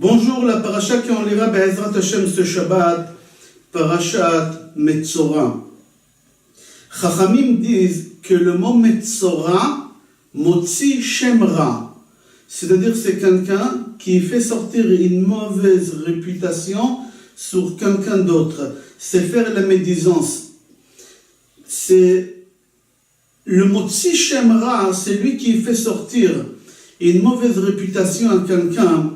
Bonjour, la paracha qu'on lira Be'ezrat Hashem ce Shabbat, parachat Metzora. Chachamim disent que le mot Metzora, Motzi Shemra, c'est-à-dire c'est quelqu'un qui fait sortir une mauvaise réputation sur quelqu'un d'autre. C'est faire la médisance. C'est le Motzi Shemra, c'est lui qui fait sortir une mauvaise réputation à quelqu'un.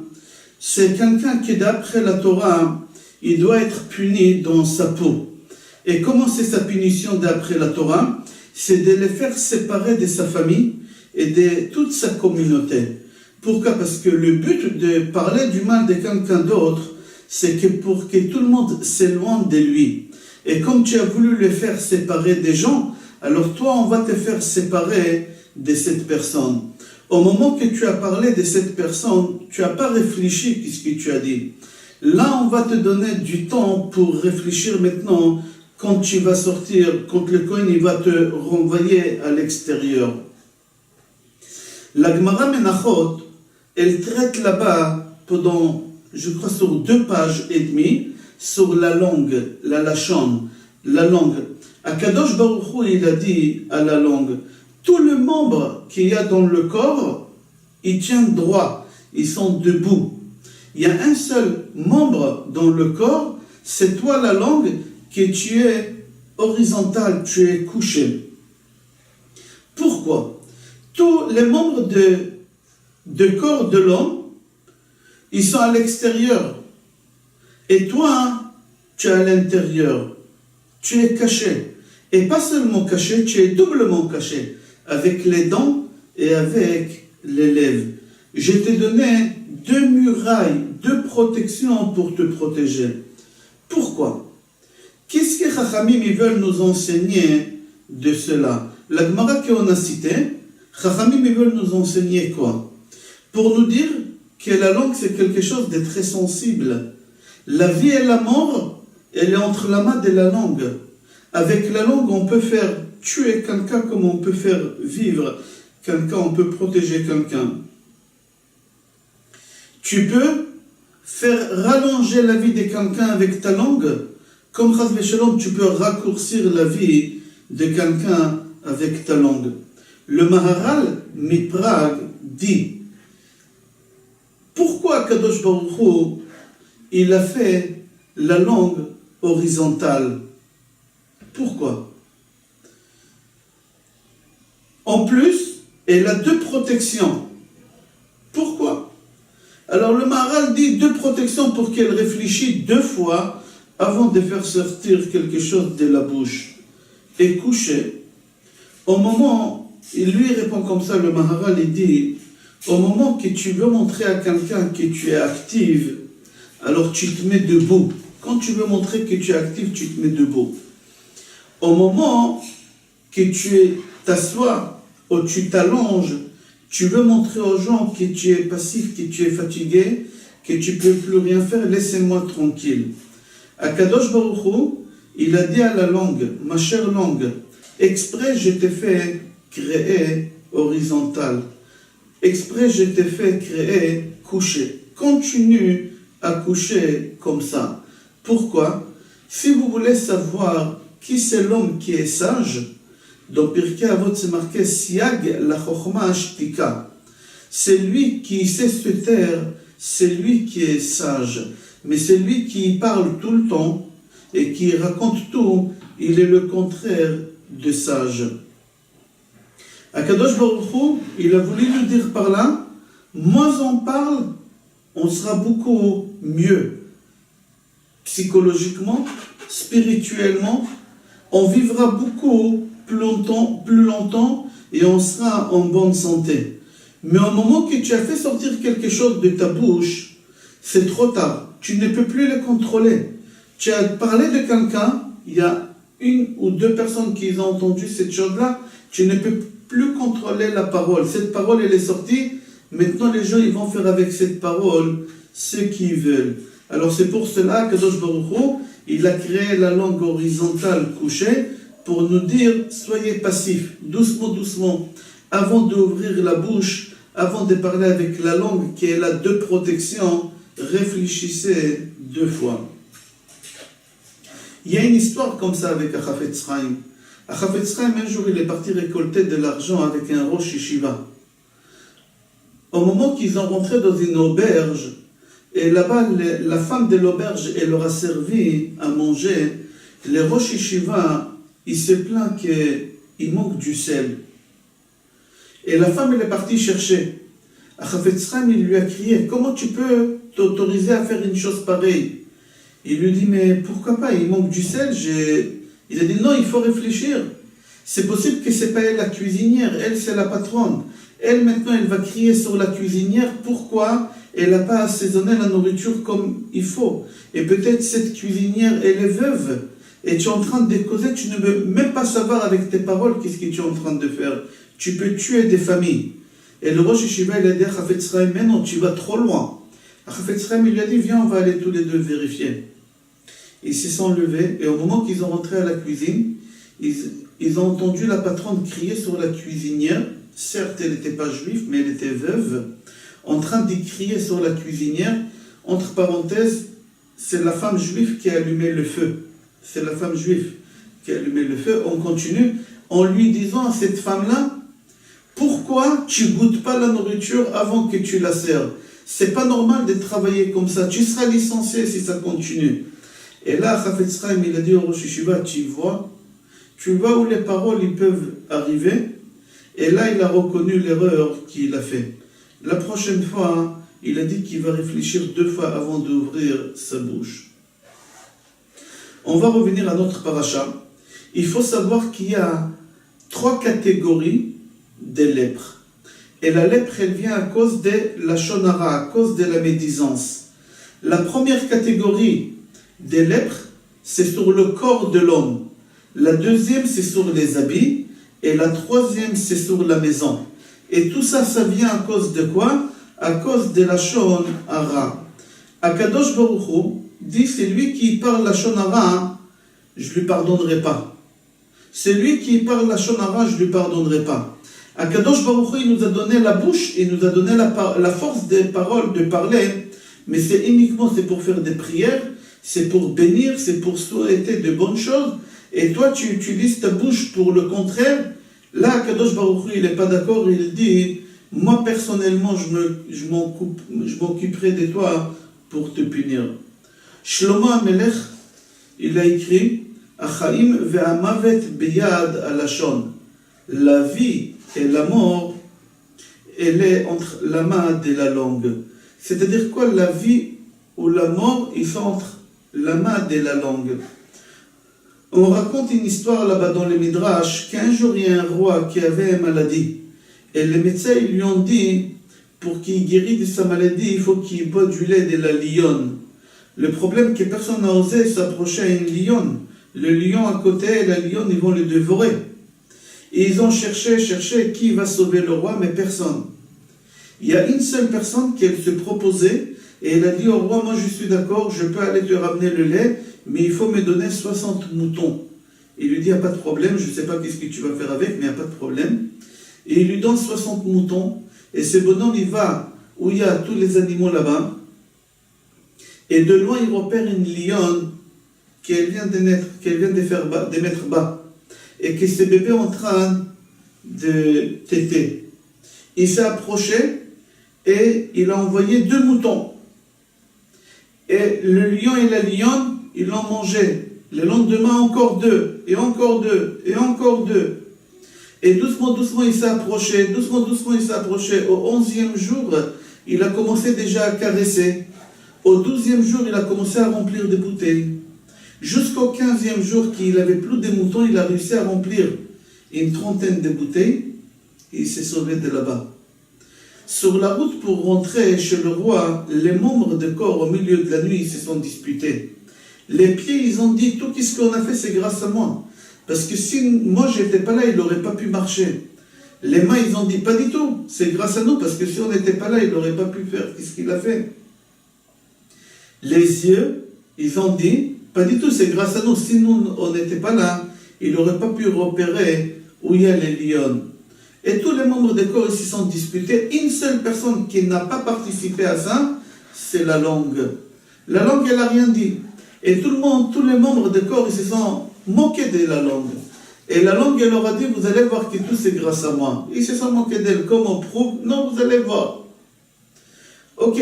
C'est quelqu'un qui, d'après la Torah, il doit être puni dans sa peau. Et comment c'est sa punition d'après la Torah? C'est de les faire séparer de sa famille et de toute sa communauté. Pourquoi? Parce que le but de parler du mal de quelqu'un d'autre, c'est que pour que tout le monde s'éloigne de lui. Et comme tu as voulu le faire séparer des gens, alors toi, on va te faire séparer de cette personne. Au moment que tu as parlé de cette personne, tu n'as pas réfléchi à ce que tu as dit. Là, on va te donner du temps pour réfléchir maintenant quand tu vas sortir, quand le Kohen il va te renvoyer à l'extérieur. La Gemara Menachot, elle traite là-bas pendant, je crois, sur 2 pages et demie, sur la langue, la lachon, la langue. Akadosh Baruch Hu, il a dit à la langue, tous les membres qu'il y a dans le corps, ils tiennent droit, ils sont debout. Il y a un seul membre dans le corps, c'est toi la langue, que tu es horizontal, tu es couché. Pourquoi? Tous les membres de corps de l'homme, ils sont à l'extérieur. Et toi, tu es à l'intérieur. Tu es caché. Et pas seulement caché, tu es doublement caché. Avec les dents et avec les lèvres. Je t'ai donné 2 murailles, 2 protections pour te protéger. Pourquoi? Qu'est-ce que Chachamim ils veulent nous enseigner de cela? La Gemara qu'on a citée, Chachamim ils veulent nous enseigner quoi? Pour nous dire que la langue c'est quelque chose de très sensible. La vie et la mort, elle est entre la main de la langue. Avec la langue, on peut faire tuer quelqu'un comme on peut faire vivre quelqu'un, on peut protéger quelqu'un. Tu peux faire rallonger la vie de quelqu'un avec ta langue, comme Chas v'Shalom, tu peux raccourcir la vie de quelqu'un avec ta langue. Le Maharal Miprag dit, pourquoi Kadosh Baruch Hu, il a fait la langue horizontale? Pourquoi? En plus, elle a 2 protections. Pourquoi? Alors le Maharal dit 2 protections pour qu'elle réfléchisse 2 fois avant de faire sortir quelque chose de la bouche. Et coucher. Au moment, il lui répond comme ça, le Maharal, il dit, au moment que tu veux montrer à quelqu'un que tu es active, alors tu te mets debout. Quand tu veux montrer que tu es active, tu te mets debout. Au moment que tu t'assois ou tu t'allonges, tu veux montrer aux gens que tu es passif, que tu es fatigué, que tu ne peux plus rien faire, laissez-moi tranquille. Akadosh Baruch Hu, il a dit à la langue, ma chère langue, exprès je t'ai fait créer horizontal. Exprès je t'ai fait créer coucher. Continue à coucher comme ça. Pourquoi? Si vous voulez savoir qui c'est l'homme qui est sage, dans Pirkei Avot c'est marqué Siag la Chochma Ashtika. C'est lui qui sait se taire, c'est lui qui est sage. Mais c'est lui qui parle tout le temps et qui raconte tout, il est le contraire de sage. Akadosh Baruch Hu, il a voulu nous dire par là, moins on parle, on sera beaucoup mieux. Psychologiquement, spirituellement, on vivra beaucoup plus longtemps et on sera en bonne santé. Mais au moment que tu as fait sortir quelque chose de ta bouche, c'est trop tard. Tu ne peux plus le contrôler. Tu as parlé de quelqu'un, il y a 1 ou 2 personnes qui ont entendu cette chose-là, tu ne peux plus contrôler la parole. Cette parole, elle est sortie, maintenant les gens ils vont faire avec cette parole ce qu'ils veulent. Alors c'est pour cela que Kadosh Baruch Hu, il a créé la langue horizontale couchée pour nous dire, soyez passifs, doucement, doucement, avant d'ouvrir la bouche, avant de parler avec la langue qui est la 2 protections, réfléchissez 2 fois. Il y a une histoire comme ça avec Chafetz Chaim. Chafetz Chaim, un jour, il est parti récolter de l'argent avec un rosh yeshiva. Au moment qu'ils sont rentrés dans une auberge, et là-bas, la femme de l'auberge, elle leur a servi à manger, le rosh yeshiva, il se plaint qu'il manque du sel. Et la femme, elle est partie chercher. Chafetz Chaim, il lui a crié, comment tu peux t'autoriser à faire une chose pareille? Il lui dit, mais pourquoi pas, il manque du sel. Il a dit, non, il faut réfléchir. C'est possible que ce n'est pas elle la cuisinière, elle c'est la patronne. Elle maintenant, elle va crier sur la cuisinière, pourquoi elle n'a pas assaisonné la nourriture comme il faut. Et peut-être cette cuisinière, elle est veuve. Et tu es en train de causer, tu ne veux même pas savoir avec tes paroles qu'est-ce que tu es en train de faire. Tu peux tuer des familles. Et le rosh yeshiva, il a dit à Chafetz Chaim, mais non, tu vas trop loin. Chafetz Chaim, il lui a dit, viens, on va aller tous les deux vérifier. Ils se sont levés, et au moment qu'ils ont rentré à la cuisine, ils ont entendu la patronne crier sur la cuisinière. Certes, elle n'était pas juive, mais elle était veuve, en train de crier sur la cuisinière. Entre parenthèses, c'est la femme juive qui a allumé le feu. C'est la femme juive qui a allumé le feu. On continue en lui disant à cette femme-là, pourquoi tu goûtes pas la nourriture avant que tu la serves? C'est pas normal de travailler comme ça. Tu seras licencié si ça continue. Et là, Chafetz Chaim, il a dit au rosh yeshiva, tu vois où les paroles ils peuvent arriver. Et là, il a reconnu l'erreur qu'il a fait. La prochaine fois, il a dit qu'il va réfléchir 2 fois avant d'ouvrir sa bouche. On va revenir à notre paracha. Il faut savoir qu'il y a 3 catégories de lèpres. Et la lèpre, elle vient à cause de la shonara, à cause de la médisance. La première catégorie des lèpres, c'est sur le corps de l'homme. La deuxième, c'est sur les habits. Et la troisième, c'est sur la maison. Et tout ça, ça vient à cause de quoi? À cause de la shon hara. Akadosh Baruch Hu dit, c'est lui qui parle la shon hara, je lui pardonnerai pas. C'est lui qui parle la shon hara, je lui pardonnerai pas. Akadosh Baruch Hu, il nous a donné la bouche, il nous a donné la force des paroles de parler, mais c'est uniquement pour faire des prières, c'est pour bénir, c'est pour souhaiter de bonnes choses. Et toi, tu utilises ta bouche pour le contraire. Là, Kadosh Baruch Hu, il n'est pas d'accord. Il dit, moi personnellement, je m'occuperai de toi pour te punir. Shlomo HaMelech, il a écrit, Achaim ve'amavet beyad alashon. La vie et la mort, elle est entre la main et la langue. C'est-à-dire quoi, la vie ou la mort, ils sont entre la main et la langue. On raconte une histoire là-bas dans les Midrash qu'un jour il y a un roi qui avait une maladie. Et les médecins ils lui ont dit, pour qu'il guérisse de sa maladie, il faut qu'il boive du lait de la lionne. Le problème c'est que personne n'a osé s'approcher à une lionne. Le lion à côté et la lionne, ils vont le dévorer. Et ils ont cherché qui va sauver le roi, mais personne. Il y a une seule personne qui se proposait, et elle a dit au roi, moi je suis d'accord, je peux aller te ramener le lait, mais il faut me donner 60 moutons. Il lui dit, il n'y a pas de problème, je ne sais pas qu'est-ce que tu vas faire avec, mais il n'y a pas de problème. Et il lui donne 60 moutons, et ce bonhomme, il va où il y a tous les animaux là-bas, et de loin, il repère une lionne qu'elle vient de naître, de mettre bas, et que ce bébé est en train de téter. Il s'est approché, et il a envoyé 2 moutons. Et le lion et la lionne, ils l'ont mangé. Le lendemain, encore 2, et encore 2, et encore 2. Et doucement, il s'est approché. Au 11e jour, il a commencé déjà à caresser. Au 12e jour, il a commencé à remplir des bouteilles. Jusqu'au 15e jour, qu'il n'avait plus de moutons, il a réussi à remplir une 30aine de bouteilles. Et il s'est sauvé de là-bas. Sur la route pour rentrer chez le roi, les membres de corps au milieu de la nuit se sont disputés. Les pieds, ils ont dit, tout ce qu'on a fait, c'est grâce à moi. Parce que si moi, j'étais pas là, il n'aurait pas pu marcher. Les mains, ils ont dit, pas du tout, c'est grâce à nous, parce que si on n'était pas là, il n'aurait pas pu faire ce qu'il a fait. Les yeux, ils ont dit, pas du tout, c'est grâce à nous. Si nous, on n'était pas là, il n'aurait pas pu repérer où il y a les lions. Et tous les membres du corps, ils se sont disputés. Une seule personne qui n'a pas participé à ça, c'est la langue. La langue, elle n'a rien dit. Et tout le monde, tous les membres du corps, ils se sont moqués de la langue. Et la langue, elle leur a dit, vous allez voir que tout c'est grâce à moi. Ils se sont moqués d'elle, comme on prouve. Non, vous allez voir. Ok.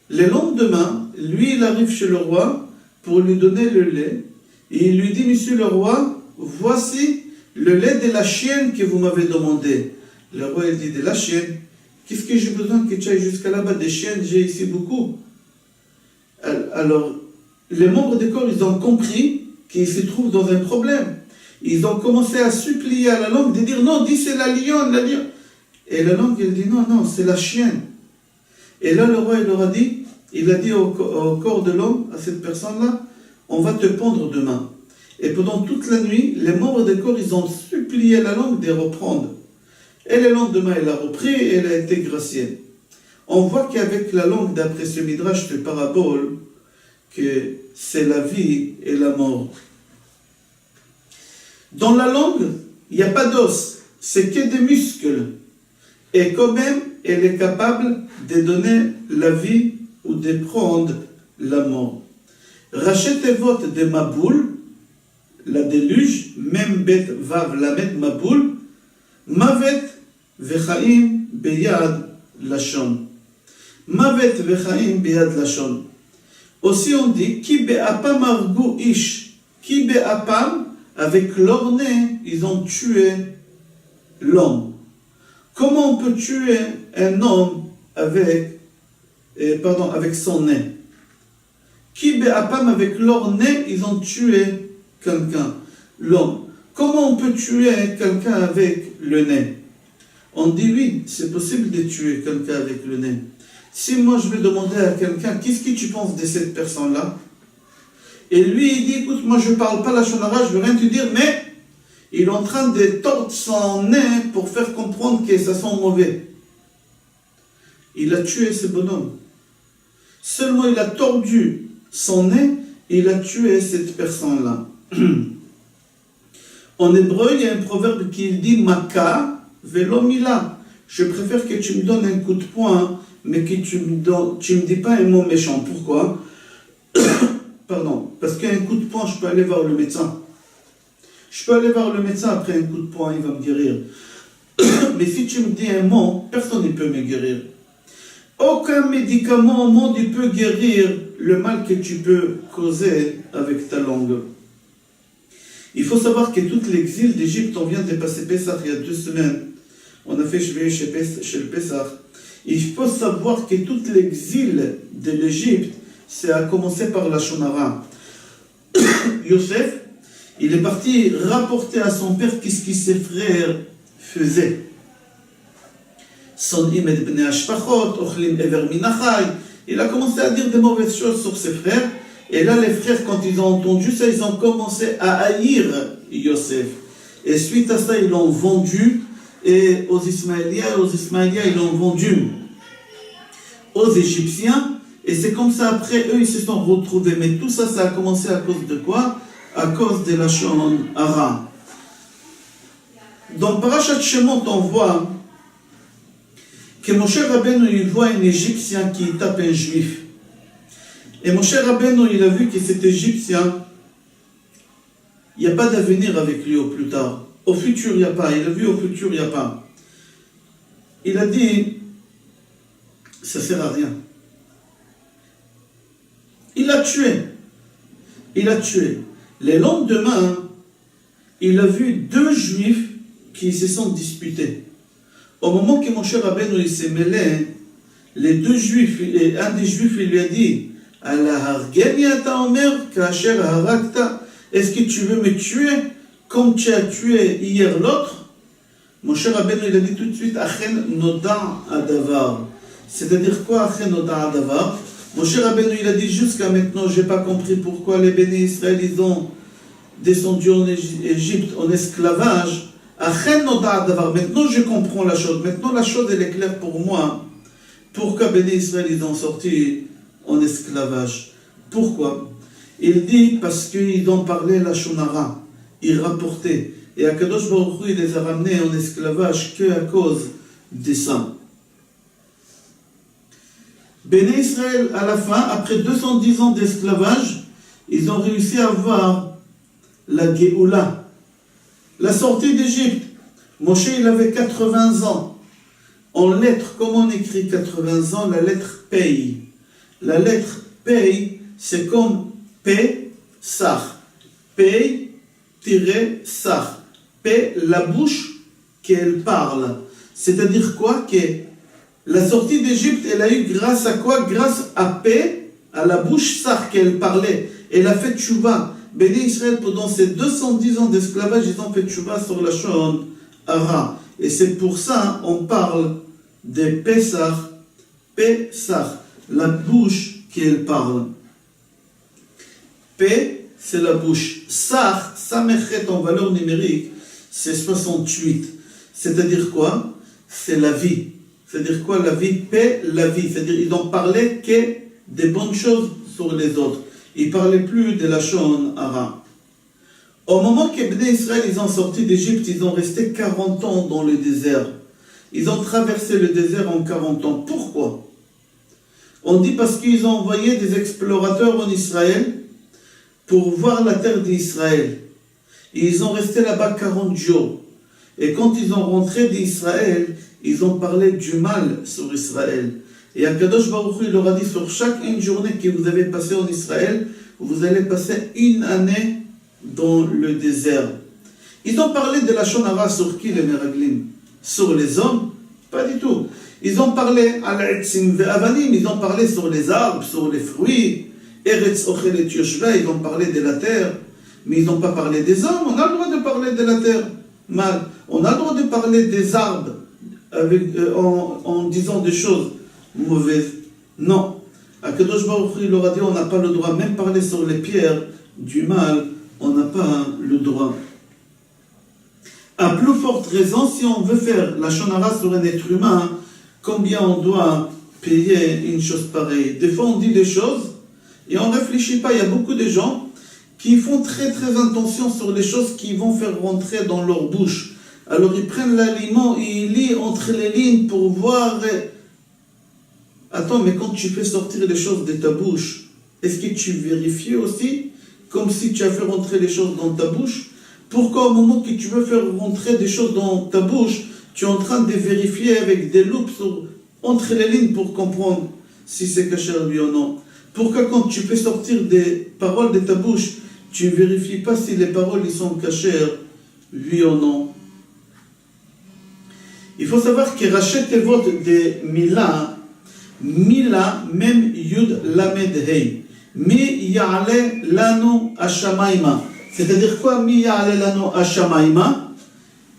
Le lendemain, lui, il arrive chez le roi pour lui donner le lait. Et il lui dit, monsieur le roi, voici le lait de la chienne que vous m'avez demandé. Le roi, il dit, de la chienne? Qu'est-ce que j'ai besoin que tu ailles jusqu'à là-bas? Des chiennes, j'ai ici beaucoup. Alors, les membres du corps, ils ont compris qu'ils se trouvent dans un problème. Ils ont commencé à supplier à la langue de dire, non, dis c'est la lionne, la lionne. Et la langue, elle dit, non, non, c'est la chienne. Et là, le roi, il leur a dit, il a dit au corps de l'homme, à cette personne-là, on va te pendre demain. Et pendant toute la nuit, les membres du corps, ils ont supplié la langue de reprendre. Et le lendemain, elle a repris et elle a été graciée. On voit qu'avec la langue, d'après ce midrash de parabole, que c'est la vie et la mort. Dans la langue, il n'y a pas d'os, c'est que des muscles. Et quand même, elle est capable de donner la vie ou de prendre la mort. Rachetez votre de Maboul, la déluge, même bet vav lamed Maboul, mavet vechaim beyad lashon. Mavet vechaim beyad lashon. Aussi on dit, ki be'apam argu ish, ki be'apam, avec leur nez, ils ont tué l'homme. Comment on peut tuer un homme avec son nez? Qui be'apam, avec leur nez, ils ont tué quelqu'un, l'homme. Comment on peut tuer quelqu'un avec le nez? On dit oui, c'est possible de tuer quelqu'un avec le nez. Si moi je vais demander à quelqu'un, qu'est-ce que tu penses de cette personne-là? Et lui il dit, écoute, moi je ne parle pas la shonara, je ne veux rien te dire, mais il est en train de tordre son nez pour faire comprendre que ça sent mauvais. Il a tué ce bonhomme. Seulement il a tordu son nez, il a tué cette personne-là. En hébreu, il y a un proverbe qui dit Maka velo mila. Je préfère que tu me donnes un coup de poing, mais que tu me dis pas un mot méchant. Pourquoi? Pardon. Parce qu'un coup de poing, je peux aller voir le médecin. Je peux aller voir le médecin après un coup de poing, il va me guérir. Mais si tu me dis un mot, personne ne peut me guérir. Aucun médicament au monde ne peut guérir le mal que tu peux causer avec ta langue. Il faut savoir que tout l'exil d'Égypte, on vient de passer Pessah il y a 2 semaines. On a fait chevet chez le Pessah. Il faut savoir que tout l'exil de l'Égypte, ça a commencé par la Shonara. Yosef, il est parti rapporter à son père qu'est-ce que ses frères faisaient. Il a commencé à dire des mauvaises choses sur ses frères. Et là, les frères, quand ils ont entendu ça, ils ont commencé à haïr Yosef. Et suite à ça, ils l'ont vendu aux Ismaéliens, ils l'ont vendu aux Égyptiens. Et c'est comme ça, après, eux, ils se sont retrouvés. Mais tout ça, ça a commencé à cause de quoi? À cause de la Shonara. Dans Parashat Shemot, on voit que Moshe Rabbeinu, il voit un Égyptien qui tape un Juif. Et Moshe Rabbeinu, il a vu que cet Égyptien, il n'y a pas d'avenir avec lui au plus tard. Au futur, il n'y a pas. Il a vu au futur, il n'y a pas. Il a dit, ça ne sert à rien. Il a tué. Il a tué. Le lendemain, il a vu 2 Juifs qui se sont disputés. Au moment que Moshe Rabbeinu il s'est mêlé, les 2 Juifs, et un des Juifs, il lui a dit, est-ce que tu veux me tuer comme tu as tué hier l'autre? Moshe Rabbeinu il a dit tout de suite, Achen noda adavar. C'est-à-dire quoi, Achen noda adavar? Moshe Rabbeinu il a dit, jusqu'à maintenant, je n'ai pas compris pourquoi les bénis Israël ils ont descendu en Égypte en esclavage. Maintenant je comprends la chose. Maintenant la chose elle est claire pour moi. Pourquoi Béni Israël ils ont sorti en esclavage? Pourquoi? Il dit parce qu'ils ont parlé la Shonara. Ils rapportaient. Et Akadosh Baruch Hu il les a ramenés en esclavage que à cause de ça. Béné Israël, à la fin, après 210 ans d'esclavage, ils ont réussi à avoir la Géoula, la sortie d'Égypte. Moshe, il avait 80 ans. En lettres, comment on écrit 80 ans? La lettre Pei. La lettre Pei, c'est comme P, Sar. Pei-Sar. P, la bouche qu'elle parle. C'est-à-dire quoi? Que la sortie d'Égypte, elle a eu grâce à quoi? Grâce à P, à la bouche Sar qu'elle parlait. Elle a fait tchouva. Béné Israël, pendant ces 210 ans d'esclavage, ils ont fait tchouva sur la Shon Hara. Et c'est pour ça on parle de Pesach, la bouche qu'elle parle. P, c'est la bouche. Sar, Samechet en valeur numérique, c'est 68. C'est-à-dire quoi? C'est la vie. C'est-à-dire quoi la vie? P, la vie. C'est-à-dire ils n'ont parlé que des bonnes choses sur les autres. Ils ne parlaient plus de la Shon Hara. Au moment que Bnei Israël ils ont sorti d'Égypte, ils ont resté 40 ans dans le désert. Ils ont traversé le désert en 40 ans. Pourquoi? On dit parce qu'ils ont envoyé des explorateurs en Israël pour voir la terre d'Israël. Et ils ont resté là-bas 40 jours. Et quand ils ont rentré d'Israël, ils ont parlé du mal sur Israël. Et Akadosh Baruch Hu, il leur a dit, sur chaque une journée que vous avez passée en Israël, vous allez passer une année dans le désert. Ils ont parlé de la Shon Hara sur qui, les Meraglim? Sur les hommes? Pas du tout. Ils ont parlé à l'Etzim ve'avanim, ils ont parlé sur les arbres, sur les fruits. Eretz Ochelet Yoshva, ils ont parlé de la terre. Mais ils n'ont pas parlé des hommes. On a le droit de parler de la terre. Mal. On a le droit de parler des arbres en disant des choses mauvaises. Non. Akadosh Baruch Hu leur a dit, on n'a pas le droit, même parler sur les pierres du mal, on n'a pas le droit. À plus forte raison, si on veut faire la Shon Hara sur un être humain, combien on doit payer une chose pareille? Des fois, on dit des choses et on ne réfléchit pas. Il y a beaucoup de gens qui font très très attention sur les choses qui vont faire rentrer dans leur bouche. Alors ils prennent l'aliment et ils lisent entre les lignes pour voir. Attends, mais quand tu fais sortir les choses de ta bouche, est-ce que tu vérifies aussi, comme si tu as fait rentrer les choses dans ta bouche? Pourquoi au moment que tu veux faire rentrer des choses dans ta bouche, tu es en train de vérifier avec des loupes entre les lignes pour comprendre si c'est caché oui ou non? Pourquoi quand tu fais sortir des paroles de ta bouche, tu ne vérifies pas si les paroles ils sont cachées oui ou non? Il faut savoir que Rachet Tevot de Mila, même Yud Lamed Hei. Mi Ya'ale Lanu Ashamaima. C'est-à-dire quoi, Mi Ya'ale Lanu Ashamaima?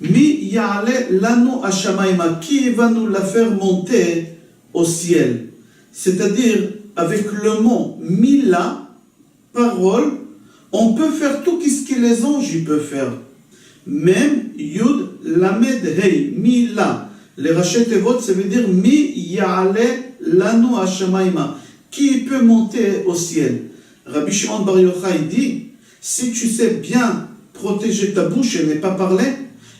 Mi Ya'ale Lanu Ashamaima. Qui va nous la faire monter au ciel? C'est-à-dire, avec le mot Mila, parole, on peut faire tout ce que les anges peuvent faire. Même Yud Lamed Hei, Mila. Les Rachet Tevot, ça veut dire Mi Ya'ale Lanu Ashamaima. Qui peut monter au ciel? Rabbi Shimon Bar Yochai dit, si tu sais bien protéger ta bouche et ne pas parler,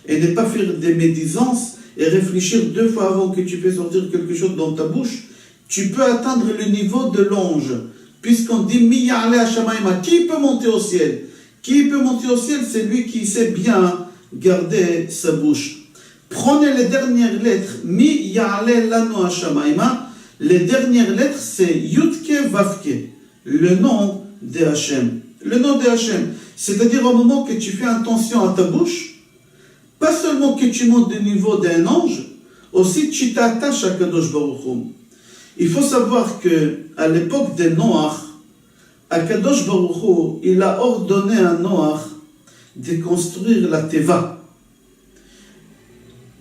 et ne pas faire des médisances, et réfléchir 2 fois avant que tu fais sortir quelque chose dans ta bouche, tu peux atteindre le niveau de l'ange. Puisqu'on dit, Mi Ya'ale Ashamaima. Qui peut monter au ciel? Qui peut monter au ciel? C'est lui qui sait bien garder sa bouche. Prenez les dernières lettres, Mi Ya'ale Lanu Ashamaima. Les dernières lettres, c'est Yudke Vavke, le nom de Hachem. Le nom de Hachem. C'est-à-dire au moment que tu fais attention à ta bouche, pas seulement que tu montes du niveau d'un ange, aussi tu t'attaches à Kadosh Baruch Hu. Il faut savoir qu'à l'époque de Noach, Akadosh Baruch Hu, il a ordonné à Noach de construire la Teva.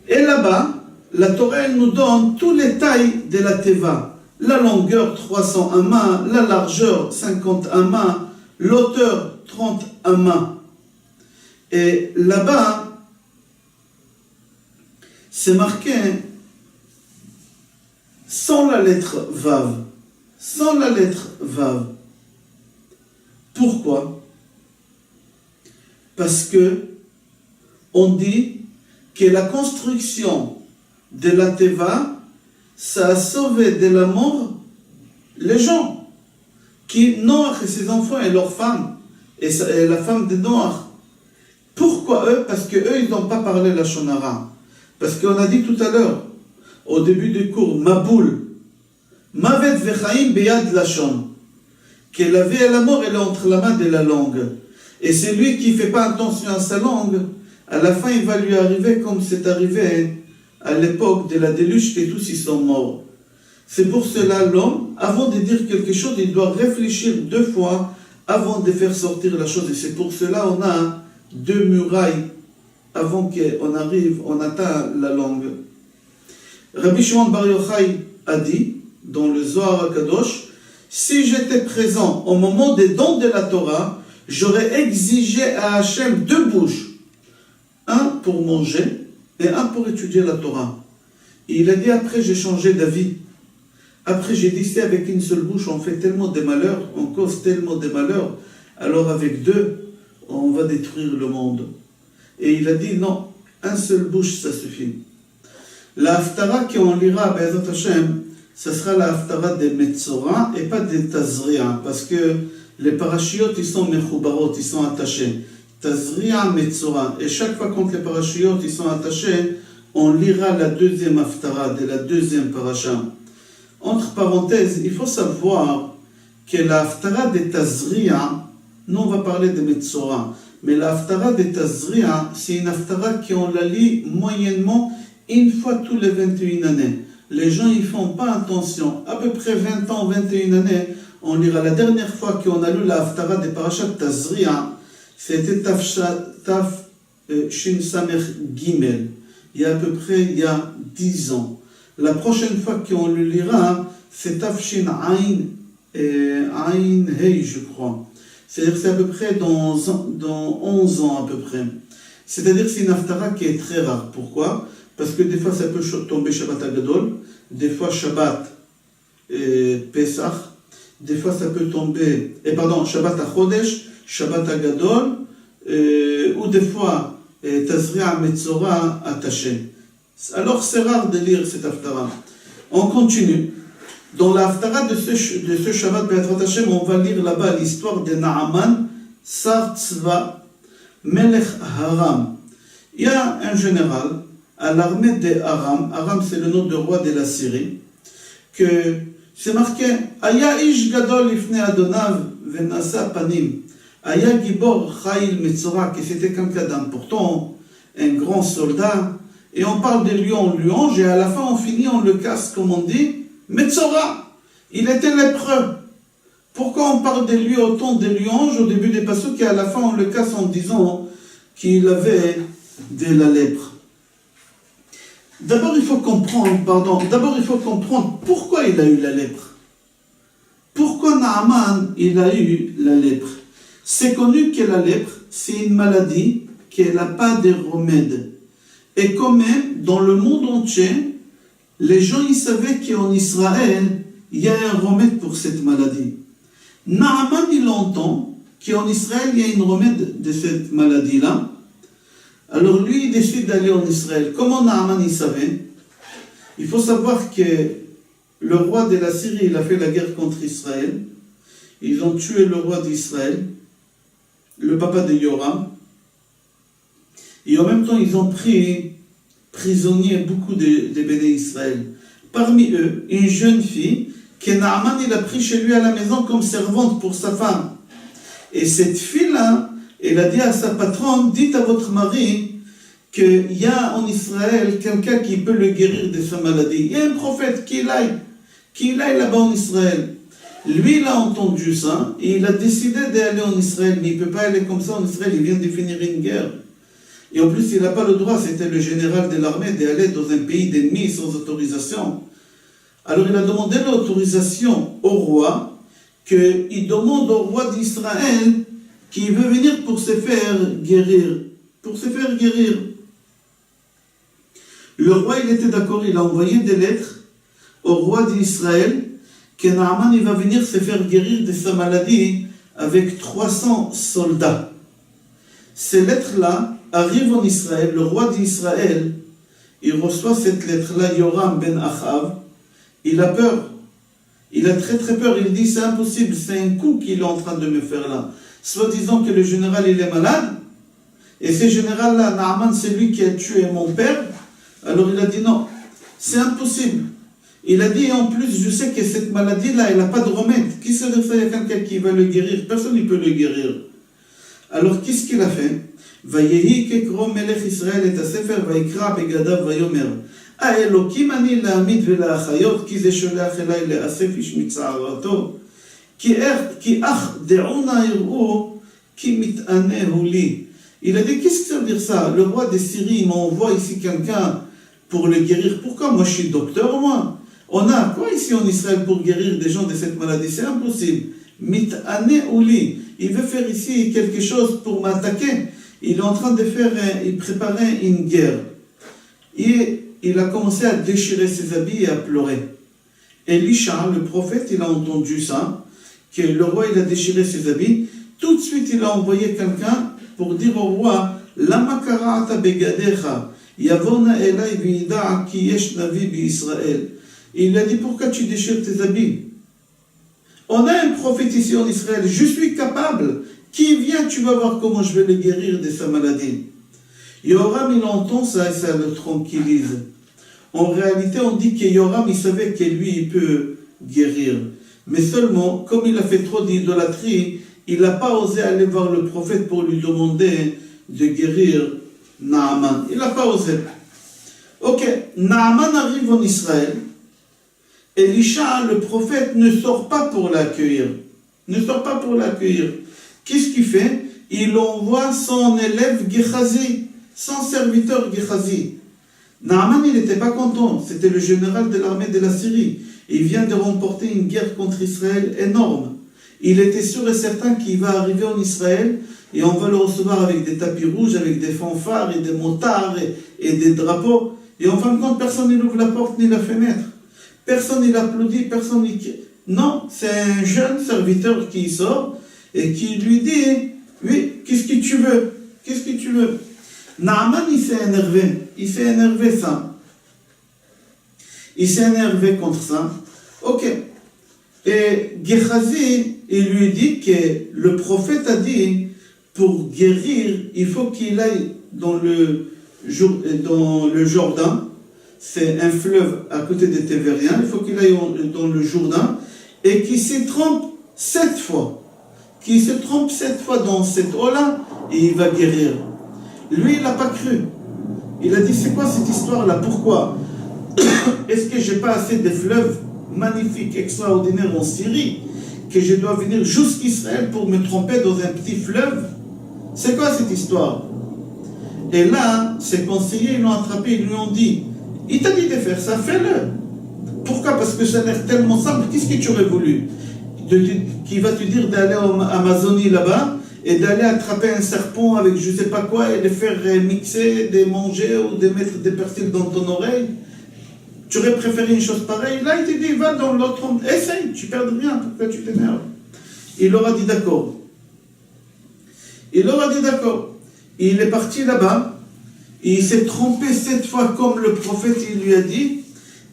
Et là-bas, la Torah elle nous donne tous les tailles de la Teva. La longueur 300 amas, la largeur 50 amas, l'auteur 30 amas. Et là-bas, c'est marqué sans la lettre Vav. Sans la lettre Vav. Pourquoi? Parce que on dit que la construction de la Teva, ça a sauvé de la mort les gens qui, Noach et ses enfants et leurs femmes, et la femme de Noach, pourquoi eux? Parce qu'eux, ils n'ont pas parlé la Shonara. Parce qu'on a dit tout à l'heure, au début du cours, Maboul, Mavet Vechaim Beyad Lashon, que la vie et la mort, elle est entre la main de la langue. Et c'est lui qui ne fait pas attention à sa langue, à la fin, il va lui arriver comme c'est arrivé à l'époque de la déluge, que tous ils sont morts. C'est pour cela, l'homme, avant de dire quelque chose, il doit réfléchir 2 fois avant de faire sortir la chose. Et c'est pour cela qu'on a 2 murailles avant qu'on arrive, on atteint la langue. Rabbi Shimon Bar Yochai a dit, dans le Zohar HaKadosh, si j'étais présent au moment des dons de la Torah, j'aurais exigé à Hachem 2 bouches, un pour manger et un pour étudier la Torah. Et il a dit, après j'ai changé d'avis. Après j'ai dit, si avec une seule bouche on fait tellement de malheurs, on cause tellement de malheurs, alors avec 2, on va détruire le monde. Et il a dit, non, un seul bouche ça suffit. La haftara qu'on lira à Be'ezrat Hashem, ce sera la haftara des Metzora et pas des Tazria, parce que les parachiotes ils sont mechoubarot, ils sont attachés. Tazria, Metzora. Et chaque fois quand les parachiotes ils sont attachés, on lira la 2e haftara de la 2e paracha. Entre parenthèses, il faut savoir que la haftara des Tazria, nous on va parler de Metzora, mais la haftara des Tazria, c'est une haftara qu'on la lit moyennement une fois tous les 21 années. Les gens ils font pas attention. À peu près 20 ans, 21 années, on lira. La dernière fois qu'on a lu la haftara des parachat Tazria, c'était Taf Shin Samech Gimel. Il y a à peu près 10 ans. La prochaine fois qu'on le lira, c'est Taf Shin Ain Hei, je crois. C'est-à-dire que c'est à peu près dans 11 ans à peu près. C'est-à-dire que c'est une haftara qui est très rare. Pourquoi? Parce que des fois ça peut tomber Shabbat Agadol, des fois Shabbat Pesach, des fois ça peut tomber, Shabbat Achodesh, Shabbat Agadol, ou des fois Tazria Metzora attaché. Alors c'est rare de lire cette haftara. On continue. Dans la haftara de ce Shabbat Be'ezrat Hashem, on va lire là-bas l'histoire de Naaman, Sar Tzva, Melech Haram. Il y a un général à l'armée de Aram. Aram, c'est le nom de roi de la Syrie. Que c'est marqué Aya ish gadol ifne Adonav venasa panim. Aya gibor chayil metzora, que c'était quelqu'un d'important, un grand soldat. Et on parle de lui en louange, et à la fin on finit, on le casse, comme on dit, Metzora. Il était lépreux. Pourquoi on parle de lui autant de louange au début des passages, et à la fin on le casse en disant qu'il avait de la lèpre? D'abord, il faut comprendre pourquoi il a eu la lèpre. Pourquoi Naaman, il a eu la lèpre? C'est connu que la lèpre, c'est une maladie qui n'a pas de remède. Et quand même, dans le monde entier, les gens, ils savaient qu'en Israël, il y a un remède pour cette maladie. Naaman, il entend qu'en Israël, il y a un remède de cette maladie-là. Alors lui, il décide d'aller en Israël. Comment Naaman il savait? Il faut savoir que le roi de la Syrie, il a fait la guerre contre Israël. Ils ont tué le roi d'Israël, le papa de Yoram. Et en même temps, ils ont pris prisonnier beaucoup de béné Israël. Parmi eux, une jeune fille que Naaman il a pris chez lui à la maison comme servante pour sa femme. Et cette fille-là, elle a dit à sa patronne, dites à votre mari qu'il y a en Israël quelqu'un qui peut le guérir de sa maladie. Il y a un prophète qui aille là-bas en Israël. Lui, il a entendu ça et il a décidé d'aller en Israël. Mais il ne peut pas aller comme ça en Israël, il vient de finir une guerre. Et en plus, il n'a pas le droit, c'était le général de l'armée, d'aller dans un pays d'ennemis sans autorisation. Alors il a demandé l'autorisation au roi, qu'il demande au roi d'Israël qui veut venir pour se faire guérir. Le roi, il était d'accord, il a envoyé des lettres au roi d'Israël que Naaman, il va venir se faire guérir de sa maladie avec 300 soldats. Ces lettres-là arrivent en Israël. Le roi d'Israël, il reçoit cette lettre-là, Yoram ben Achav. Il a peur. Il a très très peur, il dit c'est impossible, c'est un coup qu'il est en train de me faire là. Soit disant que le général il est malade, et ce général-là, Naaman, c'est lui qui a tué mon père. Alors il a dit non, c'est impossible. Il a dit en plus, je sais que cette maladie-là, elle n'a pas de remède. Qui sait dire ça, il y a quelqu'un qui va le guérir? Personne ne peut le guérir. Alors qu'est-ce qu'il a fait? Vayehi kekro melech Israël et הספר ויקרא בגדיו ויאמר האלוקים אני להעמיד ולהחיות כי זה שולח אליי לאסף איש מצערתו כי אך דעונה יראו כי מתענהו לי. Il a dit qu'est-ce que ça veut dire ça? Le roi de Syrie m'envoie ici quelqu'un pour le guérir. Pourquoi? Moi je suis docteur moi. On a quoi ici en Israël pour guérir des gens de cette maladie? C'est impossible. Mit'anehu li. Il veut faire ici quelque chose pour m'attaquer. Il est en train de faire, il préparait une guerre. Et il a commencé à déchirer ses habits et à pleurer. Elisha, le prophète, il a entendu ça, que le roi, il a déchiré ses habits. Tout de suite, il a envoyé quelqu'un pour dire au roi, Lama kara'ata begadecha, yavona elai v'yida ki yesh navi b'Israël. Il a dit, pourquoi tu déchires tes habits? On a un prophète ici en Israël, je suis capable. Qui vient, tu vas voir comment je vais le guérir de sa maladie. Yoram, il entend ça et ça le tranquillise. En réalité, on dit que Yoram, il savait que lui, il peut guérir. Mais seulement, comme il a fait trop d'idolâtrie, il n'a pas osé aller voir le prophète pour lui demander de guérir Naaman. Il n'a pas osé. Ok, Naaman arrive en Israël. Elisha, le prophète, ne sort pas pour l'accueillir. Ne sort pas pour l'accueillir. Qu'est-ce qu'il fait? Il envoie son élève Gehazi, son serviteur Gehazi. Naaman, il n'était pas content. C'était le général de l'armée de la Syrie. Il vient de remporter une guerre contre Israël énorme. Il était sûr et certain qu'il va arriver en Israël et on va le recevoir avec des tapis rouges, avec des fanfares et des motards et des drapeaux. Et en fin de compte, personne n'ouvre la porte ni la fenêtre. Personne n'applaudit, personne n'y... Non, c'est un jeune serviteur qui sort et qui lui dit, oui, qu'est-ce que tu veux? Qu'est-ce que tu veux? Naaman, il s'est énervé. Il s'est énervé ça. Il s'est énervé contre ça. Ok. Et Gehazi, il lui dit que le prophète a dit, pour guérir, il faut qu'il aille dans le Jourdain. C'est un fleuve à côté des Tévériens. Il faut qu'il aille dans le Jourdain et qu'il se trompe 7 fois. Qu'il se trompe 7 fois dans cette eau-là et il va guérir. Lui, il n'a pas cru. Il a dit, c'est quoi cette histoire-là? Pourquoi? Est-ce que j'ai pas assez de fleuves magnifiques, extraordinaires en Syrie, que je dois venir jusqu'Israël pour me tromper dans un petit fleuve? C'est quoi cette histoire? Et là, ses conseillers l'ont attrapé, ils lui ont dit, il t'a dit de faire ça, fais-le. Pourquoi? Parce que ça a l'air tellement simple. Qu'est-ce que tu aurais voulu? Qui va te dire d'aller en Amazonie là-bas et d'aller attraper un serpent avec je ne sais pas quoi et de faire mixer, de manger ou de mettre des persil dans ton oreille? Tu aurais préféré une chose pareille? Là, il te dit, va dans l'autre, essaye, tu perds rien, pourquoi tu t'énerves? Il leur a dit d'accord. Il leur a dit d'accord. Il est parti là-bas, il s'est trompé 7 fois comme le prophète il lui a dit,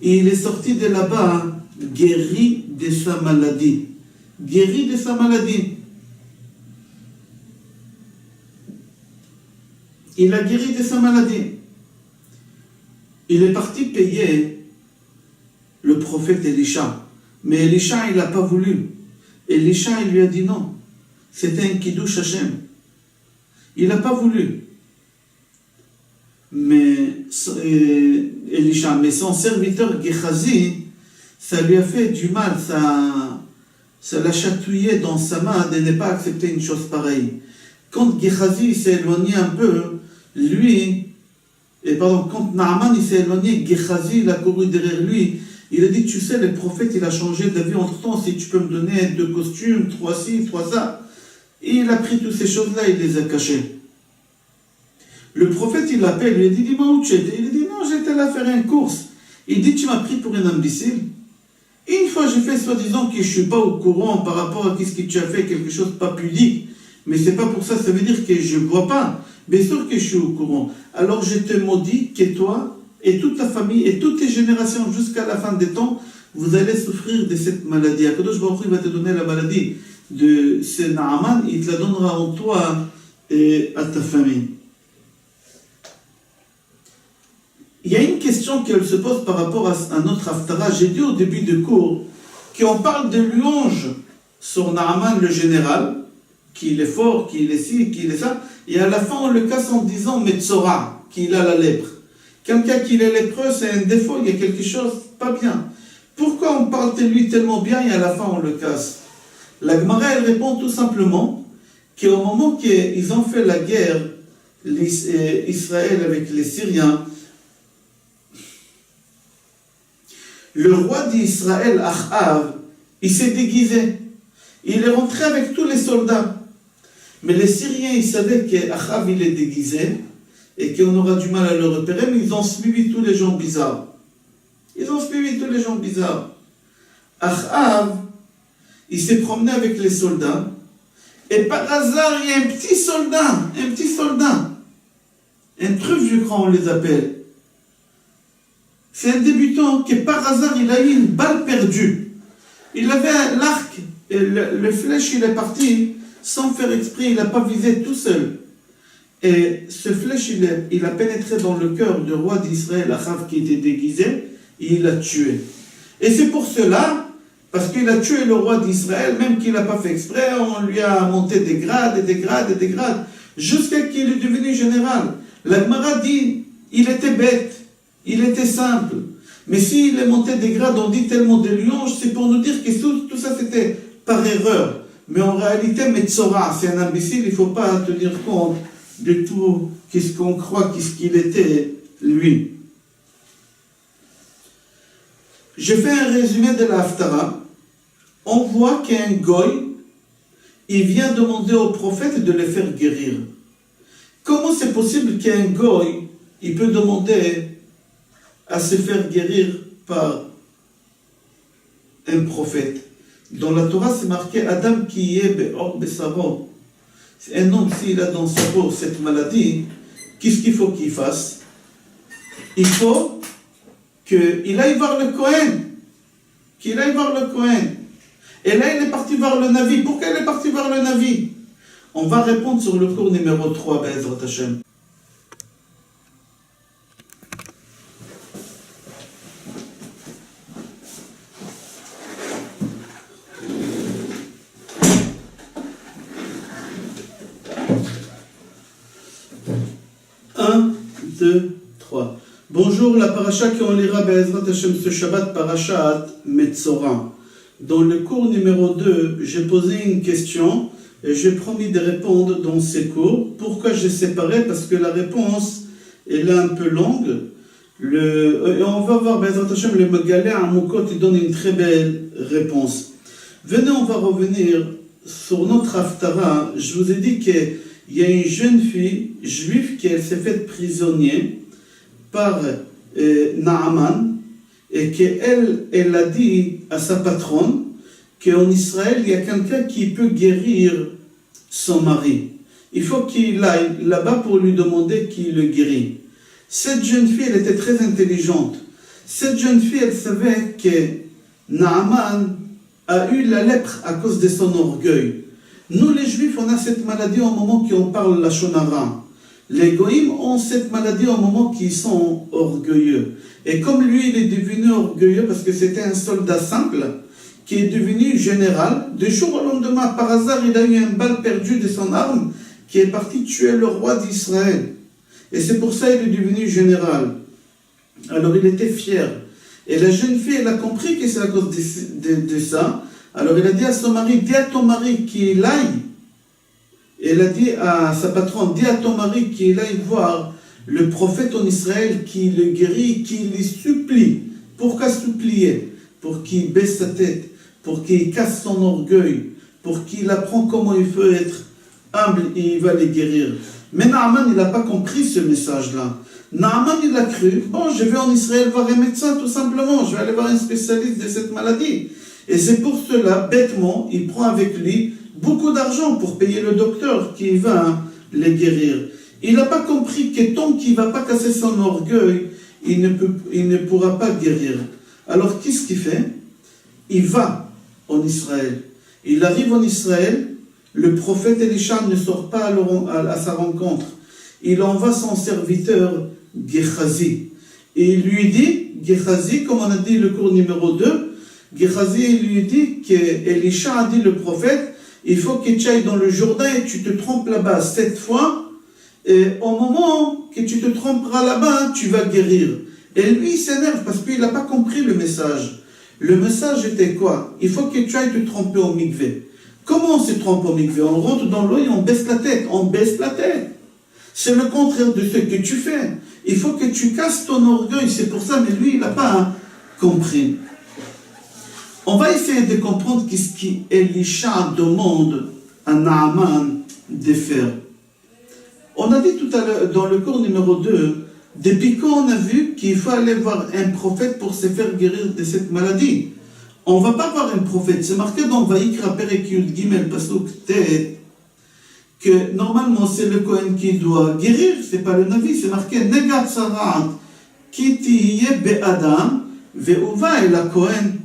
et il est sorti de là-bas guéri de sa maladie. Guéri de sa maladie. Il a guéri de sa maladie. Il est parti payer le prophète Elisha. Mais Elisha, il n'a pas voulu. Elisha, il lui a dit non. C'était un kiddush Hashem. Il n'a pas voulu. Mais Elisha, mais son serviteur Gehazi, ça lui a fait du mal, ça l'a chatouillé dans sa main de ne pas accepter une chose pareille. Quand Gehazi s'est éloigné un peu, quand Naaman il s'est éloigné, Gehazi il a couru derrière lui. Il a dit, tu sais, le prophète il a changé d'avis entre-temps, si tu peux me donner 2 costumes, 3 ci, 3 ça. Et il a pris toutes ces choses-là, il les a cachées. Le prophète il l'appelle, il lui a dit, dis-moi où tu étais? Il a dit, non, j'étais là faire une course. Il dit, tu m'as pris pour un imbécile. Une fois j'ai fait soi-disant que je ne suis pas au courant par rapport à ce que tu as fait, quelque chose de pas pudique. Mais c'est pas pour ça, ça veut dire que je ne vois pas. Bien sûr que je suis au courant. Alors je te maudis que toi et toute ta famille et toutes tes générations jusqu'à la fin des temps, vous allez souffrir de cette maladie. Akadosh Baruch Hu va te donner la maladie de ce Naaman, il te la donnera en toi et à ta famille. Il y a une question qui se pose par rapport à notre Haftara. J'ai dit au début du cours qu'on parle de louange sur Naaman le général, qu'il est fort, qu'il est ci, qu'il est ça, et à la fin on le casse en disant Metzora, qu'il a la lèpre. Quelqu'un qui est lépreux, c'est un défaut, il y a quelque chose pas bien. Pourquoi on parle de lui tellement bien et à la fin on le casse? La Gemara elle répond tout simplement qu'au moment qu'ils ont fait la guerre, Israël avec les Syriens, le roi d'Israël, Achav, il s'est déguisé. Il est rentré avec tous les soldats. Mais les Syriens, ils savaient qu'Achav, il est déguisé et qu'on aura du mal à le repérer, mais ils ont suivi tous les gens bizarres. Achav, il s'est promené avec les soldats et par hasard, il y a un petit soldat, un truffe, je crois, on les appelle. C'est un débutant qui, par hasard, il a eu une balle perdue. Il avait l'arc, et le flèche, il est parti sans faire exprès, il n'a pas visé tout seul. Et ce flèche, il a pénétré dans le cœur du roi d'Israël, Achav, qui était déguisé, et il l'a tué. Et c'est pour cela, parce qu'il a tué le roi d'Israël, même qu'il n'a pas fait exprès, on lui a monté des grades, jusqu'à qu'il est devenu général. La Gemara dit, il était bête. Il était simple. Mais s'il est monté des grades, on dit tellement de louanges, c'est pour nous dire que tout ça c'était par erreur. Mais en réalité, Metzora, c'est un imbécile, il ne faut pas tenir compte de tout, qu'est-ce qu'on croit, qu'est-ce qu'il était, lui. Je fais un résumé de la Haftara. On voit qu'un goy, il vient demander au prophète de le faire guérir. Comment c'est possible qu'un goy, il peut demander à se faire guérir par un prophète? Dans la Torah, c'est marqué Adam qui est be'or besaro. Un homme, s'il a dans sa peau cette maladie, qu'est-ce qu'il faut qu'il fasse? Il faut qu'il aille voir le Kohen. Et là, il est parti voir le Navi. Pourquoi il est parti voir le Navi? On va répondre sur le cours numéro 3, Be'ezrat Hashem. Bonjour, la paracha qu'on lira Be'ezrat Hashem ce Shabbat, parachat Metzora. Dans le cours numéro 2, j'ai posé une question et j'ai promis de répondre dans ces cours. Pourquoi j'ai séparé? Parce que la réponse elle est un peu longue. Et on va voir Be'ezrat Hashem, le Megalé Amoukot, il donne une très belle réponse. Venez, on va revenir sur notre Haftara. Je vous ai dit qu'il y a une jeune fille juive qui s'est faite prisonnière par Naaman et qu'elle a dit à sa patronne qu'en Israël il y a quelqu'un qui peut guérir son mari. Il faut qu'il aille là-bas pour lui demander qui le guérit. Cette jeune fille, elle était très intelligente. Cette jeune fille, elle savait que Naaman a eu la lèpre à cause de son orgueil. Nous les juifs, on a cette maladie au moment qu'on parle la shonara. Les goïms ont cette maladie au moment qu'ils sont orgueilleux. Et comme lui, il est devenu orgueilleux parce que c'était un soldat simple qui est devenu général, du jour au lendemain, par hasard, il a eu une balle perdue de son arme qui est parti tuer le roi d'Israël. Et c'est pour ça qu'il est devenu général. Alors il était fier. Et la jeune fille, elle a compris que c'est à cause de ça. Alors il a dit à son mari, dis à ton mari qu'il aille. Elle a dit à sa patronne, dis à ton mari qu'il aille voir le prophète en Israël qui le guérit, qui lui supplie. Pourquoi supplier? Pour qu'il baisse sa tête, pour qu'il casse son orgueil, pour qu'il apprend comment il faut être humble et il va les guérir. Mais Naaman, il n'a pas compris ce message-là. Naaman, il a cru, bon, je vais en Israël voir un médecin tout simplement, je vais aller voir un spécialiste de cette maladie. Et c'est pour cela, bêtement, il prend avec lui beaucoup d'argent pour payer le docteur qui va les guérir. Il n'a pas compris que tant qu'il ne va pas casser son orgueil, il ne pourra pas guérir. Alors qu'est-ce qu'il fait? il va en Israël. Il arrive en Israël, le prophète Élisha ne sort pas à sa rencontre. Il envoie son serviteur Gehazi. Et il lui dit, Gehazi, comme on a dit le cours numéro 2, Gehazi lui dit qu'Élisha a dit le prophète, il faut que tu ailles dans le Jourdain et tu te trompes là-bas 7 fois. Et au moment que tu te tromperas là-bas, tu vas guérir. Et lui, il s'énerve parce qu'il n'a pas compris le message. Le message était quoi? Il faut que tu ailles te tromper au mikvé. Comment on se trompe au mikvé? On rentre dans l'eau et on baisse la tête. On baisse la tête. C'est le contraire de ce que tu fais. Il faut que tu casses ton orgueil. C'est pour ça, mais lui, il n'a pas compris. On va essayer de comprendre qu'est-ce qu'Élisha demande à Naaman de faire. On a dit tout à l'heure, dans le cours numéro 2, depuis quand on a vu qu'il faut aller voir un prophète pour se faire guérir de cette maladie. On ne va pas voir un prophète. C'est marqué dans Vaïkra Perek Yud Gimel Pasuk Tet que normalement c'est le Kohen qui doit guérir, c'est pas le Navi. C'est marqué Negat Sarat Kitiye Be'adam Ve'uva el Kohen.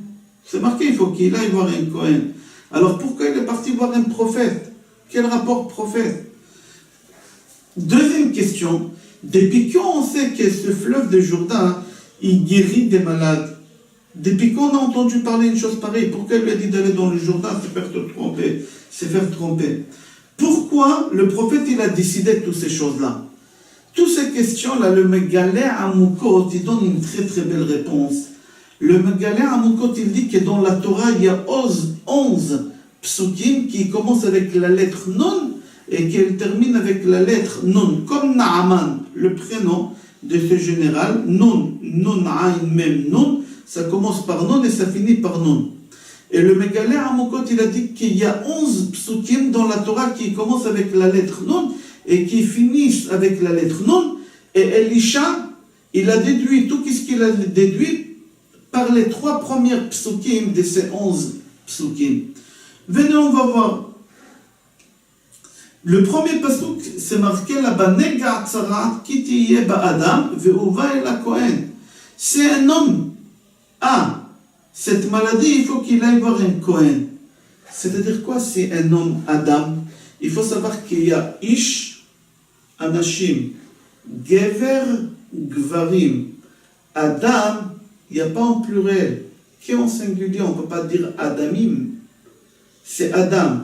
C'est marqué, il faut qu'il aille voir un Kohen. Alors pourquoi il est parti voir un prophète? Quel rapport prophète? Deuxième question, depuis quand on sait que ce fleuve de Jourdain, il guérit des malades? Depuis quand on a entendu parler une chose pareille? Pourquoi il lui a dit d'aller dans le Jourdain, se faire tromper? Pourquoi le prophète il a décidé de toutes ces choses-là? Toutes ces questions-là, le Megalé Amoukot, il donne une très très belle réponse. Le Megalé Amoukot, il dit que dans la Torah, il y a 11 psukim qui commencent avec la lettre Non et qui terminent avec la lettre Non. Comme Naaman, le prénom de ce général, Non, Non, Aïn, Mem, Non, ça commence par Non et ça finit par Non. Et le Megalé Amoukot, il a dit qu'il y a 11 psukim dans la Torah qui commencent avec la lettre Non et qui finissent avec la lettre Non. Et Élisha, il a déduit tout ce qu'il a déduit par les 3 premières psukim de ces 11 psukim. Venez, on va voir. Le premier pasuk, c'est marqué là-bas, Negat Sarat Kitiye Ba'adam Ve'uva el Kohen. C'est un homme. Cette maladie, il faut qu'il aille voir un Kohen. C'est-à-dire quoi, c'est un homme Adam? Il faut savoir qu'il y a Ish, Anashim, Gever, Gvarim. Adam, il n'y a pas en pluriel. Qui est en singulier? On ne peut pas dire Adamim. C'est Adam.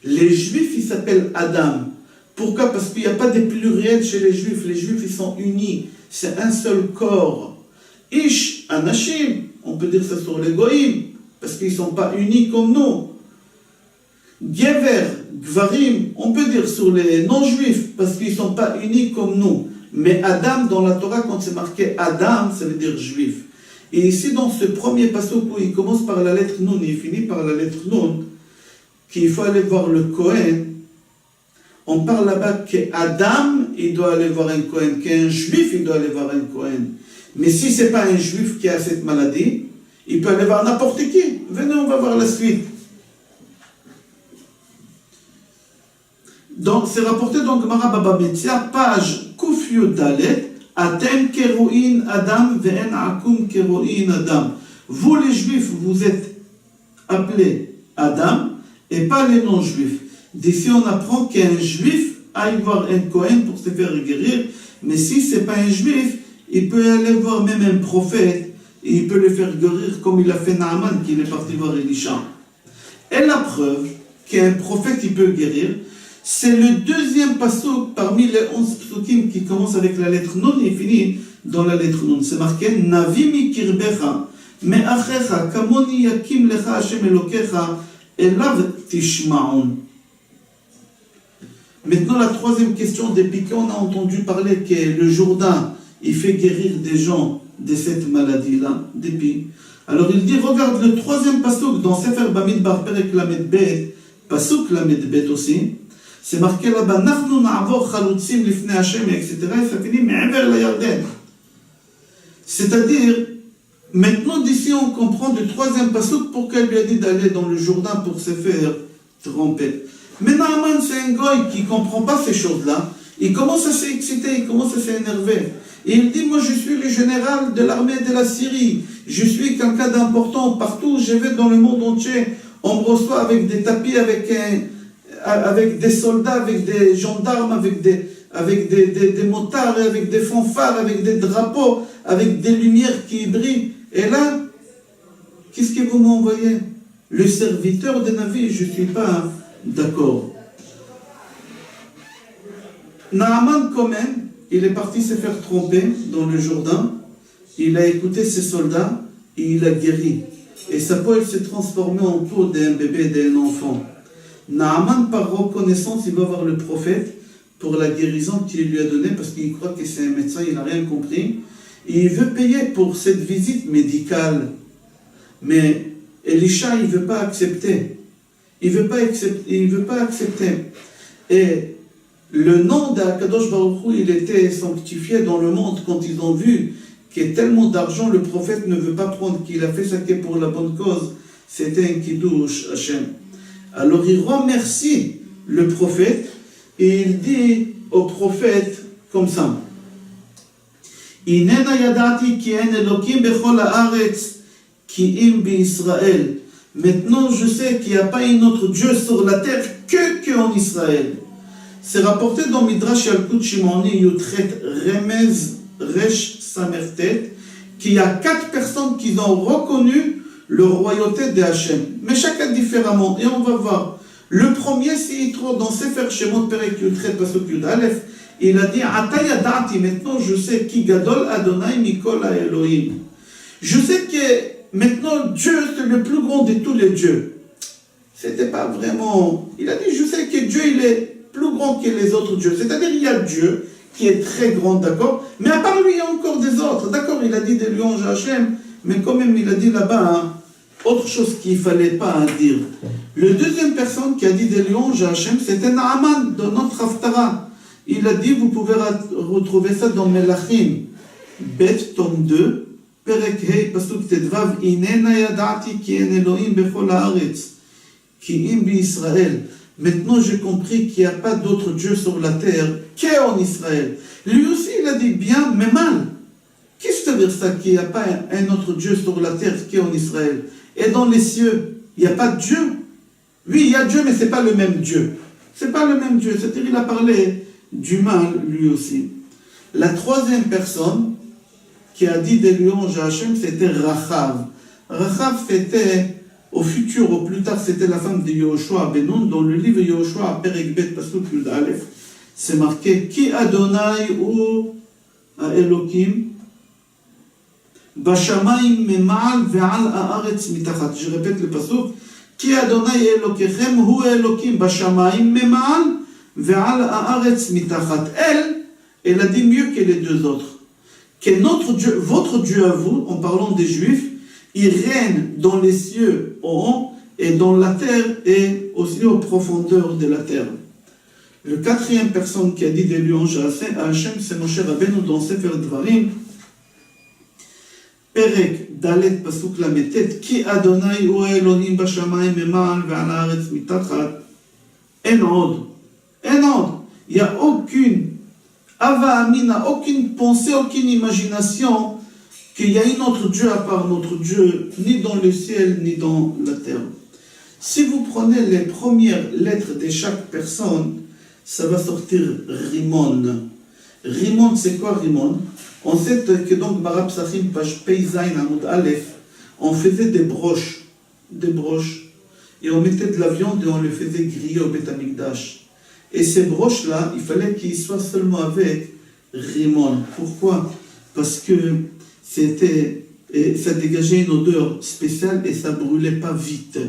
Les Juifs, ils s'appellent Adam. Pourquoi? Parce qu'il n'y a pas de pluriel chez les Juifs. Les Juifs, ils sont unis. C'est un seul corps. Ish, Anashim, on peut dire ça sur les Goïm, parce qu'ils ne sont pas unis comme nous. Gever, Gvarim, on peut dire sur les non-juifs, parce qu'ils ne sont pas unis comme nous. Mais Adam, dans la Torah, quand c'est marqué Adam, ça veut dire juif. Et ici, dans ce premier passage où il commence par la lettre Nun, il finit par la lettre Nun, qu'il faut aller voir le Kohen, on parle là-bas qu'Adam, il doit aller voir un Kohen, qu'un juif, il doit aller voir un Kohen. Mais si ce n'est pas un juif qui a cette maladie, il peut aller voir n'importe qui. Venez, on va voir la suite. Donc, c'est rapporté dans Gemara Baba Metzia, page Kufyu Dalet, Atem keroin Adam ve'en akum keroin Adam. Vous les juifs, vous êtes appelés Adam et pas les non-juifs. D'ici, on apprend qu'un juif aille voir un Kohen pour se faire guérir, mais si ce n'est pas un juif, il peut aller voir même un prophète et il peut le faire guérir comme il a fait Naaman, qui est parti voir Élisha. Et la preuve qu'un prophète il peut guérir, c'est le deuxième pasuk parmi les 11 psukim qui commence avec la lettre Nun et finit dans la lettre Nun. C'est marqué Navi mi kirbecha me'achecha kamoni yakim lecha Hashem elokecha elav tishma'un. Maintenant la troisième question, depuis qu'on a entendu parler que le Jourdain il fait guérir des gens de cette maladie-là, depuis. Alors il dit, regarde le troisième pasuk dans Sefer Bamidbar Perek Lamed Bet, pasuk Lamed Bet aussi, c'est marqué là-bas, Nachnu na'avor chalutzim lifnei Hashem, etc. Et ça finit, me'aver la Yarden. C'est-à-dire, maintenant d'ici on comprend du troisième pasuk pourquoi il lui a dit d'aller dans le Jourdain pour se faire tromper. Mais Naaman, c'est un goy qui ne comprend pas ces choses-là. Il commence à s'exciter, il commence à s'énerver. Et il dit, moi je suis le général de l'armée de la Syrie. Je suis quelqu'un d'important. Partout où je vais dans le monde entier, on me reçoit avec des tapis, avec des soldats, avec des gendarmes, avec des motards, avec des fanfares, avec des drapeaux, avec des lumières qui brillent. Et là, qu'est-ce que vous m'envoyez? Le serviteur de Navi, je ne suis pas d'accord. Naaman, quand même, il est parti se faire tromper dans le Jourdain. Il a écouté ses soldats et il a guéri. Et sa peau, elle s'est transformée en peau d'un bébé, d'un enfant. Naaman, par reconnaissance, il va voir le prophète pour la guérison qu'il lui a donnée parce qu'il croit que c'est un médecin, il n'a rien compris. Et il veut payer pour cette visite médicale. Mais Elisha, il ne veut pas accepter. Il ne veut pas accepter. Et le nom d'Akadosh Baruch Hu, il était sanctifié dans le monde quand ils ont vu qu'il y a tellement d'argent, le prophète ne veut pas prendre, qu'il a fait ça que pour la bonne cause. C'était un kiddush Hashem. Alors il remercie le prophète et il dit au prophète comme ça. Inena yadati ki en Elokim bechol haaretz ki im bi-Israël. Maintenant je sais qu'il n'y a pas un autre Dieu sur la terre que en Israël. C'est rapporté dans Midrash Yalkut Shimoni Yutret Remez Resh Samertet qu'il y a 4 personnes qui ont reconnu le royauté de Hachem. Mais chacun différemment. Et on va voir. Le premier, s'il trouve dans Sefer Shemot Perek Yutret Pasuk Yud Aleph, il a dit Ata yadati, maintenant je sais qui Gadol Adonai Mikol Elohim. Je sais que maintenant Dieu c'est le plus grand de tous les dieux. C'était pas vraiment. Il a dit je sais que Dieu il est plus grand que les autres dieux. C'est-à-dire il y a Dieu qui est très grand, d'accord, mais à part lui il y a encore des autres, d'accord. Il a dit des louanges à Hachem, mais quand même il a dit là-bas autre chose qu'il ne fallait pas dire. Le deuxième personne qui a dit des louanges à Hachem, c'était Naaman dans notre Haftara. Il a dit, vous pouvez retrouver ça dans Melachim, Bet tome 2, Perek Hei Pasuk Tedvav, Inena yadati ki en Elohim bechol haaretz, ki im bi-Israël. Maintenant j'ai compris qu'il n'y a pas d'autre Dieu sur la terre qu'en Israël. Lui aussi il a dit bien, mais mal. Qu'est-ce que ça veut dire ça, qu'il n'y a pas un autre Dieu sur la terre qu'en Israël? Et dans les cieux, il n'y a pas de Dieu? Oui, il y a Dieu, mais ce n'est pas le même Dieu. Ce n'est pas le même Dieu. C'est-à-dire qu'il a parlé du mal, lui aussi. La troisième personne qui a dit des louanges à Hachem, c'était Rachav. Rachav, c'était, au futur, au plus tard, c'était la femme de Yehoshua ben Nun. Dans le livre Yehoshua, Perek Bet Pasuk Yud Aleph, c'est marqué Ki Adonai ou Elokim Bashamayim memal ve'al haaretz mitachat. Je répète le pasuk. Ki Adonai Elokechem hu Elokim bashamayim memal ve'al haaretz mitachat. Elle a dit mieux que les deux autres. Que notre Dieu, votre Dieu à vous, en parlant des Juifs, il règne dans les cieux au haut et dans la terre et aussi aux profondeurs de la terre. Le quatrième personne qui a dit des louanges à Hachem, c'est Moshe Rabbeinu dans Sefer Dvarim. Perek Dalet Pasuk Lametet Ki Adonai hu Elohim bashamayim memal ve'al haaretz mitachat. En od. Il n'y a aucune Ava Amina, aucune pensée, aucune imagination qu'il y a un autre Dieu à part notre Dieu, ni dans le ciel, ni dans la terre. Si vous prenez les premières lettres de chaque personne, ça va sortir Rimon. Rimon, c'est quoi Rimon? On sait que donc Marab Sachim, page Peizain, Amoud Aleph, on faisait des broches, et on mettait de la viande et on le faisait griller au Beth Amikdash. Et ces broches-là, il fallait qu'ils soient seulement avec Rimon. Pourquoi? Parce que ça dégageait une odeur spéciale et ça ne brûlait pas vite.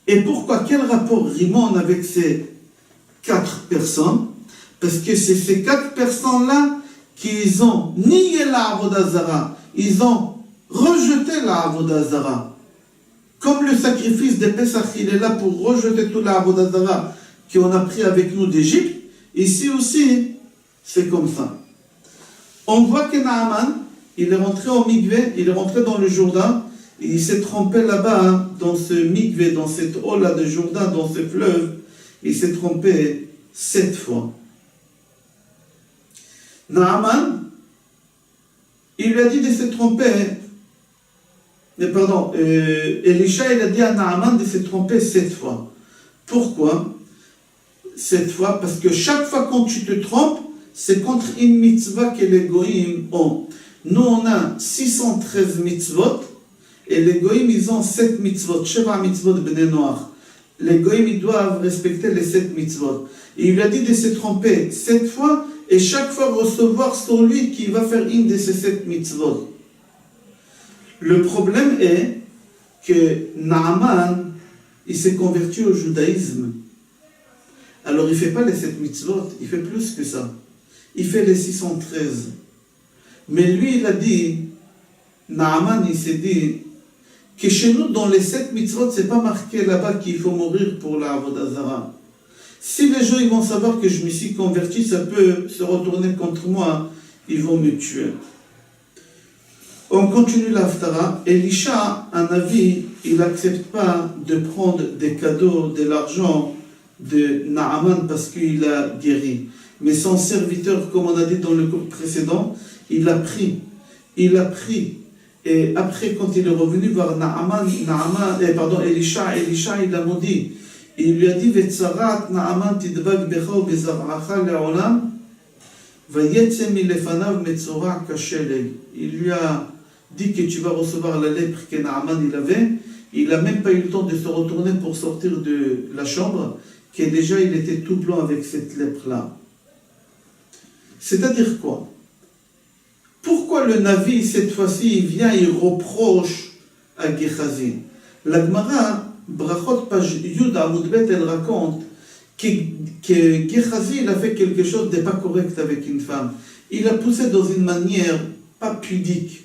Et pourquoi? Quel rapport Rimon avec ces 4 personnes? Parce que c'est ces 4 personnes-là qui ont nié la Avodah Zara. Ils ont rejeté la Avodah Zara. Comme le sacrifice de Pesach, il est là pour rejeter toute la Avodah Zara qu'on a pris avec nous d'Égypte, ici aussi, c'est comme ça. On voit que Naaman, il est rentré au mikvé, il est rentré dans le Jourdain, et il s'est trompé là-bas, dans ce mikvé, dans cette eau-là de Jourdain, dans ce fleuve, il s'est trompé 7 fois. Naaman, il lui a dit de se tromper Elisha, il a dit à Naaman de se tromper 7 fois. Pourquoi 7 fois? Parce que chaque fois quand tu te trompes, c'est contre une mitzvah que les goïms ont. Nous, on a 613 mitzvot, et les goïms, ils ont 7 mitzvot, Sheva mitzvot bnei noach. Les goïms, ils doivent respecter les 7 mitzvot. Et il lui a dit de se tromper 7 fois, et chaque fois recevoir sur lui qui va faire une de ces 7 mitzvot. Le problème est que Naaman, il s'est converti au judaïsme. Alors il ne fait pas les 7 mitzvot, il fait plus que ça. Il fait les 613. Mais lui, il a dit, Naaman, il s'est dit, que chez nous, dans les 7 mitzvot, c'est pas marqué là-bas qu'il faut mourir pour la Avodah Zarah. Si les gens ils vont savoir que je me suis converti, ça peut se retourner contre moi, ils vont me tuer. On continue l'Haftara. Elisha, un avis, il n'accepte pas de prendre des cadeaux, de l'argent de Naaman parce qu'il a guéri. Mais son serviteur, comme on a dit dans le cours précédent, il a pris. Et après, quand il est revenu voir Elisha, il a maudit. Il lui a dit, Vetzarat Naaman tidbag becha u bezar'acha le'olam, vayetze milefanav metzora kashelei. Il lui a dit que tu vas recevoir la lèpre que Naaman il avait. Il n'a même pas eu le temps de se retourner pour sortir de la chambre, que déjà il était tout blanc avec cette lèpre-là. C'est-à-dire quoi? Pourquoi le Navi, cette fois-ci, il vient, il reproche à Gehazi? La Gemara, Brachot, page Yud Amoudbet, elle raconte que Gehazi, il a fait quelque chose de pas correct avec une femme. Il a poussé dans une manière pas pudique.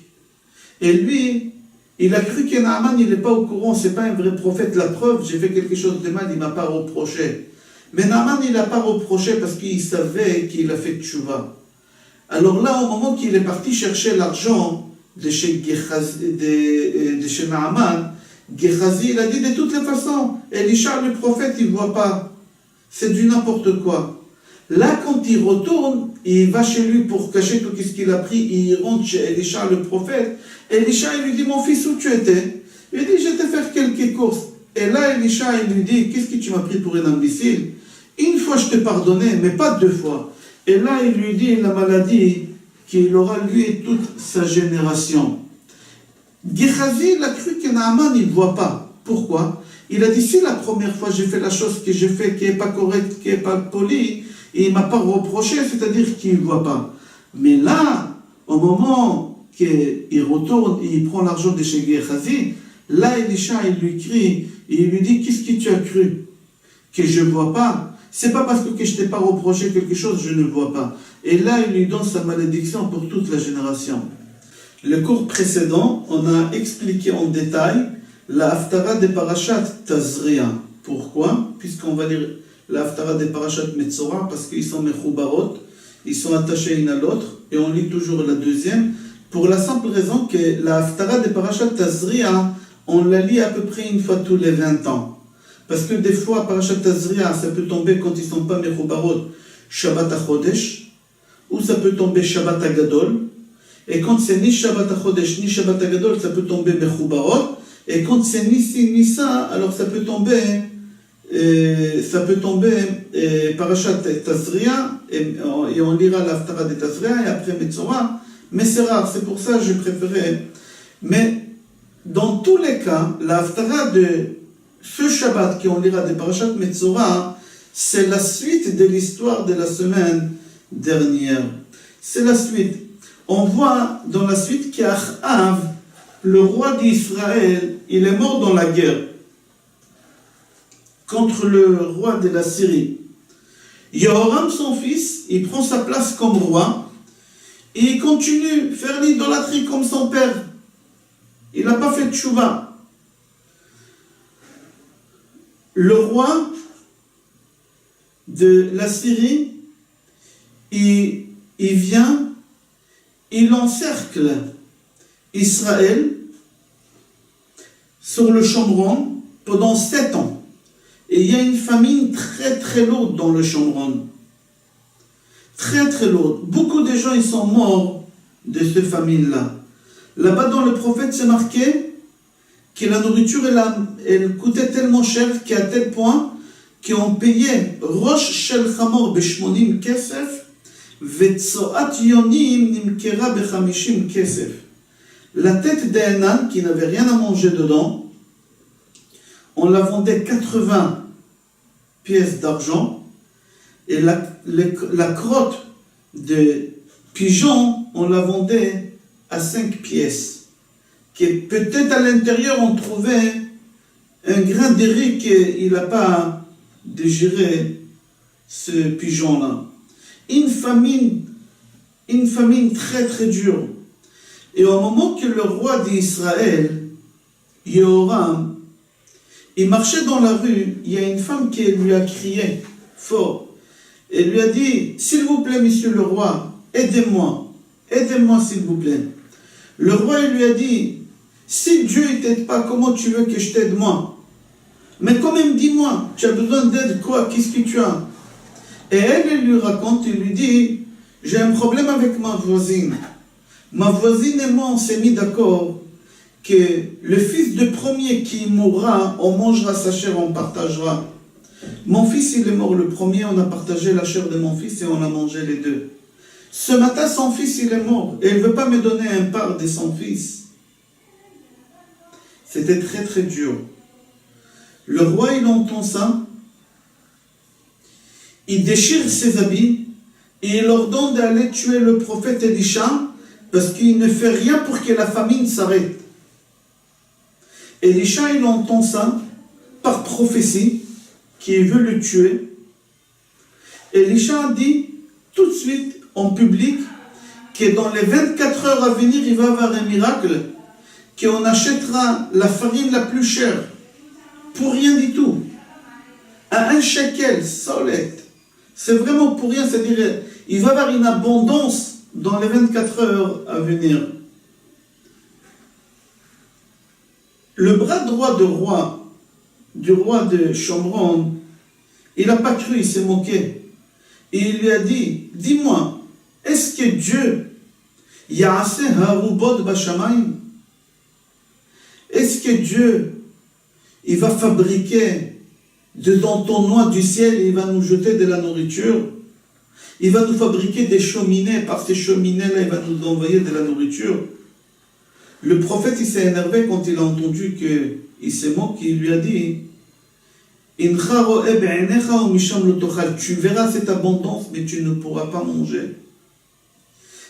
Et lui, il a cru que Naaman, il n'est pas au courant, c'est pas un vrai prophète. La preuve, j'ai fait quelque chose de mal, il ne m'a pas reproché. Mais Naaman, il n'a pas reproché parce qu'il savait qu'il a fait tchouva. Alors là, au moment qu'il est parti chercher l'argent de chez Naaman, Gehazi, il a dit de toutes les façons, Elisha, le prophète, il ne voit pas. C'est du n'importe quoi. Là, quand il retourne, il va chez lui pour cacher tout ce qu'il a pris, il rentre chez Elisha, le prophète. Elisha, il lui dit, mon fils, où tu étais? Il dit, j'étais faire quelques courses. Et là, Elisha, il lui dit, qu'est-ce que tu m'as pris pour un imbécile? Une fois, je t'ai pardonné, mais pas 2 fois. Et là, il lui dit la maladie qu'il aura lui et toute sa génération. Gehazi, il a cru que Naaman, il ne voit pas. Pourquoi? Il a dit, si la première fois j'ai fait la chose que j'ai fait, qui n'est pas correcte, qui n'est pas polie, et il ne m'a pas reproché, c'est-à-dire qu'il ne voit pas. Mais là, au moment qu'il retourne et il prend l'argent de chez Gehazi, là, Elisha, il lui crie, et il lui dit, qu'est-ce que tu as cru? Que je ne vois pas? C'est pas parce que je t'ai pas reproché quelque chose, je ne vois pas. Et là, il lui donne sa malédiction pour toute la génération. Le cours précédent, on a expliqué en détail la Haftara des Parashat Tazria. Pourquoi? Puisqu'on va lire la Haftara des Parashat Metzora, parce qu'ils sont Mechoubarot, ils sont attachés l'une à l'autre, et on lit toujours la deuxième, pour la simple raison que la Haftara des Parashat Tazria, on la lit à peu près une fois tous les 20 ans. Parce que des fois, Parashat Tazria, ça peut tomber quand ils ne sont pas Mechoubarot, Shabbat HaChodesh, ou ça peut tomber Shabbat HaGadol, et quand c'est ni Shabbat HaChodesh, ni Shabbat HaGadol, ça peut tomber Mechoubarot, et quand c'est ni ci, ni ça, alors ça peut tomber Parashat Tazria, et on lira l'Haftara de Tazria, et après Metzora, mais c'est rare, c'est pour ça que je préférais. Mais dans tous les cas, l'Haftara de ce Shabbat qu'on lira des Parashat Metzora, c'est la suite de l'histoire de la semaine dernière. C'est la suite. On voit dans la suite qu'Achav, le roi d'Israël, il est mort dans la guerre contre le roi de la Syrie. Yehoram, son fils, il prend sa place comme roi et il continue à faire l'idolâtrie comme son père. Il n'a pas fait de tchouva. Le roi de la Syrie, il vient, il encercle Israël sur le Shomron pendant 7 ans. Et il y a une famine très très lourde dans le Shomron. Très très lourde. Beaucoup de gens ils sont morts de cette famine-là. Là-bas dans le prophète, c'est marqué que la nourriture, elle coûtait tellement cher qu'à tel point qu'on payait Rosh Shel Chamor ב-80 כסף, וצואת יונים נמכרה ב-50 כסף. La tête d'un âne qui n'avait rien à manger dedans, on la vendait 80 pièces d'argent, et la crotte de pigeon, on la vendait à 5 pièces. Que peut-être à l'intérieur, on trouvait un grain de riz qu'il n'a pas digéré, ce pigeon-là. Une famine très très dure. Et au moment que le roi d'Israël, Yehoram, il marchait dans la rue, il y a une femme qui lui a crié fort. Elle lui a dit, s'il vous plaît, monsieur le roi, aidez-moi s'il vous plaît. Le roi il lui a dit, si Dieu ne t'aide pas, comment tu veux que je t'aide moi? Mais quand même, dis-moi, tu as besoin d'aide quoi? Qu'est-ce que tu as? Et elle lui raconte, il lui dit, j'ai un problème avec ma voisine. Ma voisine et moi, on s'est mis d'accord que le fils de premier qui mourra, on mangera sa chair, on partagera. Mon fils, il est mort le premier, on a partagé la chair de mon fils et on a mangé les deux. Ce matin, son fils, il est mort et il ne veut pas me donner un part de son fils. C'était très très dur. Le roi, il entend ça, il déchire ses habits et il ordonne d'aller tuer le prophète Élisha parce qu'il ne fait rien pour que la famine s'arrête. Élisha, il entend ça par prophétie, qu'il veut le tuer. Élisha dit tout de suite en public que dans les 24 heures à venir, il va y avoir un miracle, qu'on achètera la farine la plus chère, pour rien du tout, à 1 shekel solette. C'est vraiment pour rien, c'est-à-dire il va y avoir une abondance dans les 24 heures à venir. Le bras droit du roi de Shomron, il n'a pas cru, il s'est moqué. Et il lui a dit, dis-moi, est-ce que Dieu, Ya'aseh harubot bashamayim, est-ce que Dieu, il va fabriquer dedans ton noix du ciel et il va nous jeter de la nourriture? Il va nous fabriquer des cheminées, par ces cheminées-là, il va nous envoyer de la nourriture. Le prophète, il s'est énervé quand il a entendu qu'il se moque, il lui a dit, tu verras cette abondance, mais tu ne pourras pas manger.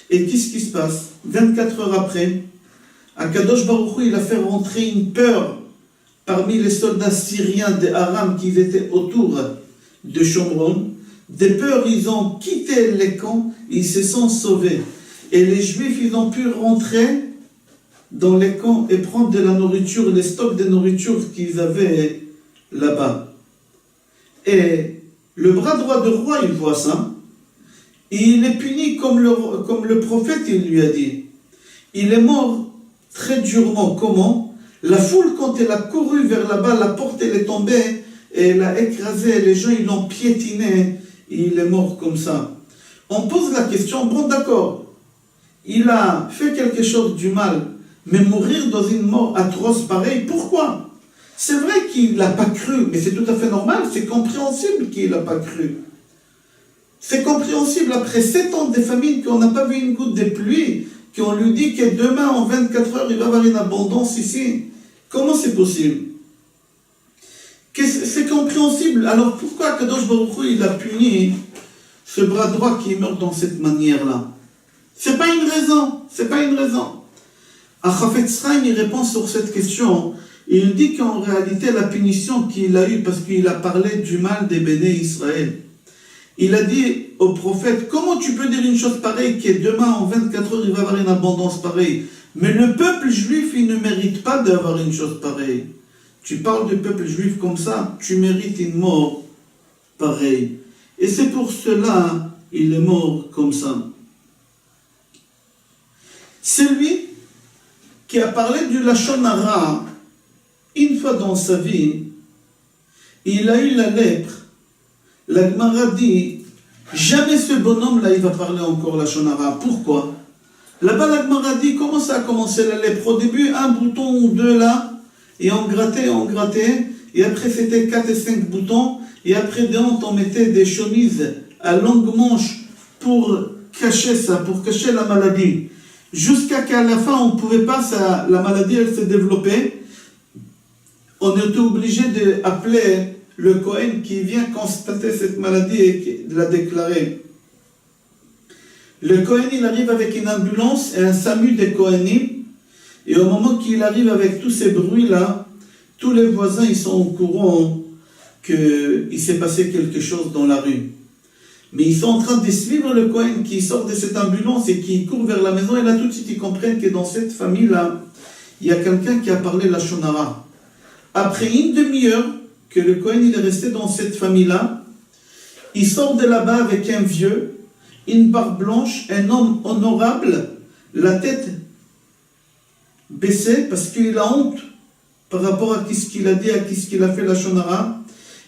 Et qu'est-ce qui se passe? 24 heures après, Akadosh Baruch Hu, il a fait rentrer une peur parmi les soldats syriens de Aram qui étaient autour de Shomron. Des peurs, ils ont quitté les camps, ils se sont sauvés. Et les Juifs, ils ont pu rentrer dans les camps et prendre de la nourriture, les stocks de nourriture qu'ils avaient là-bas. Et le bras droit du roi, il voit ça, et il est puni comme le prophète, il lui a dit. Il est mort très durement. Comment? La foule, quand elle a couru vers là-bas, la porte, elle est tombée, et elle a écrasé, les gens, ils l'ont piétiné, et il est mort comme ça. On pose la question, bon d'accord, il a fait quelque chose du mal, mais mourir dans une mort atroce pareille, pourquoi? C'est vrai qu'il n'a pas cru, mais c'est tout à fait normal, c'est compréhensible qu'il n'a pas cru. C'est compréhensible après 7 ans de famine qu'on n'a pas vu une goutte de pluie, qu'on lui dit que demain en 24 heures il va y avoir une abondance ici. Comment c'est possible? C'est compréhensible. Alors pourquoi Kadosh Baruch Hu il a puni ce bras droit qui meurt dans cette manière-là? C'est pas une raison, c'est pas une raison. Chafetz Chaim il répond sur cette question. Il dit qu'en réalité la punition qu'il a eue parce qu'il a parlé du mal des béné Israël. Il a dit au prophète, comment tu peux dire une chose pareille que demain en 24 heures il va y avoir une abondance pareille? Mais le peuple juif il ne mérite pas d'avoir une chose pareille. Tu parles du peuple juif comme ça, tu mérites une mort pareille. Et c'est pour cela il est mort comme ça. Celui qui a parlé du Lachon Hara, une fois dans sa vie, il a eu la lèpre. La Gemara dit, jamais ce bonhomme-là, il va parler encore Lachon Hara. Pourquoi? Là-bas, la Gemara dit, comment ça a commencé la lèpre? Au début, un bouton ou deux là, et on grattait, et après c'était 4 et 5 boutons, et après des hontes, on mettait des chemises à longue manche pour cacher ça, pour cacher la maladie. Jusqu'à qu'à la fin, on ne pouvait pas, la maladie, elle s'est développée. On était obligé d'appeler le Kohen qui vient constater cette maladie et de la déclarer. Le Kohen, il arrive avec une ambulance et un SAMU des Kohenim, et au moment qu'il arrive avec tous ces bruits-là, tous les voisins, ils sont au courant qu'il s'est passé quelque chose dans la rue. Mais ils sont en train de suivre le Kohen qui sort de cette ambulance et qui court vers la maison, et là tout de suite ils comprennent que dans cette famille-là, il y a quelqu'un qui a parlé la Shonara. Après une demi-heure que le Kohen il est resté dans cette famille-là, il sort de là-bas avec un vieux, une barbe blanche, un homme honorable, la tête baissée parce qu'il a honte par rapport à ce qu'il a dit, à ce qu'il a fait la Shonara.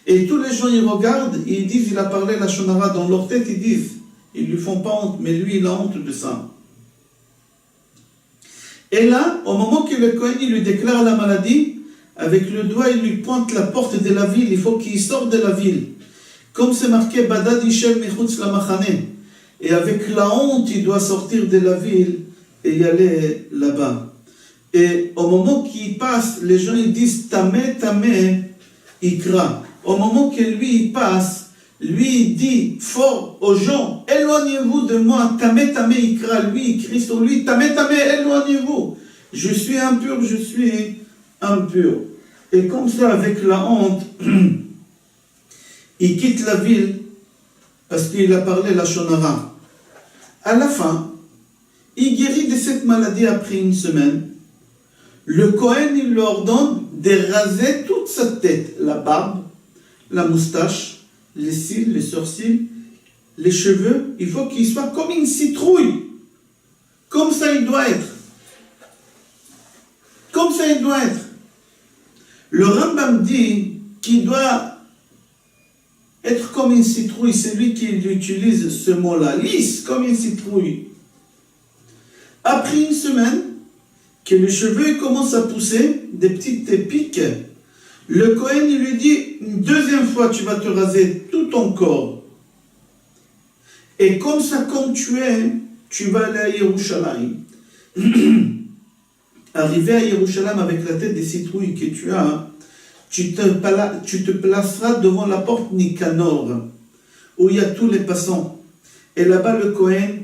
Et tous les gens, ils regardent, et ils disent, il a parlé la Shonara. Dans leur tête, ils disent, ils lui font pas honte, mais lui, il a honte de ça. Et là, au moment que le Kohen, il lui déclare la maladie, avec le doigt, il lui pointe la porte de la ville, il faut qu'il sorte de la ville. Comme c'est marqué, Badad Ishem Mechutz la Machane. Et avec la honte, il doit sortir de la ville et y aller là-bas. Et au moment qu'il passe, les gens, ils disent, Tameh, Tameh, Ikra. Au moment que lui, il passe, lui, il dit fort aux gens, éloignez-vous de moi, Tameh, Tameh, Ikra. Lui, il crie sur lui, Tameh, Tameh, éloignez-vous. Je suis impur, je suis impur. Et comme ça, avec la honte, il quitte la ville parce qu'il a parlé la Shonara. À la fin, il guérit de cette maladie après une semaine. Le Kohen, il lui ordonne de raser toute sa tête, la barbe, la moustache, les cils, les sourcils, les cheveux. Il faut qu'il soit comme une citrouille. Comme ça, il doit être. Comme ça, il doit être. Le Rambam dit qu'il doit être comme une citrouille. C'est lui qui utilise ce mot-là. Lisse, comme une citrouille. Après une semaine, que les cheveux commencent à pousser, des petites piques, le Kohen il lui dit, une deuxième fois tu vas te raser tout ton corps. Et comme ça, comme tu es, tu vas aller à Yerushalayim. Arrivé à Yerushalayim avec la tête des citrouilles que tu as, tu te placeras devant la porte Nicanor, où il y a tous les passants. Et là-bas, le Kohen,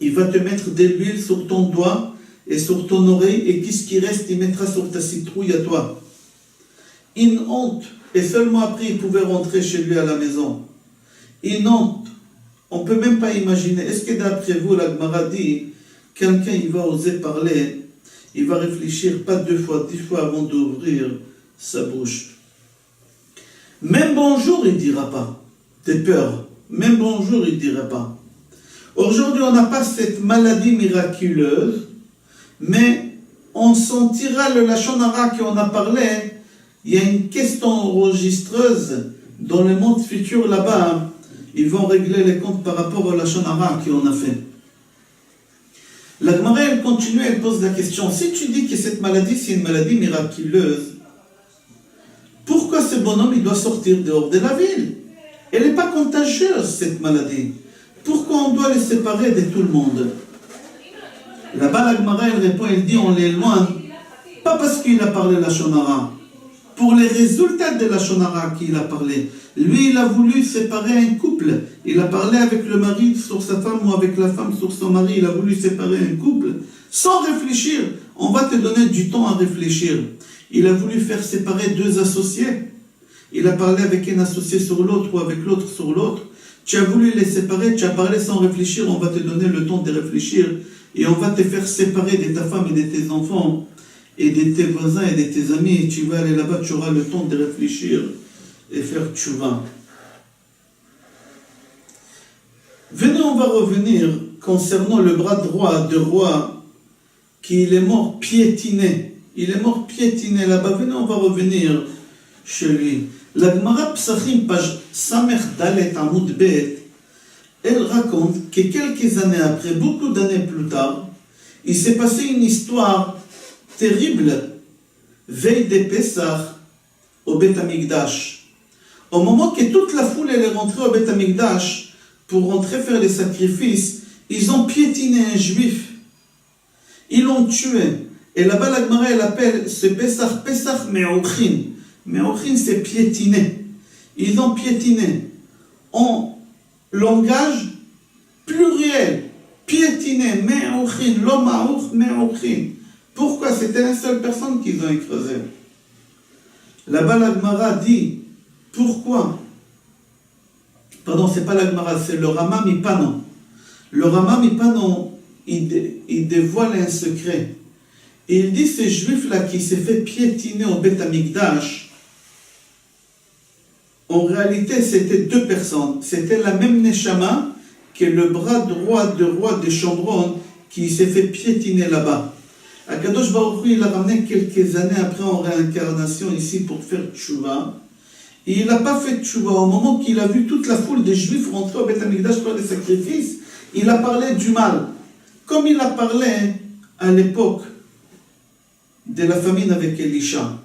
il va te mettre de l'huile sur ton doigt et sur ton oreille, et qu'est-ce qui reste, il mettra sur ta citrouille à toi. Une honte, et seulement après il pouvait rentrer chez lui à la maison. Une honte, on ne peut même pas imaginer. Est-ce que d'après vous, la Gemara dit, quelqu'un il va oser parler, il va réfléchir pas 2 fois, 10 fois avant d'ouvrir sa bouche. Même bonjour il ne dira pas, de peur. Même bonjour il ne dira pas. Aujourd'hui on n'a pas cette maladie miraculeuse, mais on sentira le Lachon Hara qu'on a parlé. Il y a une question enregistreuse dans le monde futur là-bas. Ils vont régler les comptes par rapport au Lachon Hara qu'on a fait. La Gemara, elle continue, elle pose la question. Si tu dis que cette maladie, c'est une maladie miraculeuse, pourquoi ce bonhomme, il doit sortir dehors de la ville? Elle n'est pas contagieuse, cette maladie. Pourquoi on doit les séparer de tout le monde? Là-bas, la Gemara, elle répond, elle dit, on l'éloigne, pas parce qu'il a parlé la Shonara, pour les résultats de la Shonara qu'il a parlé. Lui, il a voulu séparer un couple. Il a parlé avec le mari sur sa femme ou avec la femme sur son mari. Il a voulu séparer un couple sans réfléchir. On va te donner du temps à réfléchir. Il a voulu faire séparer 2 associés. Il a parlé avec un associé sur l'autre ou avec l'autre sur l'autre. Tu as voulu les séparer, tu as parlé sans réfléchir. On va te donner le temps de réfléchir et on va te faire séparer de ta femme et de tes enfants et de tes voisins et de tes amis. Et tu vas aller là-bas, tu auras le temps de réfléchir et faire tchouva. Venez, on va revenir concernant le bras droit de roi qui est mort piétiné. Il est mort piétiné là-bas. Venez, on va revenir chez lui. La Gemara Psachim, page Samer Dalet Amoud Bet, elle raconte que quelques années après, beaucoup d'années plus tard, il s'est passé une histoire terrible veille des Pessah, au Beth Amikdash. Au moment que toute la foule est rentrée au Beth Amikdash pour rentrer faire les sacrifices, ils ont piétiné un juif. Ils l'ont tué. Et là-bas, la Gemara, elle appelle ce Pessah, Pessah Me'ochin. Me'ochin, c'est piétiner. Ils ont piétiné. En langage pluriel. Piétiner, Me'ochin, Loma'och, Me'ochin. Pourquoi? C'était une seule personne qu'ils ont écrasé. Là-bas, la Gemara dit, pourquoi? Pardon, c'est pas la Gemara, c'est le Rama Mipanon. Le Rama Mipanon, il dévoile un secret. Et il dit, ce juif-là qui s'est fait piétiner au Beth Amikdash, en réalité, c'était deux personnes. C'était la même Neshama que le bras droit du roi de Chambron qui s'est fait piétiner là-bas. Akadosh Baruch Hu, il a ramené quelques années après en réincarnation ici pour faire tchouva. Et il n'a pas fait tchouva. Au moment qu'il a vu toute la foule des juifs rentrer au Beth Amikdash pour les sacrifices, il a parlé du mal. Comme il a parlé à l'époque de la famine avec Elisha.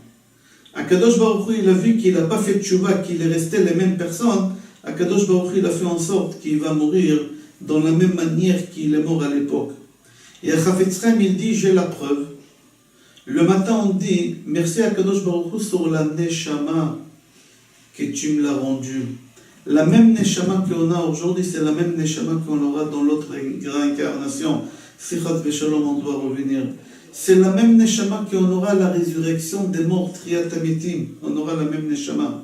Akadosh Baruch Hu, il a vu qu'il n'a pas fait tchouva, qu'il est resté les mêmes personnes. Akadosh Baruch Hu, il a fait en sorte qu'il va mourir dans la même manière qu'il est mort à l'époque. Et à Chafetz Chaim, il dit, j'ai la preuve. Le matin, on dit, merci à Kadosh Baruch Hu sur la Neshama que tu me l'as rendue. La même Neshama qu'on a aujourd'hui, c'est la même Neshama qu'on aura dans l'autre réincarnation. Sichat Veshalom, on doit revenir. C'est la même Neshama qu'on aura à la résurrection des morts, Triat Amitim. On aura la même Neshama.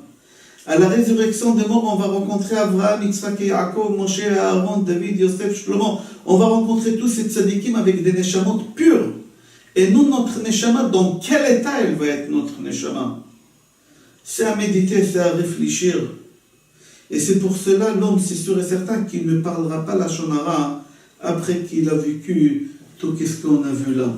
À la résurrection des morts, on va rencontrer Abraham, Yitzhak et Yaakov, Moshe, Aaron, David, Yosef, Shlomo. On va rencontrer tous ces tzadikim avec des neshamot purs. Et nous, notre neshama, dans quel état elle va être notre neshama? C'est à méditer, c'est à réfléchir. Et c'est pour cela, l'homme, c'est sûr et certain qu'il ne parlera pas la shonara après qu'il a vécu tout ce qu'on a vu là.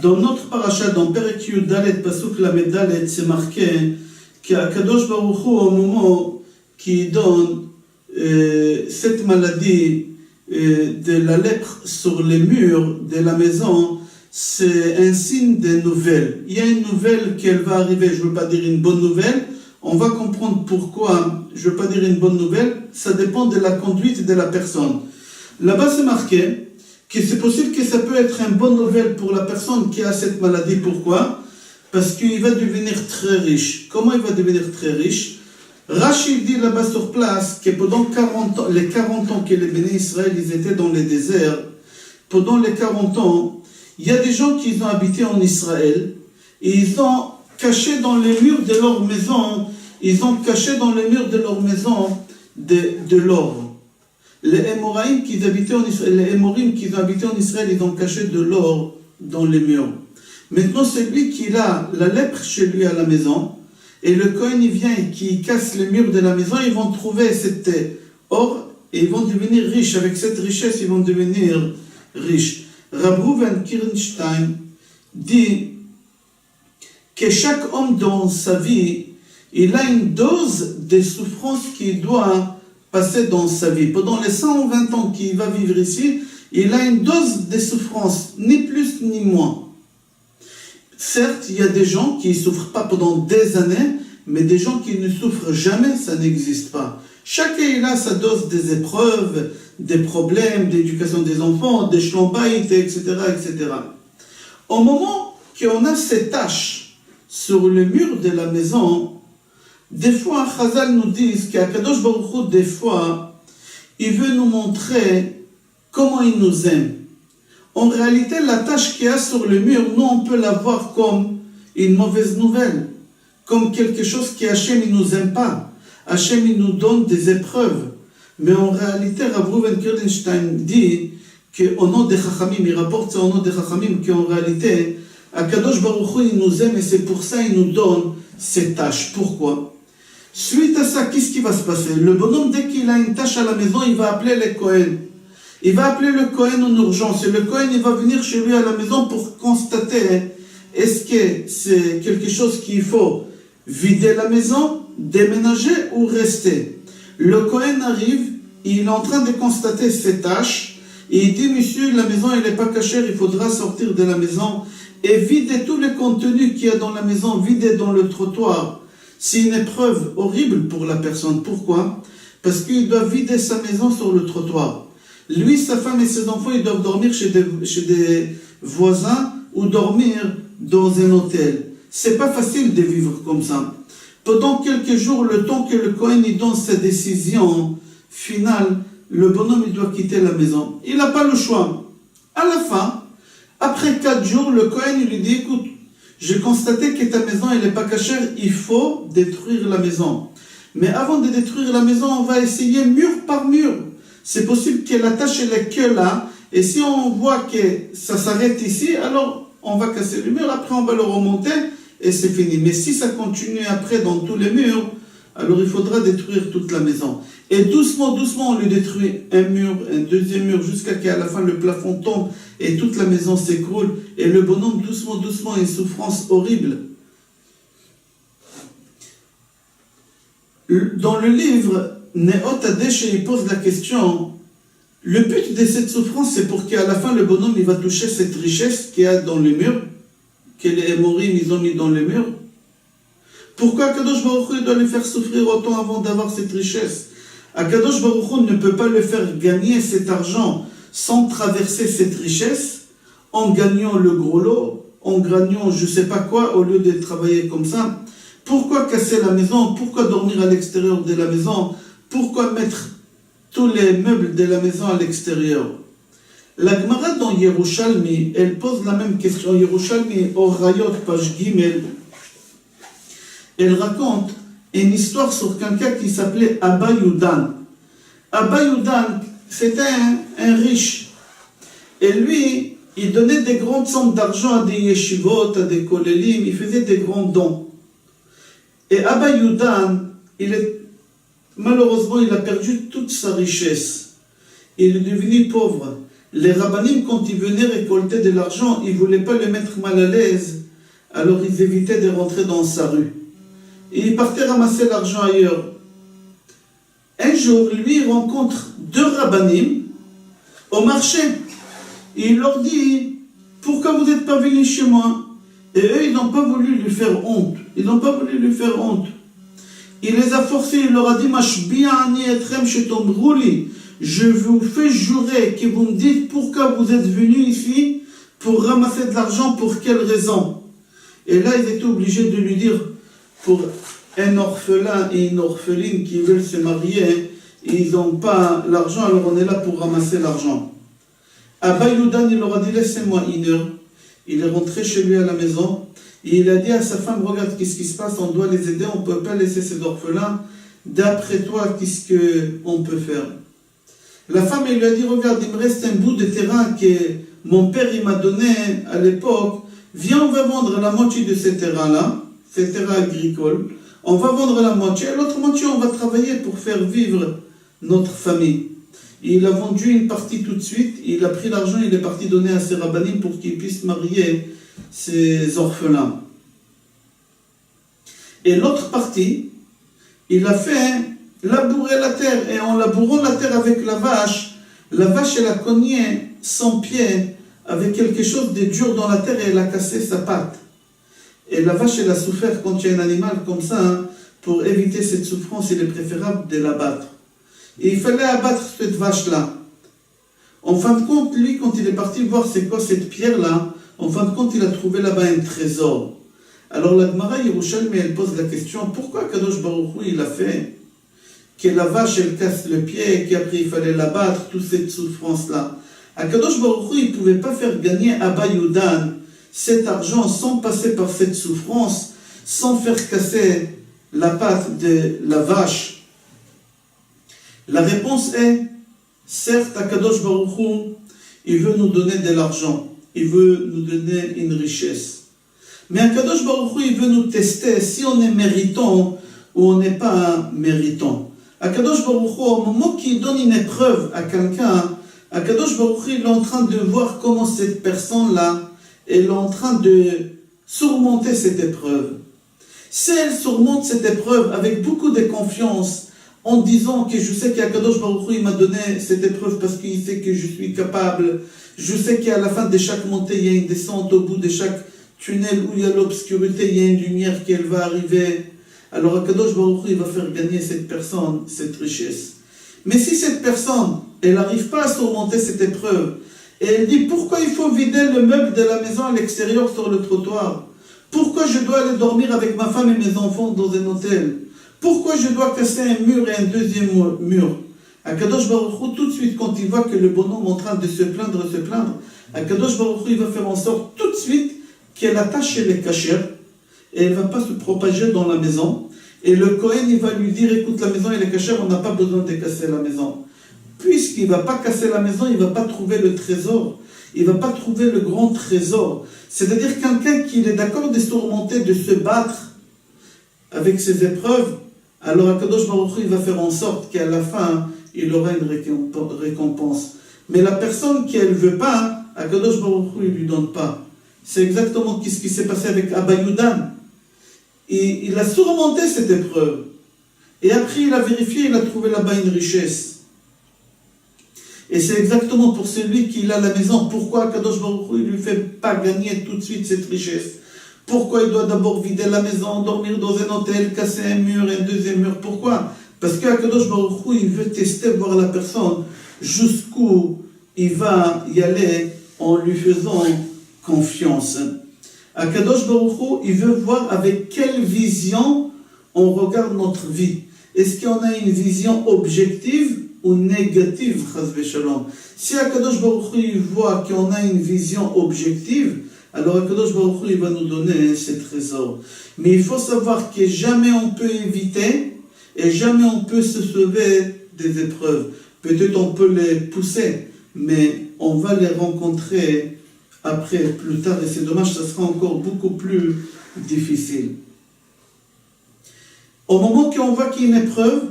Dans notre paracha, dans Perek Yud Dalet, Pasuk Lamed Dalet, c'est marqué qu'Akadosh Baruch Hu, au moment qu'il donne cette maladie de la lèpre sur les murs de la maison, c'est un signe de nouvelle. Il y a une nouvelle qui va arriver, je ne veux pas dire une bonne nouvelle, on va comprendre pourquoi je ne veux pas dire une bonne nouvelle, ça dépend de la conduite de la personne. Là-bas c'est marqué que c'est possible que ça peut être une bonne nouvelle pour la personne qui a cette maladie. Pourquoi? Parce qu'il va devenir très riche. Comment il va devenir très riche? Rashi dit là-bas sur place que pendant les 40 ans que les Béné Israël ils étaient dans les déserts, pendant les 40 ans, il y a des gens qui ont habité en Israël et ils ont caché dans les murs de leur maison, de l'or. Les Émoraïm qui habitaient en Israël, les Émorim qui ont habité en Israël, ils ont caché de l'or dans les murs. Maintenant, celui qui a la lèpre chez lui à la maison, et le Kohen il vient et qui casse les murs de la maison, ils vont trouver cet or et ils vont devenir riches. Avec cette richesse, ils vont devenir riches. Rav Reuven Kirnstein dit que chaque homme dans sa vie, il a une dose de souffrance qu'il doit passer dans sa vie. Pendant les 120 ans qu'il va vivre ici, il a une dose de souffrance, ni plus ni moins. Certes, il y a des gens qui ne souffrent pas pendant des années, mais des gens qui ne souffrent jamais, ça n'existe pas. Chacun il a sa dose des épreuves, des problèmes, d'éducation des enfants, des shlombaït, etc., etc. Au moment qu'on a ces taches sur le mur de la maison, des fois, Chazal nous dit qu'Akadosh Baruch Hu, des fois, il veut nous montrer comment il nous aime. En réalité, la tâche qu'il y a sur le mur, nous, on peut la voir comme une mauvaise nouvelle, comme quelque chose qui Hachem ne nous aime pas. Hachem il nous donne des épreuves. Mais en réalité, Rav Reuven Kirnstein dit qu'au nom des Chachamim, il rapporte ça au nom des Chachamim, qu'en réalité, Akadosh Baruch Hu, il nous aime et c'est pour ça qu'il nous donne ces tâches. Pourquoi? Suite à ça, qu'est-ce qui va se passer? Le bonhomme, dès qu'il a une tâche à la maison, il va appeler les Kohen. Il va appeler le Kohen en urgence. Et le Kohen, il va venir chez lui à la maison pour constater est-ce que c'est quelque chose qu'il faut vider la maison, déménager ou rester. Le Kohen arrive, il est en train de constater ses tâches, et il dit, monsieur, la maison elle n'est pas cachère, il faudra sortir de la maison et vider tous les contenus qu'il y a dans la maison, vider dans le trottoir, c'est une épreuve horrible pour la personne. Pourquoi? Parce qu'il doit vider sa maison sur le trottoir. Lui, sa femme et ses enfants, ils doivent dormir chez des voisins ou dormir dans un hôtel. C'est pas facile de vivre comme ça. Pendant quelques jours, le temps que le Cohen il donne sa décision finale, le bonhomme il doit quitter la maison. Il n'a pas le choix. À la fin, après 4 jours, le Cohen il lui dit, écoute, j'ai constaté que ta maison elle n'est pas cachère, il faut détruire la maison. Mais avant de détruire la maison, on va essayer mur par mur. C'est possible que la tâche elle est que là, et si on voit que ça s'arrête ici, alors on va casser le mur, après on va le remonter, et c'est fini. Mais si ça continue après dans tous les murs, alors il faudra détruire toute la maison. Et doucement, doucement, on lui détruit un mur, un deuxième mur, jusqu'à qu'à la fin le plafond tombe et toute la maison s'écroule. Et le bonhomme, doucement, doucement, une souffrance horrible. Dans le livre, Neot Adeshe, il pose la question, le but de cette souffrance, c'est pour qu'à la fin, le bonhomme, il va toucher cette richesse qu'il y a dans les murs, que les Hémorim, ils ont mis dans les murs. Pourquoi Akadosh Baruch Hu doit le faire souffrir autant avant d'avoir cette richesse? Akadosh Baruch Hu ne peut pas le faire gagner cet argent sans traverser cette richesse, en gagnant le gros lot, en gagnant je ne sais pas quoi, au lieu de travailler comme ça. Pourquoi casser la maison? Pourquoi dormir à l'extérieur de la maison? Pourquoi mettre tous les meubles de la maison à l'extérieur? La Gemara dans Yerushalmi, elle pose la même question. Yerushalmi, Orayot, page Gimel, elle raconte une histoire sur quelqu'un qui s'appelait Abba Yudan. Abba Yudan, c'était un riche. Et lui, il donnait des grandes sommes d'argent à des yeshivot, à des kolelim, il faisait des grands dons. Et Abba Yudan, malheureusement, il a perdu toute sa richesse. Il est devenu pauvre. Les rabbinim, quand ils venaient récolter de l'argent, ils ne voulaient pas le mettre mal à l'aise, alors ils évitaient de rentrer dans sa rue. Et il partait ramasser l'argent ailleurs. Un jour, lui, il rencontre 2 rabbinim au marché. Et il leur dit, pourquoi vous n'êtes pas venus chez moi? Et eux, ils n'ont pas voulu lui faire honte. Ils n'ont pas voulu lui faire honte. Il les a forcés, il leur a dit, je vous fais jurer que vous me dites pourquoi vous êtes venus ici pour ramasser de l'argent, pour quelle raison? Et là, ils étaient obligés de lui dire, pour un orphelin et une orpheline qui veulent se marier, ils n'ont pas l'argent, alors on est là pour ramasser l'argent. Abba Yudan, il leur a dit, laissez-moi une heure. Il est rentré chez lui à la maison, et il a dit à sa femme, regarde, qu'est-ce qui se passe, on doit les aider, on ne peut pas laisser ces orphelins. D'après toi, qu'est-ce qu'on peut faire? La femme, elle lui a dit, regarde, il me reste un bout de terrain que mon père il m'a donné à l'époque. Viens, on va vendre la moitié de ce terrain-là, ce terrain agricole. On va vendre la moitié, et l'autre moitié, on va travailler pour faire vivre notre famille. Et il a vendu une partie tout de suite, il a pris l'argent, il est parti donner à ses rabbinim pour qu'ils puissent marier ses orphelins. Et l'autre partie, il a fait labourer la terre, et en labourant la terre avec la vache, elle a cogné son pied avec quelque chose de dur dans la terre et elle a cassé sa patte. Et la vache, elle a souffert. Quand il y a un animal comme ça, hein, pour éviter cette souffrance, il est préférable de l'abattre. Et il fallait abattre cette vache-là. En fin de compte, lui, quand il est parti voir c'est quoi cette pierre-là, en fin de compte, il a trouvé là-bas un trésor. Alors la Gemara Yerushalmi, elle pose la question, pourquoi Kadosh Baruch Hu, il a fait que la vache, elle casse le pied, et qu'après il fallait l'abattre, toute cette souffrance-là? À Kadosh Baruch Hu, il ne pouvait pas faire gagner Abba Yudan cet argent sans passer par cette souffrance, sans faire casser la patte de la vache. La réponse est, certes, Akadosh Baruch Hu, il veut nous donner de l'argent, il veut nous donner une richesse. Mais Akadosh Baruch Hu, il veut nous tester si on est méritant ou on n'est pas méritant. Akadosh Baruch Hu, au moment qu'il donne une épreuve à quelqu'un, Akadosh Baruch Hu, il est en train de voir comment cette personne-là, elle est en train de surmonter cette épreuve. Si elle surmonte cette épreuve avec beaucoup de confiance, en disant que je sais qu'Akadosh Baruch Hu, il m'a donné cette épreuve parce qu'il sait que je suis capable, je sais qu'à la fin de chaque montée, il y a une descente, au bout de chaque tunnel où il y a l'obscurité, il y a une lumière qui va arriver. Alors Akadosh Baruch Hu, il va faire gagner cette personne, cette richesse. Mais si cette personne, elle n'arrive pas à surmonter cette épreuve, et elle dit, pourquoi il faut vider le meuble de la maison à l'extérieur sur le trottoir? Pourquoi je dois aller dormir avec ma femme et mes enfants dans un hôtel? Pourquoi je dois casser un mur et un deuxième mur? Akadosh Baruch Hu, tout de suite, quand il voit que le bonhomme est en train de se plaindre, Akadosh Baruch Hu, il va faire en sorte tout de suite qu'elle attache les cachères et elle ne va pas se propager dans la maison. Et le Kohen, il va lui dire, écoute, la maison, elle est cachère, on n'a pas besoin de casser la maison. Puisqu'il ne va pas casser la maison, il ne va pas trouver le trésor. Il ne va pas trouver le grand trésor. C'est-à-dire quelqu'un qui est d'accord de surmonter, de se battre avec ses épreuves, alors Akadosh Baruch Hu, il va faire en sorte qu'à la fin, il aura une récompense. Mais la personne qui ne veut pas, Akadosh Baruch Hu, il ne lui donne pas. C'est exactement ce qui s'est passé avec Abba Yudan. Et il a surmonté cette épreuve. Et après, il a vérifié, il a trouvé là-bas une richesse. Et c'est exactement pour celui qui a la maison. Pourquoi Akadosh Baruch Hu ne lui fait pas gagner tout de suite cette richesse? Pourquoi il doit d'abord vider la maison, dormir dans un hôtel, casser un mur et un deuxième mur? Pourquoi? Parce qu'Akadosh Baruch Hu, il veut tester, voir la personne jusqu'où il va y aller en lui faisant confiance. Akadosh Baruch Hu, il veut voir avec quelle vision on regarde notre vie. Est-ce qu'on a une vision objective ou négative, chas v'shalom? Si Akadosh Baruch Hu, il voit qu'on a une vision objective, alors Akadosh Baruch Hu, il va nous donner ces trésors. Mais il faut savoir que jamais on peut éviter et jamais on peut se sauver des épreuves. Peut-être on peut les pousser, mais on va les rencontrer après, plus tard, et c'est dommage, ça sera encore beaucoup plus difficile. Au moment qu'on voit qu'il y a une épreuve,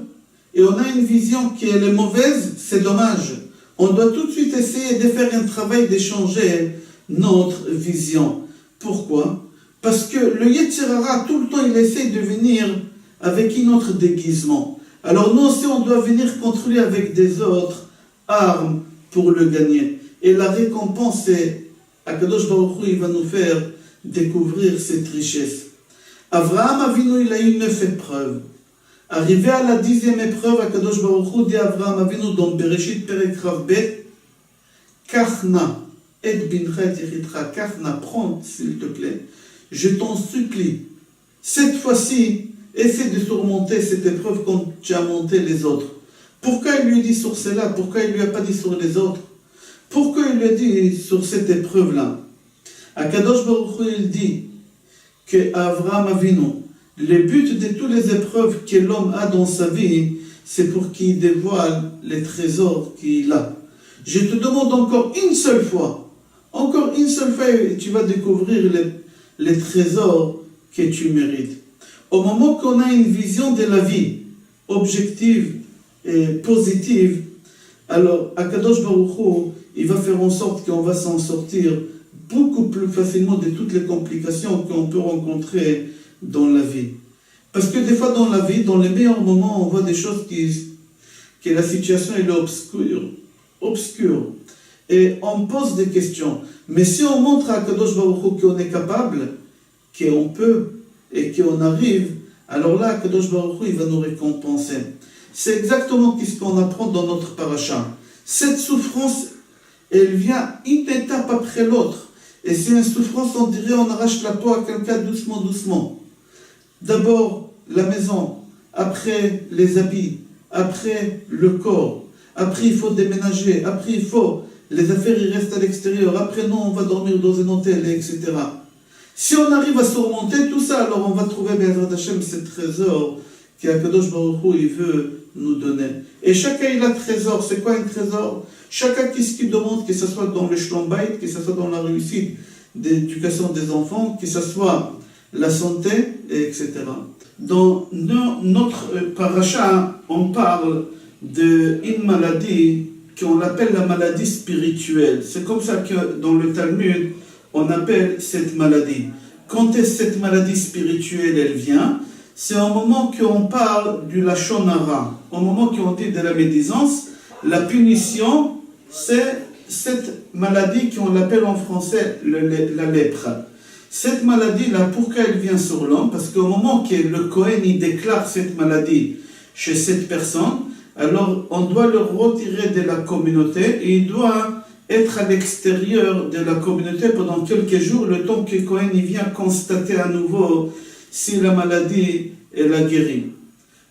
et on a une vision qui est mauvaise, c'est dommage. On doit tout de suite essayer de faire un travail d'échanger notre vision. Pourquoi? Parce que le Yetzer Hara, tout le temps, il essaie de venir avec un autre déguisement. Alors nous aussi, on doit venir contre lui avec des autres armes pour le gagner. Et la récompense, c'est Akadosh Baruch Hu, il va nous faire découvrir cette richesse. Avraham Avinu, il a eu 9 épreuves. Arrivé à la 10e épreuve, Akadosh Baruch Hu dit à Avraham Avinu dans Bereshit Perek Rav Bet, Kachna et bincha et yichitra, Kachna, prends s'il te plaît, je t'en supplie, cette fois-ci, essaie de surmonter cette épreuve comme tu as monté les autres. Pourquoi il lui dit sur cela? Pourquoi il ne lui a pas dit sur les autres? Pourquoi il lui a dit sur cette épreuve-là? Akadosh Baruch Hu, il dit que Avraham Avinu, le but de toutes les épreuves que l'homme a dans sa vie, c'est pour qu'il dévoile les trésors qu'il a. Je te demande encore une seule fois, et tu vas découvrir les trésors que tu mérites. Au moment qu'on a une vision de la vie objective et positive, alors Akadosh Baruch Hu, il va faire en sorte qu'on va s'en sortir beaucoup plus facilement de toutes les complications qu'on peut rencontrer dans la vie. Parce que des fois dans la vie, dans les meilleurs moments, on voit des choses que la situation est obscure. Et on pose des questions. Mais si on montre à Akadosh Baruch Hu qu'on est capable, qu'on peut et qu'on arrive, alors là, Akadosh Baruch Hu, il va nous récompenser. C'est exactement ce qu'on apprend dans notre paracha. Cette souffrance, elle vient une étape après l'autre. Et c'est une souffrance, on dirait, on arrache la peau à quelqu'un doucement, doucement. D'abord, la maison, après les habits, après le corps, après il faut déménager, après il faut, les affaires ils restent à l'extérieur, après non, on va dormir dans un hôtel, etc. Si on arrive à surmonter tout ça, alors on va trouver, Be'ezrat Hashem, ce trésor qu'Akadosh Baruch Hu, il veut nous donner. Et chacun, il a un trésor. C'est quoi un trésor? Chacun, qu'est-ce qu'il demande, que ce soit dans le Shlom Bayit, que ce soit dans la réussite d'éducation des enfants, que ce soit la santé, etc. Dans notre paracha, on parle d'une maladie qu'on appelle la maladie spirituelle. C'est comme ça que dans le Talmud, on appelle cette maladie. Quand est-ce cette maladie spirituelle, elle vient? C'est au moment qu'on parle du Lachon Hara, au moment qu'on dit de la médisance, la punition, c'est cette maladie qu'on appelle en français la lèpre. Cette maladie-là, pourquoi elle vient sur l'homme? Parce qu'au moment que le Kohen il déclare cette maladie chez cette personne, alors on doit le retirer de la communauté et il doit être à l'extérieur de la communauté pendant quelques jours, le temps que Kohen il vient constater à nouveau si la maladie elle a guéri.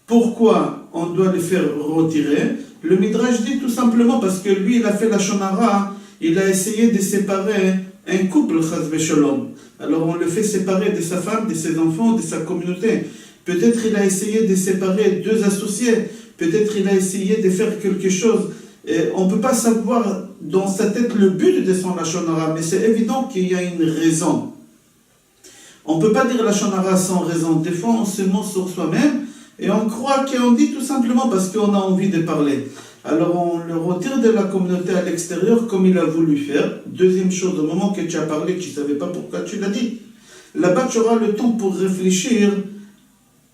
Pourquoi on doit le faire retirer? Le Midrash dit tout simplement parce que lui il a fait la shonara, il a essayé de séparer un couple, chas v'shalom. Alors on le fait séparer de sa femme, de ses enfants, de sa communauté. Peut-être il a essayé de séparer deux associés, peut-être il a essayé de faire quelque chose. Et on ne peut pas savoir dans sa tête le but de son lashon hara, mais c'est évident qu'il y a une raison. On ne peut pas dire lashon hara sans raison. Des fois on se ment sur soi-même et on croit qu'on dit tout simplement parce qu'on a envie de parler. Alors on le retire de la communauté à l'extérieur comme il a voulu faire. Deuxième chose, au moment que tu as parlé, tu ne savais pas pourquoi tu l'as dit. Là-bas tu auras le temps pour réfléchir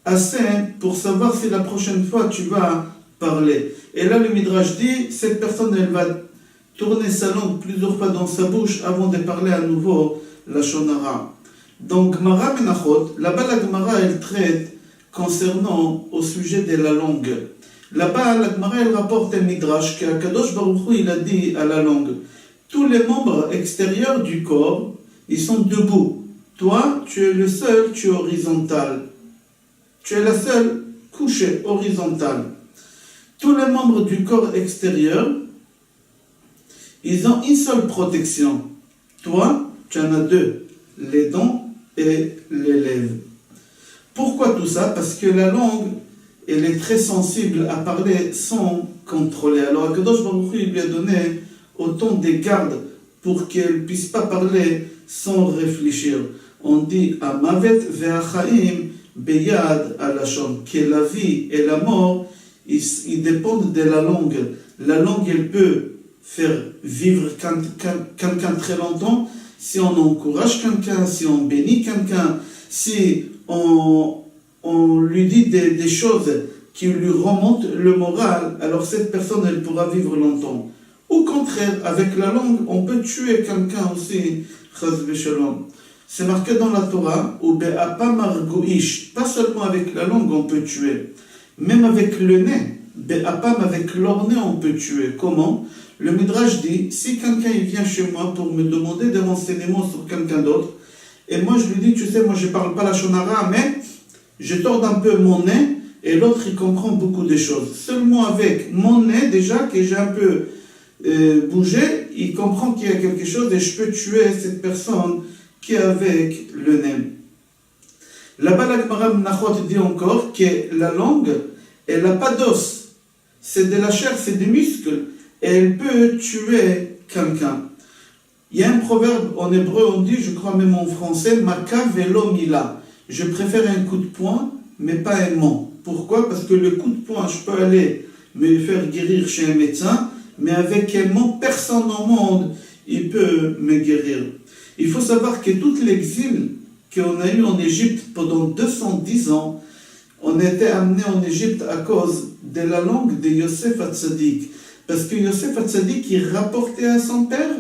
assez pour savoir si la prochaine fois tu vas parler. Et là le Midrash dit, cette personne elle va tourner sa langue plusieurs fois dans sa bouche avant de parler à nouveau la shonara. Donc Gemara Menachot, là-bas la Gemara elle traite concernant au sujet de la langue. Là-bas, la Gemara, elle rapporte un midrash qu'Akadosh Baruch Hu, il a dit à la langue, tous les membres extérieurs du corps, ils sont debout. Toi, tu es le seul, tu es horizontal. Tu es la seule couchée horizontale. Tous les membres du corps extérieur, ils ont une seule protection. Toi, tu en as deux, les dents et les lèvres. Pourquoi tout ça? Parce que la langue, elle est très sensible à parler sans contrôler. Alors Akadosh Baruch Hu lui a donné autant de gardes pour qu'elle ne puisse pas parler sans réfléchir. On dit Amavet ve'achaim beyad alashon, que la vie et la mort, ils dépendent de la langue. La langue, elle peut faire vivre quelqu'un très longtemps si on encourage quelqu'un, si on bénit quelqu'un, si on lui dit des choses qui lui remontent le moral, alors cette personne, elle pourra vivre longtemps. Au contraire, avec la langue, on peut tuer quelqu'un aussi, chas v'shalom. C'est marqué dans la Torah, ou be'apa margoish, pas seulement avec la langue on peut tuer, même avec le nez, be'apam avec leur nez on peut tuer. Comment? Le Midrash dit, si quelqu'un il vient chez moi pour me demander des renseignements sur quelqu'un d'autre, et moi je lui dis, tu sais, moi je ne parle pas la shonara, mais je torde un peu mon nez, et l'autre il comprend beaucoup de choses. Seulement avec mon nez déjà, que j'ai un peu bougé, il comprend qu'il y a quelque chose, et je peux tuer cette personne qui est avec le nez. Là-bas, la Gemara Menachot dit encore que la langue, elle n'a pas d'os. C'est de la chair, c'est des muscles. Et elle peut tuer quelqu'un. Il y a un proverbe en hébreu, on dit, je crois même en français, Maka velo mila. Je préfère un coup de poing, mais pas un mot. Pourquoi? Parce que le coup de poing, je peux aller me faire guérir chez un médecin, mais avec un mot, personne au monde, il peut me guérir. Il faut savoir que tout l'exil qu'on a eu en Égypte pendant 210 ans, on était amené en Égypte à cause de la langue de Yosef Hatzadik. Parce que Yosef Hatzadik, il rapportait à son père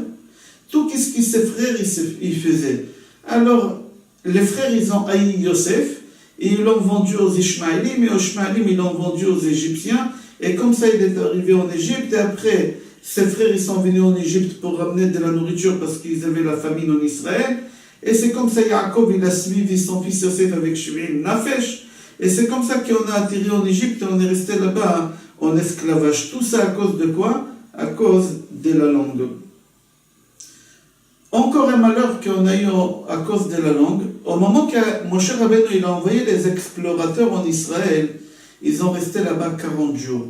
tout ce que ses frères ils faisaient. Alors, les frères, ils ont haï Yosef, et ils l'ont vendu aux Ishmaélim, et aux Ishmaélim, ils l'ont vendu aux Égyptiens, et comme ça, il est arrivé en Égypte, et après, ses frères, ils sont venus en Égypte pour ramener de la nourriture parce qu'ils avaient la famine en Israël, et c'est comme ça, Yaakov, il a suivi son fils Yosef avec Shimon Nafesh, et c'est comme ça qu'on a atterri en Égypte, et on est resté là-bas en esclavage. Tout ça à cause de quoi? À cause de la langue. Encore un malheur qu'on a eu à cause de la langue. Au moment que Moshe Rabbeinu il a envoyé les explorateurs en Israël, ils ont resté là-bas 40 jours.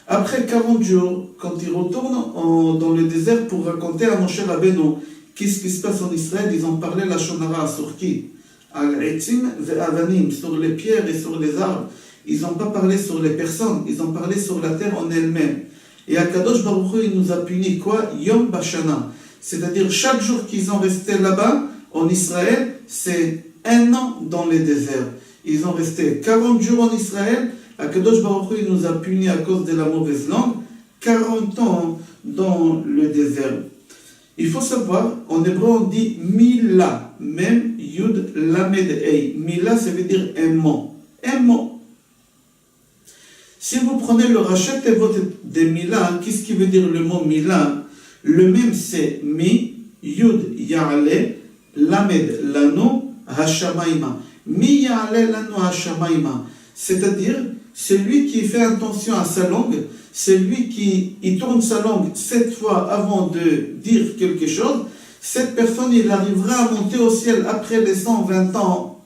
Après 40 jours, quand ils retournent dans le désert pour raconter à Moshe Rabbeinu qu'est-ce qui se passe en Israël, ils ont parlé la shonara sur qui? Al-Etzim ve'avanim, sur les pierres et sur les arbres. Ils n'ont pas parlé sur les personnes, ils ont parlé sur la terre en elle-même. Et Akadosh Baruch Hu, il nous a puni quoi? Yom Bashana. C'est-à-dire chaque jour qu'ils ont resté là-bas, en Israël, c'est un an dans le désert. Ils ont resté 40 jours en Israël, Akadosh Baruch Hu, il nous a puni à cause de la mauvaise langue, 40 ans dans le désert. Il faut savoir, en hébreu on dit Mila, même Yud Lamed Ei. Mila, ça veut dire un mot. Un mot. Si vous prenez le rachat de Mila, qu'est-ce qui veut dire le mot Mila? Le même c'est Mi, Yud Ya'ale, Lamed Lano, Hashamayma. Mi Ya'ale Lano Hashamayma. C'est-à-dire, celui qui fait attention à sa langue, celui qui il tourne sa langue 7 fois avant de dire quelque chose, cette personne, il arrivera à monter au ciel après les 120 ans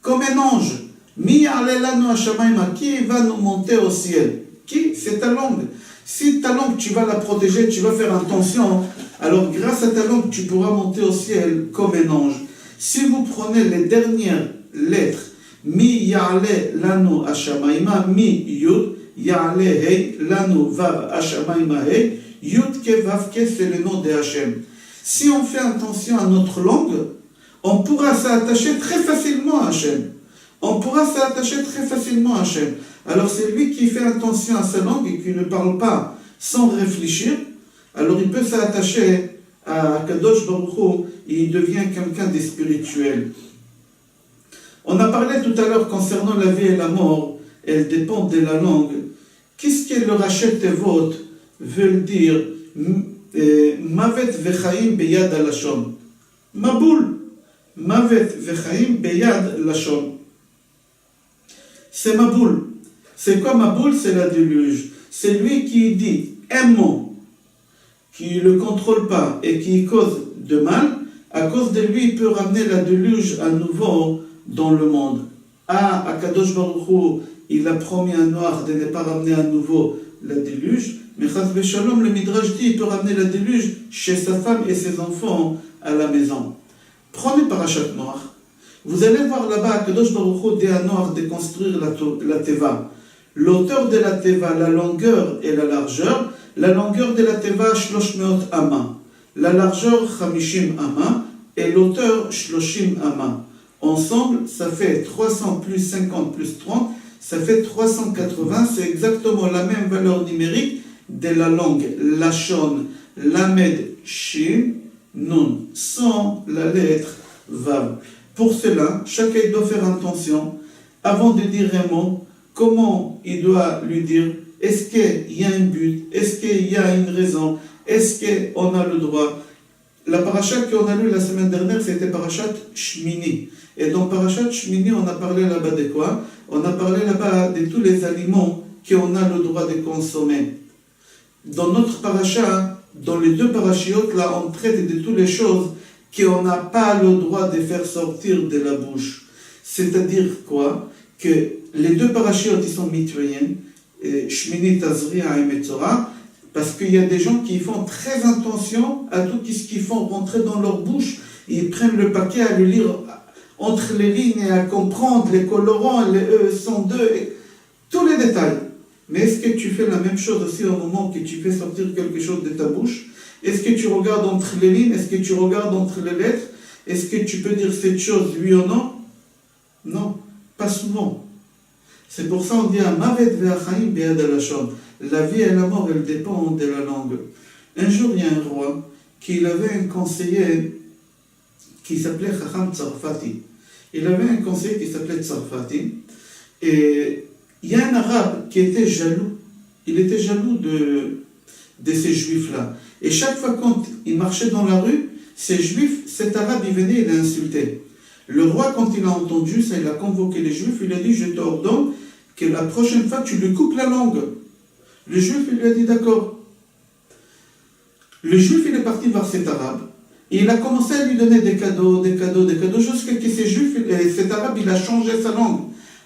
comme un ange. Mi Ya'ale Lano Hashamayma. Qui va nous monter au ciel? Qui? C'est ta langue. Si ta langue, tu vas la protéger, tu vas faire attention, alors grâce à ta langue, tu pourras monter au ciel comme un ange. Si vous prenez les dernières lettres, Mi Ya'ale Lanu Hashamayma, Mi Yud, Ya'ale Hei, Lanu Vav Hashamayma Hei, Yud Ke Vav Ke, c'est le nom de Hachem. Si on fait attention à notre langue, on pourra s'attacher très facilement à Hachem. On pourra s'attacher très facilement à Hachem. Alors c'est lui qui fait attention à sa langue et qui ne parle pas sans réfléchir, alors il peut s'attacher à Kadosh Baruch Hu et il devient quelqu'un de spirituel. On a parlé tout à l'heure concernant la vie et la mort, elles dépendent de la langue. Qu'est-ce que le rachet tevot veut dire? Mavet vechaim beyad alashon. Maboul. Mavet vechaim beyad lashon. C'est Maboul. C'est quoi Maboul? C'est la déluge. C'est lui qui dit un mot, qui ne le contrôle pas et qui cause de mal. À cause de lui, il peut ramener la déluge à nouveau dans le monde. À Kadosh Baruch Hu, il a promis à Noach de ne pas ramener à nouveau la déluge. Mais Chas V'Shalom, le Midrash dit, il peut ramener la déluge chez sa femme et ses enfants à la maison. Prenez Parashat Noach. Vous allez voir là-bas, Kadosh Baruch Hu dit à Noach de construire la Teva. L'auteur de la Teva, la longueur et la largeur. La longueur de la Teva, 300 Amma. La largeur, 50 Amma. Et l'auteur, 30 Amma. Ensemble, ça fait 300 plus 50 plus 30. Ça fait 380. C'est exactement la même valeur numérique de la langue Lashon, Lamed, Shin, Nun. Sans la lettre Vav. Pour cela, chacun doit faire attention, avant de dire un mot, comment il doit lui dire, est-ce qu'il y a un but, est-ce qu'il y a une raison, est-ce qu'on a le droit. La parashat qu'on a lue la semaine dernière, c'était parashat Shmini. Et dans parashat Shmini, on a parlé là-bas de quoi? On a parlé là-bas de tous les aliments qu'on a le droit de consommer. Dans notre parashat, dans les deux parachiotes, là, on traite de toutes les choses qu'on n'a pas le droit de faire sortir de la bouche. C'est-à-dire quoi? Que les deux parachiotes, ils sont mitoyens, Shmini, Tazria et Metzora, parce qu'il y a des gens qui font très attention à tout ce qu'ils font rentrer dans leur bouche. Ils prennent le paquet à le lire entre les lignes et à comprendre les colorants, les E102, tous les détails. Mais est-ce que tu fais la même chose aussi au moment que tu fais sortir quelque chose de ta bouche? Est-ce que tu regardes entre les lignes? Est-ce que tu regardes entre les lettres? Est-ce que tu peux dire cette chose, oui ou non? Non, pas souvent. C'est pour ça qu'on dit « Mavet ve'achaim be'yad halashon ». La vie et la mort, elles dépendent de la langue. Un jour, il y a un roi qui avait un conseiller qui s'appelait Chacham Tsarfati. Il avait un conseiller qui s'appelait Tsarfati. Et il y a un arabe qui était jaloux. Il était jaloux de ces juifs-là. Et chaque fois quand il marchait dans la rue, ces juifs, cet arabe, il venait, il l'insultait. Le roi, quand il a entendu ça, il a convoqué les juifs, il a dit, je t'ordonne que la prochaine fois, tu lui coupes la langue. Le juif, il lui a dit, d'accord. Le juif, il est parti voir cet arabe, et il a commencé à lui donner des cadeaux, jusqu'à ce que cet arabe, il a changé sa langue.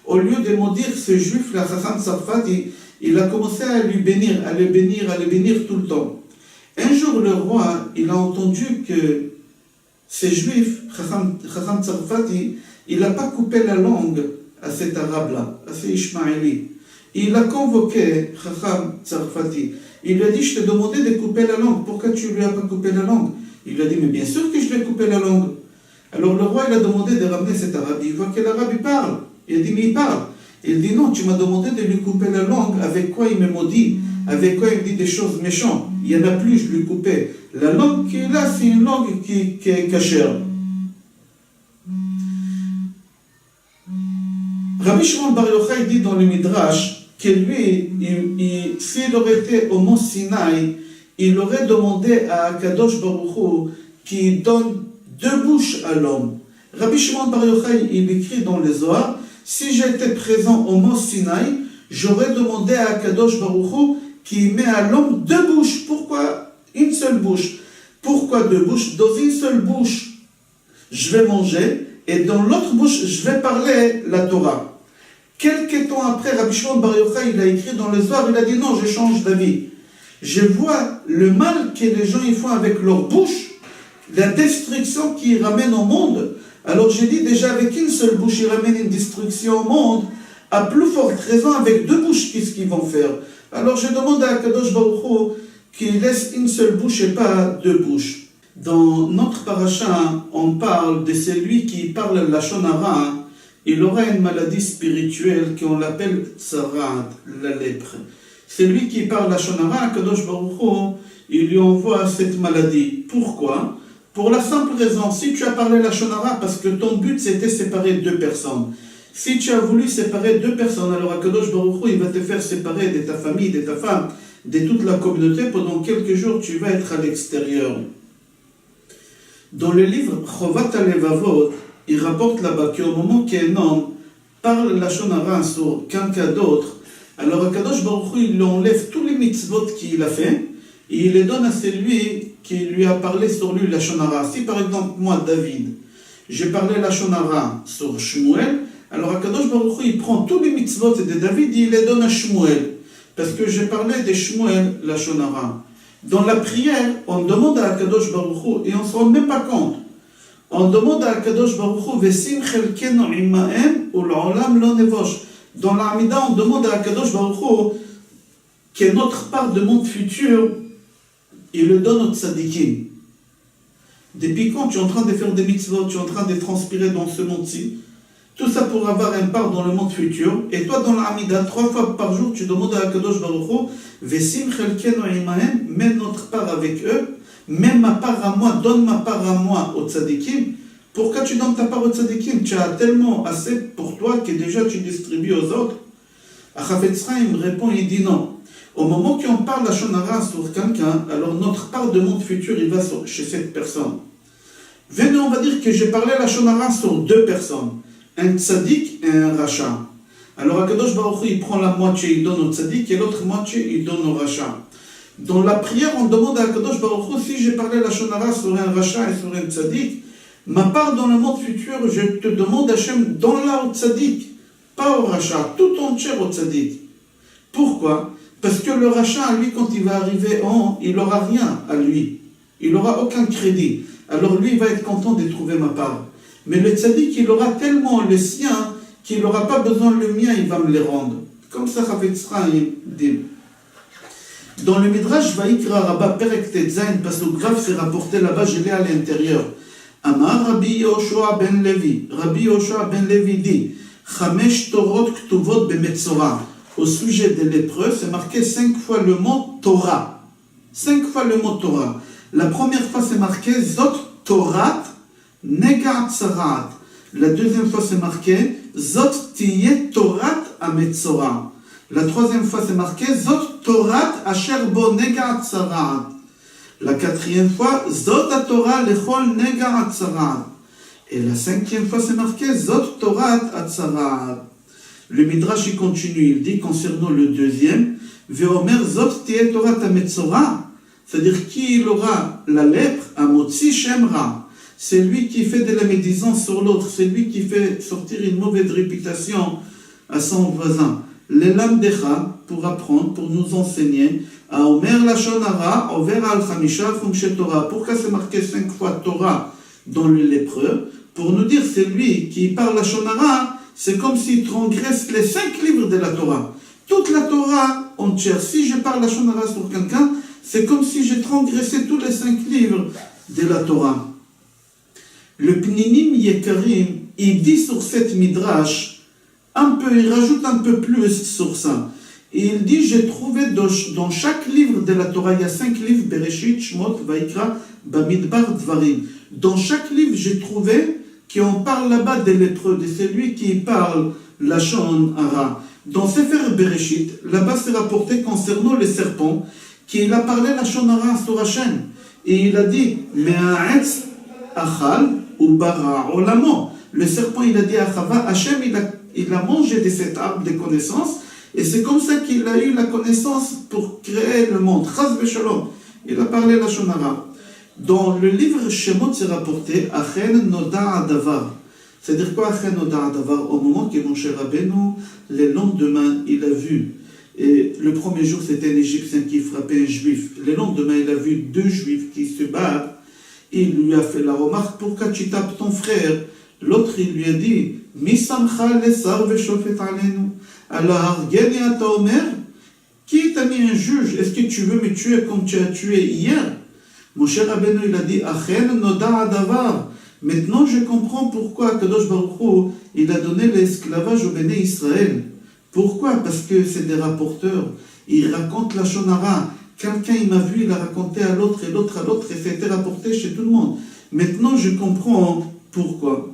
Au lieu de maudire ce juif, la Chacham Tsarfat, il a commencé à le bénir tout le temps. Un jour, le roi, il a entendu que ces juifs, Chacham Tsarfati, il n'a pas coupé la langue à cet arabe-là, à ce Ishmaéli. Il a convoqué Chacham Tsarfati. Il lui a dit, je t'ai demandé de couper la langue. Pourquoi tu ne lui as pas coupé la langue? Il lui a dit, mais bien sûr que je lui ai coupé la langue. Alors le roi, il a demandé de ramener cet arabe. Il voit que l'arabe, il parle. Il a dit, mais il parle. Il dit, non, tu m'as demandé de lui couper la langue. Avec quoi il me maudit? avec quoi il me dit des choses méchantes. Il n'y en a plus, je lui coupais. La langue qu'il a, c'est une langue qui est cachère. Rabbi Shimon Bar Yochai dit dans le Midrash que lui, s'il aurait été au mont Sinaï, il aurait demandé à Kadosh Baruch Hu qu'il donne 2 bouches à l'homme. Rabbi Shimon Bar Yochai, il écrit dans les Zohar, si j'étais présent au mont Sinaï, j'aurais demandé à Kadosh Baruch Hu qu'il met à l'homme 2 bouches. Pourquoi une seule bouche? Pourquoi 2 bouches? Dans une seule bouche, je vais manger, et dans l'autre bouche, je vais parler la Torah. Quelques temps après, Rabbi Shimon Bar Yochai, il a écrit dans le Zohar, il a dit non, je change d'avis. Je vois le mal que les gens ils font avec leur bouche, la destruction qu'ils ramènent au monde. Alors j'ai dit déjà avec une seule bouche, ils ramènent une destruction au monde. À plus forte raison, avec 2 bouches, qu'est-ce qu'ils vont faire? Alors je demande à Kadosh Baruch Hu qu'il laisse une seule bouche et pas 2 bouches. Dans notre paracha, on parle de celui qui parle la Lashon Hara. Il aura une maladie spirituelle qu'on l'appelle Tsarat, la lèpre. Celui qui parle la Lashon Hara, Kadosh Baruch Hu, il lui envoie cette maladie. Pourquoi? Pour la simple raison, si tu as parlé la Lashon Hara, parce que ton but c'était séparer 2 personnes. Si tu as voulu séparer 2 personnes, alors Kadosh Baruch Hu, il va te faire séparer de ta famille, de ta femme, de toute la communauté. Pendant quelques jours, tu vas être à l'extérieur. Dans le livre Chovat HaLevavot, il rapporte là-bas qu'au moment qu'un homme parle la Lashon Hara sur quelqu'un d'autre, alors Kadosh Baruch Hu, il lui enlève tous les mitzvot qu'il a fait et il les donne à celui qui lui a parlé sur lui la Lashon Hara. Si par exemple, moi, David, j'ai parlé la Lashon Hara sur Shmuel, alors Kadosh Baruch Hu, il prend tous les mitzvot de David et il les donne à Shmuel. Parce que j'ai parlé de Shmuel la Lashon Hara. Dans la prière, on demande à Kadosh Baruch Hu et on ne se rend même pas compte. On demande à Kadosh Baruch Hu Vesim chelkenu imahem ul'olam lo nevosh. Dans l'Amida, on demande à Kadosh Baruch Hu que notre part de monde futur, il le donne aux tzadikim. Depuis quand tu es en train de faire des mitzvot, tu es en train de transpirer dans ce monde-ci, tout ça pour avoir une part dans le monde futur, et toi dans l'Amida, 3 fois par jour, tu demandes à Kadosh Baruch Hu Vesim chelkenu imahem, mets notre part avec eux, même ma part à moi, donne ma part à moi aux tzadikim. Pourquoi tu donnes ta part aux tzadikim? Tu as tellement assez pour toi que déjà tu distribues aux autres. Chafetz Chaim répond, il dit non. Au moment qu'on parle la Lashon Hara sur quelqu'un, alors notre part de monde futur, il va chez cette personne. Venez, on va dire que j'ai parlé la Lashon Hara sur 2 personnes, un tzadik et un rachat. Alors Akadosh Baruch Hu, il prend la moitié, il donne au tzadik, et l'autre moitié, il donne au rachat. Dans la prière, on demande à Kadosh Baruch Hu, si j'ai parlé la Lashon Hara sur un rachat et sur un tzaddik, ma part dans le monde futur, je te demande, Hachem, donne-la au tzaddik, pas au rachat, tout entière au tzaddik. Pourquoi? Parce que le rachat, lui, quand il va arriver en haut, il n'aura rien à lui. Il n'aura aucun crédit. Alors lui, il va être content de trouver ma part. Mais le tzaddik, il aura tellement le sien qu'il n'aura pas besoin de le mien, il va me les rendre. Comme ça, Chafetz Chaim dit. Dans le Midrash Vaikra Rabba Perek Tetzain, parce que grave c'est rapporté là-bas, je l'ai à l'intérieur. Amar Rabbi Yoshua ben Levi. Rabbi Yoshua ben Levi dit Chamesh Torot Ktuvot Bemetzora. Au sujet de lépreux, c'est marqué 5 fois le mot Torah. 5 fois le mot Torah. La première fois c'est marqué Zot Torat Nega Tzarat. La deuxième fois c'est marqué Zot Tiye Torat Ametzora. La troisième fois, c'est marqué Zot Torat Asher Bo Nega Tzarat. La quatrième fois, Zot Torah Lechol Nega Tzarat. Et la 5e fois, c'est marqué Zot Torat Tzarat. Le Midrash il continue, il dit concernant le deuxième, Veomer Zot Tiye Torat Ametzora. C'est-à-dire qui il aura la lèpre, Amotzi Shemra. C'est lui qui fait de la médisance sur l'autre, c'est lui qui fait sortir une mauvaise réputation à son voisin. L'Elamdecha, pour apprendre, pour nous enseigner, à Omer Lashon Hara, Over al Chamisha Chumshe Torah. Pourquoi c'est marqué 5 fois Torah dans le lépreux? Pour nous dire, c'est lui qui parle Lashon Hara, c'est comme s'il transgresse les 5 livres de la Torah. Toute la Torah entière. Si je parle Lashon Hara sur quelqu'un, c'est comme si j'ai transgressé tous les 5 livres de la Torah. Le Pninim Yekarim, il dit sur cette Midrash, il rajoute un peu plus sur ça. Et il dit, j'ai trouvé dans chaque livre de la Torah, il y a 5 livres, Bereshit, Shmot, Vaikra, Bamidbar, Dvarim. Dans chaque livre, j'ai trouvé qu'on parle là-bas des lépreux, de celui qui parle Lachon Hara. Dans Sefer Bereshit, là-bas c'est rapporté concernant les serpents, qu'il a parlé Lachon Hara sur Hachem. Et il a dit, Me'aetz achal ou bara olamo. Le serpent, il a dit à Chava, Hachem, il a mangé de cet arbre de connaissance, et c'est comme ça qu'il a eu la connaissance pour créer le monde. Chaz v'shalom. Il a parlé Lachon Hara. Dans le livre Shemot, c'est rapporté, Achen noda adavar. C'est-à-dire quoi, Achen noda adavar? Au moment que Moshe Rabbeinu, le lendemain, il a vu, et le premier jour, c'était un Égyptien qui frappait un Juif. Le lendemain, il a vu 2 Juifs qui se battent. Il lui a fait la remarque, pourquoi tu tapes ton frère? L'autre, il lui a dit, Mi samcha lesar veshofet alenu. Alors, Geni ata omer, qui t'a mis un juge? Est-ce que tu veux me tuer comme tu as tué hier? Moshe Rabbeinu, il a dit, Achen noda adavar. Maintenant, je comprends pourquoi Kadosh Baruch Hu, il a donné l'esclavage au Béné Israël. Pourquoi? Parce que c'est des rapporteurs. Ils racontent la Shonara. Quelqu'un, il m'a vu, il a raconté à l'autre, et l'autre à l'autre, et ça a été rapporté chez tout le monde. Maintenant, je comprends pourquoi.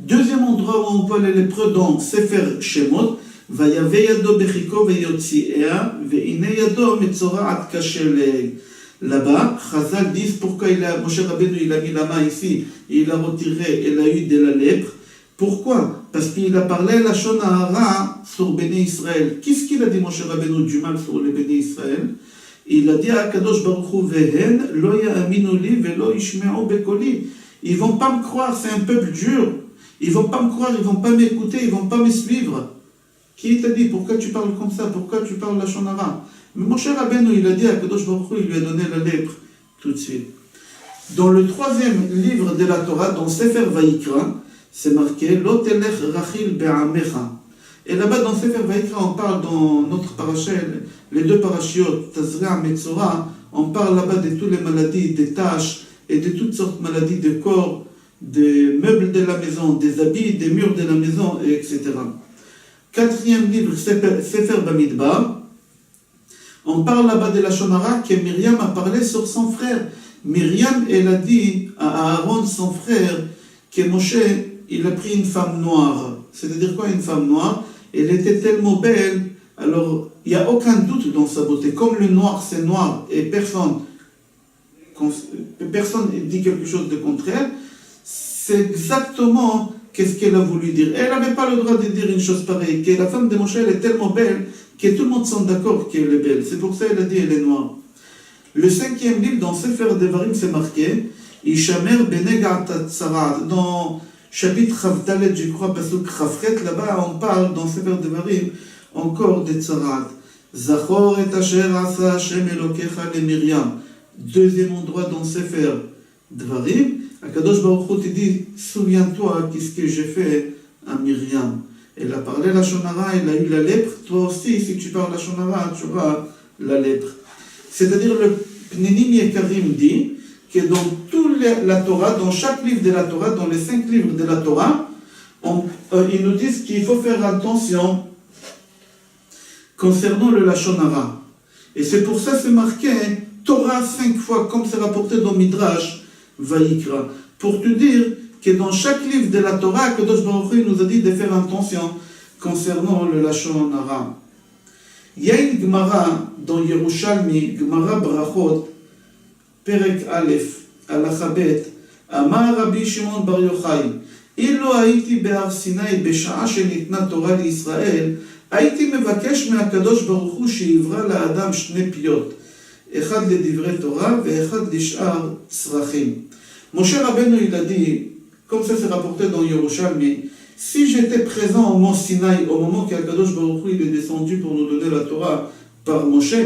Deuxième endroit où on voit les lépreux dans Sefer Shemot, Vayave yado bechiko veyotzi'ea, ve'ine yado metzora'at kasher. Là-bas, Chazal disent pourquoi Moshe Rabbeinu il a mis la main ici, il a retiré, il a eu de la lèpre. Pourquoi? Parce qu'il a parlé la Lachon Hara sur Béné Israël. Qu'est-ce qu'il a dit Moshe Rabbeinu du mal sur les Béné Israël? Il a dit à Kadosh Baruch Hu, Vehen, lo ya'aminu li velo yishme'u bekoli. Ils vont pas me croire, c'est un peuple dur. Ils vont pas me croire, ils vont pas m'écouter, ils vont pas me suivre. Qui t'a dit? Pourquoi tu parles comme ça? Pourquoi tu parles la Lachon Hara? Mais Moshe Rabbeinu, il a dit à Kadosh Baruch Hu, il lui a donné la lèpre tout de suite. Dans le 3e livre de la Torah, dans Sefer Vaikra, c'est marqué Lo telech rachil be'amecha. Et là-bas, dans Sefer Vaikra, on parle dans notre paracha, les 2 parachiotes, Tazria, Metzora, on parle là-bas de toutes les maladies, des taches et de toutes sortes de maladies de corps, des meubles de la maison, des habits, des murs de la maison, etc. 4e livre, Sefer Bamidbar. On parle là-bas de la Shonara que Myriam a parlé sur son frère. Myriam, elle a dit à Aaron, son frère, que Moshe, il a pris une femme noire. C'est-à-dire quoi une femme noire? Elle était tellement belle, alors il n'y a aucun doute dans sa beauté. Comme le noir, c'est noir, et personne dit quelque chose de contraire, c'est exactement qu'est-ce qu'elle a voulu dire. Elle n'avait pas le droit de dire une chose pareille, que la femme de Moshe, elle est tellement belle, que tout le monde sont d'accord qu'elle est belle. C'est pour ça qu'elle a dit qu'elle est noire. Le 5e livre, dans Sefer Devarim, c'est marqué, Ishamer benegat tzarat. Dans chapitre Chavdalet, je crois, pasuk Chavret, là-bas, on parle, dans Sefer Devarim, encore de tzarat. Zachor et asher asa Hashem elokecha le Myriam. 2e endroit dans Sefer Devarim, Akadosh Baruch Hu te dit, souviens-toi qu'est-ce que j'ai fait à Myriam. Elle a parlé la Shonara, elle a eu la lèpre. Toi aussi, si tu parles la Shonara, tu auras la lèpre. C'est-à-dire, le Pnenim Yekarim dit que dans toute la Torah, dans chaque livre de la Torah, dans les 5 livres de la Torah, ils nous disent qu'il faut faire attention concernant le Lachon Hara. Et c'est pour ça que c'est marqué Torah 5 fois, comme c'est rapporté dans Midrash Vaikra. Pour te dire que dans chaque livre de la Torah, Kadosh Baruch Hu nous a dit de faire attention concernant le Lachon Hara. Il y a une Gemara dans Yerushalmi, Gemara Brachot, Perek Aleph, Alachabet, Amar Rabbi Shimon Bar Yochai, Ilo haiti behar Sinai בשעה שניתנה תורה לישראל, הייתי מבקש מהקדוש ברוך הוא שיברא לאדם 2 פיות, אחד לדברי תורה ואחד לשאר צרכים. Moshe Rabbeinu il a dit, comme ça c'est rapporté dans Yerushalmi, si j'étais présent au mont Sinaï au moment qu'Akadosh Baruch Hu il est descendu pour nous donner la Torah par Moshe,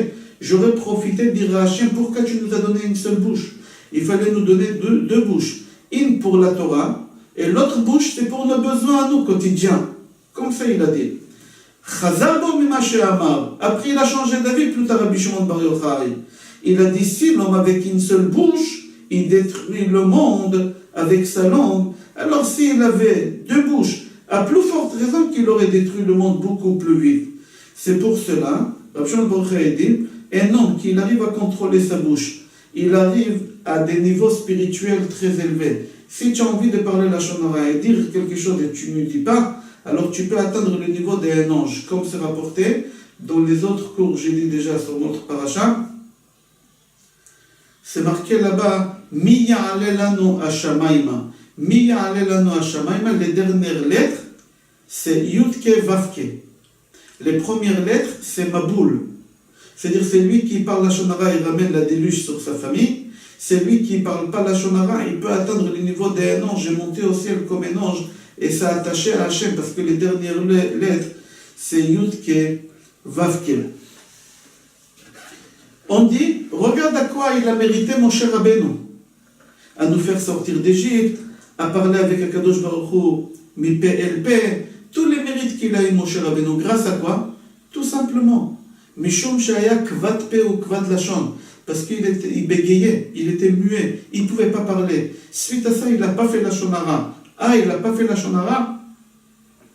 j'aurais profité de dire à Hachem, pourquoi tu nous as donné une seule bouche? Il fallait nous donner deux bouches, une pour la Torah et l'autre bouche c'est pour nos besoins à nous quotidiens. Comme ça il a dit. Chazal bo mima she'amar. Après il a changé d'avis plus tard Rabbi Shimon Bar Yochai. Il a dit si l'homme avec une seule bouche il détruit le monde avec sa langue, alors s'il avait 2 bouches, à plus forte raison qu'il aurait détruit le monde beaucoup plus vite. C'est pour cela, Rav Shimon Bar Yochai dit, un homme qui arrive à contrôler sa bouche, il arrive à des niveaux spirituels très élevés. Si tu as envie de parler la Lashon Hara et dire quelque chose et tu ne dis pas, alors tu peux atteindre le niveau d'un ange, comme c'est rapporté dans les autres cours, j'ai dit déjà sur notre paracha. C'est marqué là-bas, Mi ya'ale lanu hashamayma. Mi ya'ale lanu hashamayma, les dernières lettres, c'est Yudke Vavke. Les premières lettres, c'est Maboul. C'est-à-dire, c'est lui qui parle la Lashon Hara, il ramène la déluge sur sa famille. C'est lui qui ne parle pas la Lashon Hara, il peut atteindre le niveau d'un ange et monter au ciel comme un ange et s'attacher à Hachem, parce que les dernières lettres, c'est Yudke Vavke. On dit, regarde à quoi il a mérité Moshe Rabbeinu. À nous faire sortir d'Égypte, à parler avec Akadosh Baruch Hu, mi-pe el-pe, tous les mérites qu'il a eu Moshe Rabbeinu. Grâce à quoi? Tout simplement. Mishum shaya kvad pe ou kvad lashon. Parce qu'il bégayait, il était muet, il ne pouvait pas parler. Suite à ça, il n'a pas fait la Lashon Hara. Ah, il n'a pas fait la Lashon Hara,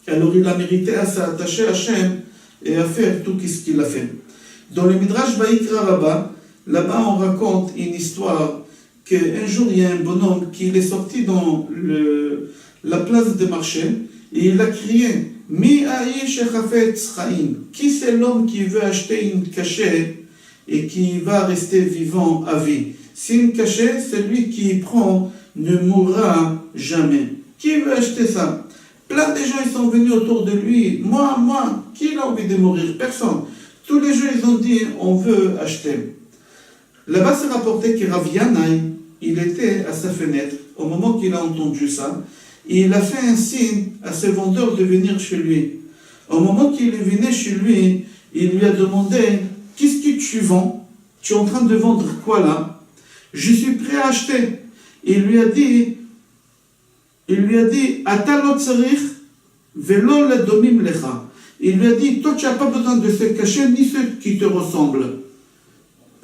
alors il a mérité à s'attacher à Hachem et à faire tout ce qu'il a fait. Dans le Midrash Vayikra Rabbah, là-bas on raconte une histoire qu'un jour il y a un bonhomme qui est sorti dans la place de marché et il a crié Mi ha'ish chafetz chaim. Qui c'est l'homme qui veut acheter une cachette et qui va rester vivant à vie? Si une cachette, celui qui y prend ne mourra jamais. Qui veut acheter ça? Plein de gens ils sont venus autour de lui. Moi, qui a envie de mourir? Personne. Tous les gens ils ont dit on veut acheter. Là-bas c'est rapporté que Rav Yanaï, il était à sa fenêtre au moment qu'il a entendu ça. Et il a fait un signe à ses vendeurs de venir chez lui. Au moment qu'il est venu chez lui, il lui a demandé qu'est-ce que tu vends? Tu es en train de vendre quoi là? Je suis prêt à acheter. Il lui a dit Atalot tzarich velo ledomim lecha. Il lui a dit toi tu n'as pas besoin de se cacher ni ceux qui te ressemblent.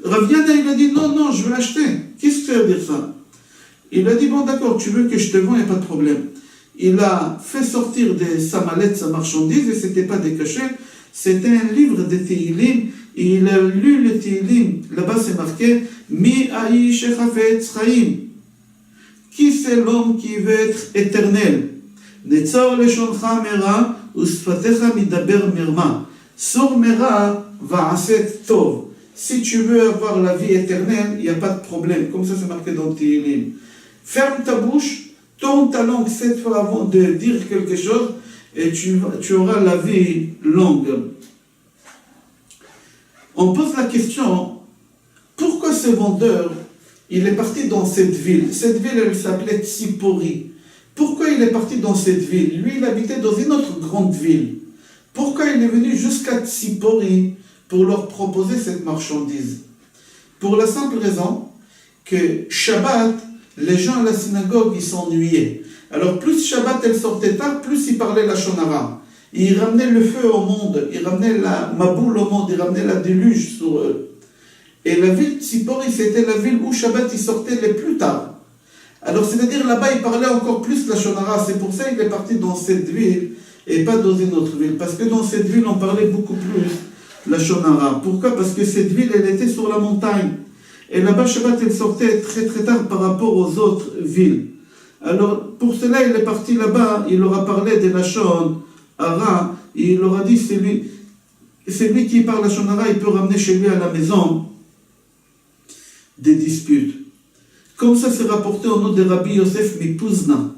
Rav Yanaï, il a dit non, je veux l'acheter. Qu'est-ce que ça veut dire ça? Il a dit bon d'accord, tu veux que je te vende, il n'y a pas de problème. Il a fait sortir de sa mallette sa marchandise et ce n'était pas des cachets, c'était un livre de Tehillim. Et il a lu le Tehillim. Là-bas c'est marqué Mi ha'ish chafetz chaim. Qui c'est l'homme qui veut être éternel? Netzor leshoncha mera usfatecha midaber mirma. Sur mera va'aset tov. Si tu veux avoir la vie éternelle, il n'y a pas de problème. Comme ça c'est marqué dans le Tehillim. Ferme ta bouche, tourne ta langue 7 fois avant de dire quelque chose et tu auras la vie longue. On pose la question, pourquoi ce vendeur, il est parti dans cette ville? Cette ville, elle s'appelait Tzipori. Pourquoi il est parti dans cette ville? Lui, il habitait dans une autre grande ville. Pourquoi il est venu jusqu'à Tzipori pour leur proposer cette marchandise? Pour la simple raison que Shabbat, les gens à la synagogue, ils s'ennuyaient. Alors plus Shabbat, elle sortait tard, plus ils parlaient la Lashon Hara. Il ramenait le feu au monde, il ramenait la maboule au monde, il ramenait la déluge sur eux. Et la ville de Tzipori, c'était la ville où Shabbat il sortait le plus tard. Alors c'est-à-dire là-bas, il parlait encore plus la Lashon Hara. C'est pour ça qu'il est parti dans cette ville et pas dans une autre ville. Parce que dans cette ville, on parlait beaucoup plus la Lashon Hara. Pourquoi? Parce que cette ville, elle était sur la montagne. Et là-bas, Shabbat, elle sortait très très tard par rapport aux autres villes. Alors pour cela, il est parti là-bas, il leur a parlé de la Lashon Hara, et il leur a dit, c'est lui qui parle la Lashon Hara, il peut ramener chez lui à la maison des disputes. Comme ça, c'est rapporté au nom de Rabbi Yosef Mipuzna.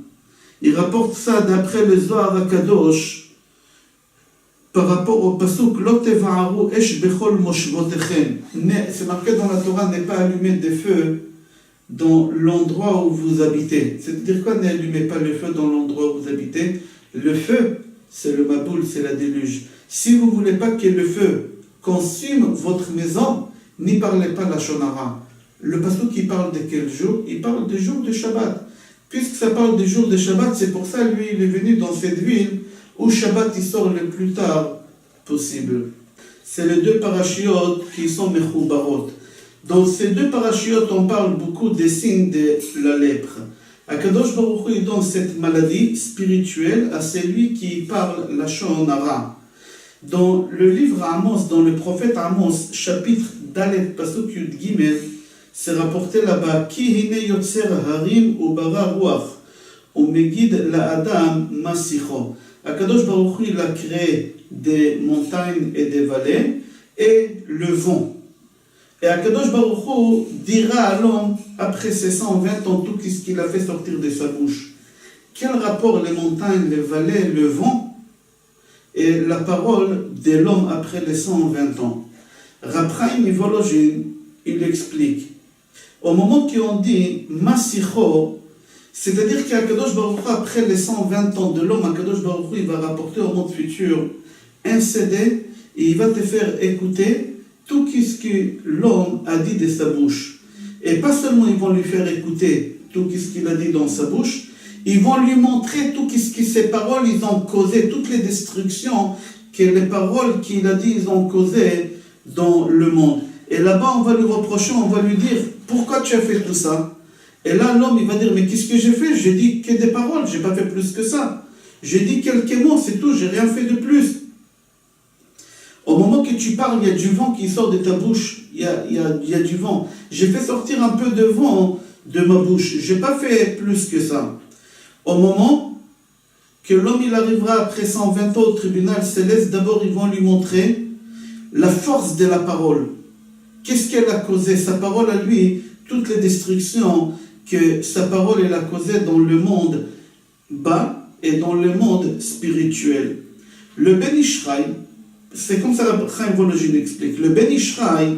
Il rapporte ça d'après le Zohar HaKadosh, par rapport au pasuk Lo teva'aru esh bechol moshvotechem. C'est marqué dans la Torah, n'est pas allumé des feux dans l'endroit où vous habitez. C'est-à-dire quoi, n'allumez pas le feu dans l'endroit où vous habitez? Le feu, c'est le maboul, c'est la déluge. Si vous ne voulez pas que le feu consume votre maison, n'y parlez pas la Lashon Hara. Le pasuk qui parle de quel jour? Il parle des jours de Shabbat. Puisque ça parle des jours de Shabbat, c'est pour ça lui il est venu dans cette ville où Shabbat il sort le plus tard possible. C'est les deux parachiotes qui sont mechoubarot. Dans ces deux parachiotes, on parle beaucoup des signes de la lèpre. Akadosh Baruch Hu, il donne cette maladie spirituelle à celui qui parle la Lashon Hara. Dans le livre Amos, dans le prophète Amos, chapitre Dalet, Pasuk Yud Gimel, c'est rapporté là-bas, Ki hine yotzer harim u bara ruach, u megid la adam masicho. Akadosh Baruch Hu, il a créé des montagnes et des vallées et le vent. Et Akadosh Baruch Hu dira à l'homme, après ses 120 ans, tout ce qu'il a fait sortir de sa bouche. Quel rapport les montagnes, les vallées, le vent et la parole de l'homme après les 120 ans? Rab Chaim Mivolojin, il explique. Au moment qu'on dit Masicho, c'est-à-dire qu'Akadosh Baruch Hu, après les 120 ans de l'homme, Akadosh Baruch Hu, il va rapporter au monde futur un CD et il va te faire écouter tout ce que l'homme a dit de sa bouche. Et pas seulement ils vont lui faire écouter tout ce qu'il a dit dans sa bouche, ils vont lui montrer tout ce que ses paroles ils ont causé, toutes les destructions que les paroles qu'il a dit ils ont causées dans le monde. Et là-bas on va lui reprocher, on va lui dire pourquoi tu as fait tout ça? Et là l'homme il va dire mais qu'est-ce que j'ai fait? J'ai dit que des paroles, j'ai pas fait plus que ça. J'ai dit quelques mots, c'est tout, j'ai rien fait de plus. Au moment que tu parles, il y a du vent qui sort de ta bouche. Il y a du vent. J'ai fait sortir un peu de vent de ma bouche. Je n'ai pas fait plus que ça. Au moment que l'homme il arrivera après 120 ans au tribunal céleste, d'abord ils vont lui montrer la force de la parole. Qu'est-ce qu'elle a causé? Sa parole à lui, toutes les destructions que sa parole elle a causées dans le monde bas et dans le monde spirituel. Le Ben Ishraï, c'est comme ça que Chaim Volojin explique. Le Ben Ishraï,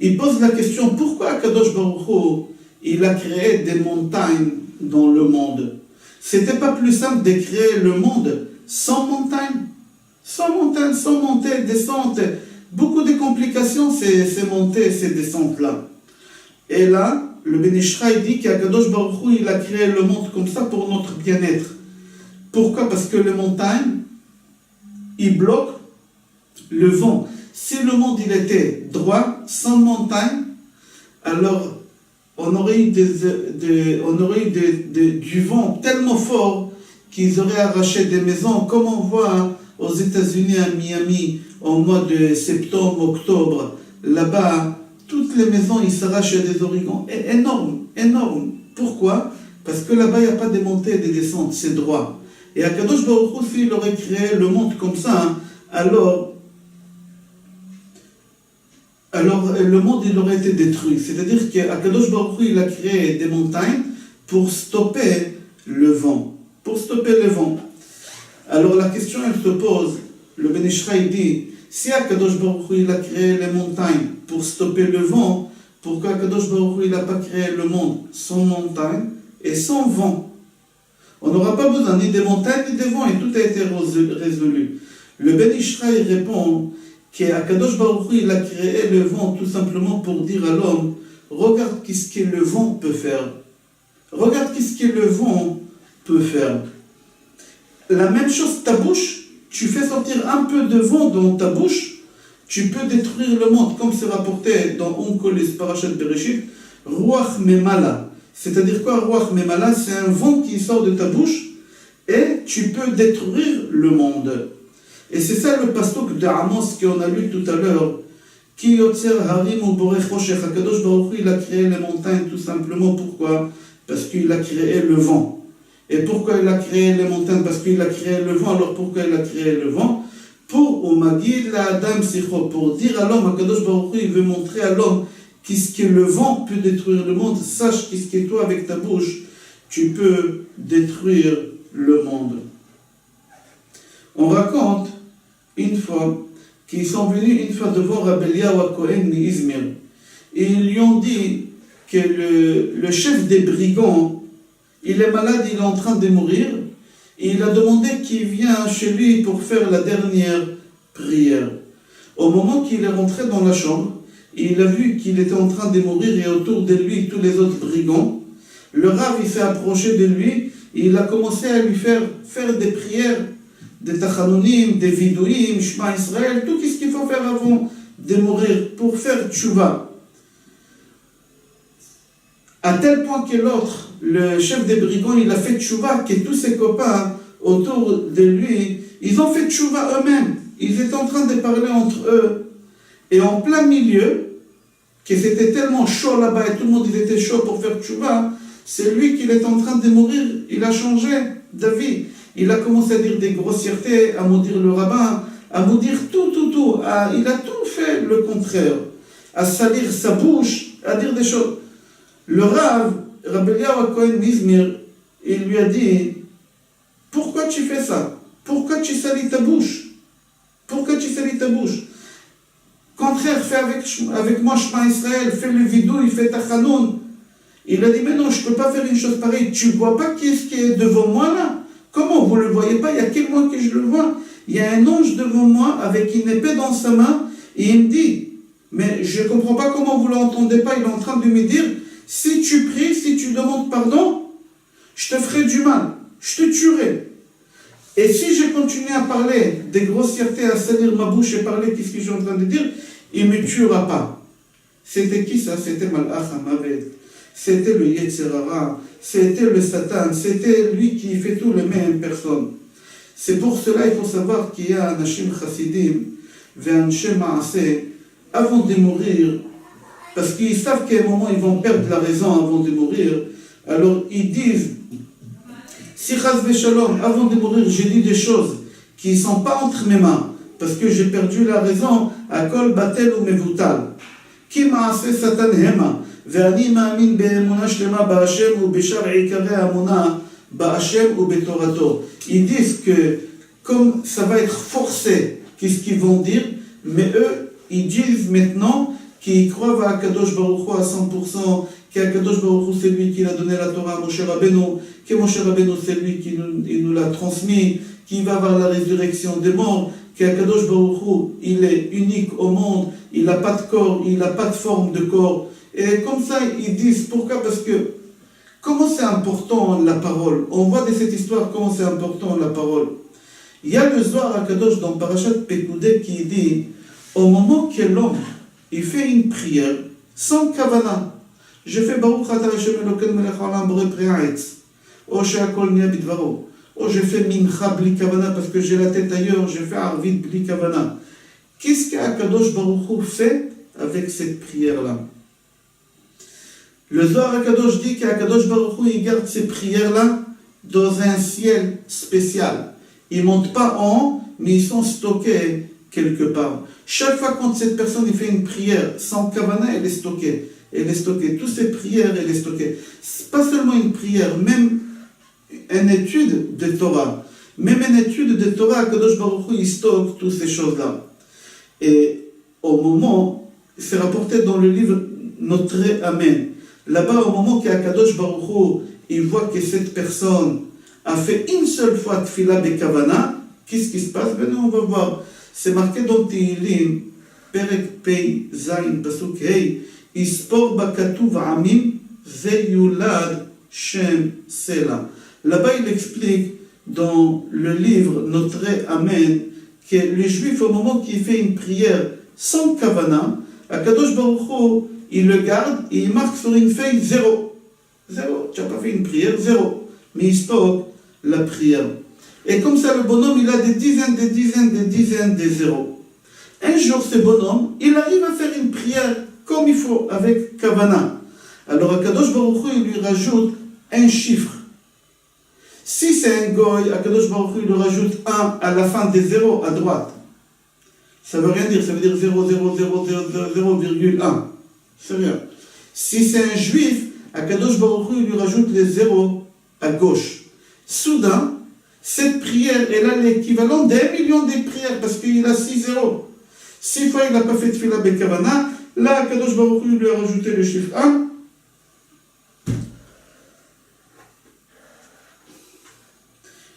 il pose la question pourquoi Akadosh Baruch Hu, il a créé des montagnes dans le monde? C'était pas plus simple de créer le monde sans montagnes? Sans montagnes, sans montées, descentes. Beaucoup de complications, ces montées, ces descentes-là. Et là, le Ben Ishraï dit qu'Akadosh Baruch Hu, il a créé le monde comme ça pour notre bien-être. Pourquoi? Parce que les montagnes, ils bloquent le vent. Si le monde il était droit, sans montagne, alors on aurait eu, du vent tellement fort qu'ils auraient arraché des maisons, comme on voit aux États-Unis, à Miami, au mois de septembre, octobre. Là-bas, toutes les maisons, ils s'arrachent à des orignons. Énorme, énorme. Pourquoi? Parce que là-bas, il n'y a pas de montées et de descentes, c'est droit. Et Akadosh Baruch Hu, s'il aurait créé le monde comme ça, alors le monde il aurait été détruit. C'est-à-dire qu'Akadosh Baruch Hu, il a créé des montagnes pour stopper le vent. Pour stopper le vent. Alors la question elle se pose, le Ben Ishraï dit, si Akadosh Baruch Hu, il a créé les montagnes pour stopper le vent, pourquoi Akadosh Baruch Hu, il n'a pas créé le monde sans montagne et sans vent? On n'aura pas besoin ni des montagnes ni des vents et tout a été résolu. Le Ben Ishraï répond qu'Akadosh Baruch Hu, il a créé le vent tout simplement pour dire à l'homme, regarde qu'est-ce que le vent peut faire. Regarde qu'est-ce que le vent peut faire. La même chose, ta bouche, tu fais sortir un peu de vent dans ta bouche, tu peux détruire le monde, comme c'est rapporté dans Onkelos Parashat Bereshit, Ruach Memala. C'est-à-dire quoi, Ruach Memala? C'est un vent qui sort de ta bouche et tu peux détruire le monde. Et c'est ça le pasuk de Amos qu'on a lu tout à l'heure. Ki yotzer harim u borech roshech. Akadosh Baruch Hu, il a créé les montagnes tout simplement. Pourquoi? Parce qu'il a créé le vent. Et pourquoi il a créé les montagnes? Parce qu'il a créé le vent. Alors pourquoi il a créé le vent? Pour umagid la adam sicho, pour dire à l'homme, Akadosh Baruch Hu, il veut montrer à l'homme qu'est-ce que le vent peut détruire le monde. Sache qu'est-ce que toi avec ta bouche, tu peux détruire le monde. On raconte une fois qu'ils sont venus une fois devant Rabbi Eliyahu HaKohen d'Izmir. Et ils lui ont dit que le chef des brigands, il est malade, il est en train de mourir. Et il a demandé qu'il vienne chez lui pour faire la dernière prière. Au moment qu'il est rentré dans la chambre, il a vu qu'il était en train de mourir et autour de lui tous les autres brigands. Le Rav il s'est approché de lui et il a commencé à lui faire des prières, des tachanonim, des vidouim, Shema Israël, tout ce qu'il faut faire avant de mourir pour faire tchouva. À tel point que l'autre, le chef des brigands, il a fait tchouva, que tous ses copains autour de lui, ils ont fait tchouva eux-mêmes. ils étaient en train de parler entre eux, et en plein milieu, que c'était tellement chaud là-bas, et tout le monde il était chaud pour faire tchouva, c'est lui qui est en train de mourir, il a changé d'avis. Il a commencé à dire des grossièretés, à maudire le rabbin, à maudire tout. Il a tout fait le contraire. À salir sa bouche, à dire des choses. Le Rabbi Eliyahu Cohen Mizmir, il lui a dit, pourquoi tu fais ça? Pourquoi tu salis ta bouche? Pourquoi tu salis ta bouche? Contraire, fais avec moi Shema Israël, fais le vidouille, fais ta chanoun. Il a dit, mais non, je ne peux pas faire une chose pareille. Tu ne vois pas qui est-ce qui est devant moi là? Comment vous ne le voyez pas? Il y a quel moi que je le vois? Il y a un ange devant moi avec une épée dans sa main et il me dit, mais je ne comprends pas comment vous ne l'entendez pas. Il est en train de me dire, si tu pries, si tu demandes pardon, je te ferai du mal, je te tuerai. Et si je continue à parler des grossièretés, à salir ma bouche et parler qu'est-ce que je suis en train de dire, il ne me tuera pas. C'était qui ça? C'était Malach HaMavet. C'était le Yetzer Hara. C'était le Satan. C'était lui qui fait tout le même personne. C'est pour cela il faut savoir qu'il y a Anashim Chassidim ve'Anshe Ma'aseh avant de mourir, parce qu'ils savent qu'à un moment ils vont perdre la raison avant de mourir. Alors ils disent, si Chas V'Shalom, avant de mourir, j'ai dit des choses qui ne sont pas entre mes mains, parce que j'ai perdu la raison, à Kol Batel ou Mevutal. Ki Ma'aseh Satan Hema, ve'ani ma'amin be'emuna shlema ba'Hashem ou be'shar ikare amuna ba'Hashem ou be'Torato. Ils disent que, comme ça va être forcé, qu'est-ce qu'ils vont dire, mais eux, ils disent maintenant qu'ils croient à Kadosh Baruch Hu à 100%, qu'Akadosh Baruch Hu c'est lui qui a donné la Torah à Moshe Rabbeinu, que Moshe Rabbeinu c'est lui qui nous l'a transmis, qui va avoir la résurrection des morts, qu'Akadosh Baruch Hu il est unique au monde, il n'a pas de corps, il n'a pas de forme de corps. Et comme ça, ils disent, pourquoi? Parce que, comment c'est important la parole? On voit de cette histoire comment c'est important la parole. Il y a le Zohar HaKadosh dans Parashat Pekudei qui dit, au moment que l'homme il fait une prière sans kavana, je fais Baruch Ata Hashem Elokeinu Melech Haolam Borei Pri Haaretz, ou she'akol niya bidvaro, ou je fais mincha bli kavana parce que j'ai la tête ailleurs, je fais arvit bli kavana. Qu'est-ce qu'Akadosh Baruch Hu fait avec cette prière-là? Le Zohar HaKadosh dit qu'Akadosh Baruch Hu il garde ces prières-là dans un ciel spécial. Ils ne montent pas en haut, mais ils sont stockés quelque part. Chaque fois quand cette personne il fait une prière sans kavana, elle est stockée. Elle est stockée. Toutes ces prières, elle est stockée. C'est pas seulement une prière, même une étude de Torah. Même une étude de Torah, Kadosh Baruch Hu, il stocke toutes ces choses-là. Et au moment, c'est rapporté dans le livre Notre Amen. Là-bas, au moment qu'Akadosh Baruch Hu, il voit que cette personne a fait une seule fois Tfila Bekavana, qu'est-ce qui se passe? Ben on va voir. C'est marqué dans Tehillim, Perek Pei Zayin Pasuk Hei, Ispor Bakatuv Amim Veyulad Shem Sela. Là-bas, il explique dans le livre Notre Amen que les Juifs, au moment qu'il fait une prière sans Kavana, Akadosh Baruch Hu, il le garde et il marque sur une feuille 0. 0. Tu n'as pas fait une prière, 0. Mais il stocke la prière. Et comme ça, le bonhomme, il a des dizaines de zéros. Un jour, ce bonhomme, il arrive à faire une prière comme il faut, avec Kavana. Alors, Akadosh Baruch Hu, il lui rajoute un chiffre. Si c'est un goy, Akadosh Baruch Hu, il lui rajoute 1 à la fin des zéros à droite. Ça ne veut rien dire, ça veut dire 0,000,0,1. C'est rien. Si c'est un juif, Akadosh Baruch Hu, il lui rajoute les zéros à gauche. Soudain, cette prière, elle a l'équivalent d'1 million de prières, parce qu'il a 6 zéros. 6 fois, il n'a pas fait Tfila Bekavana. Là, Kadosh Baruch Hu lui a rajouté le chiffre 1.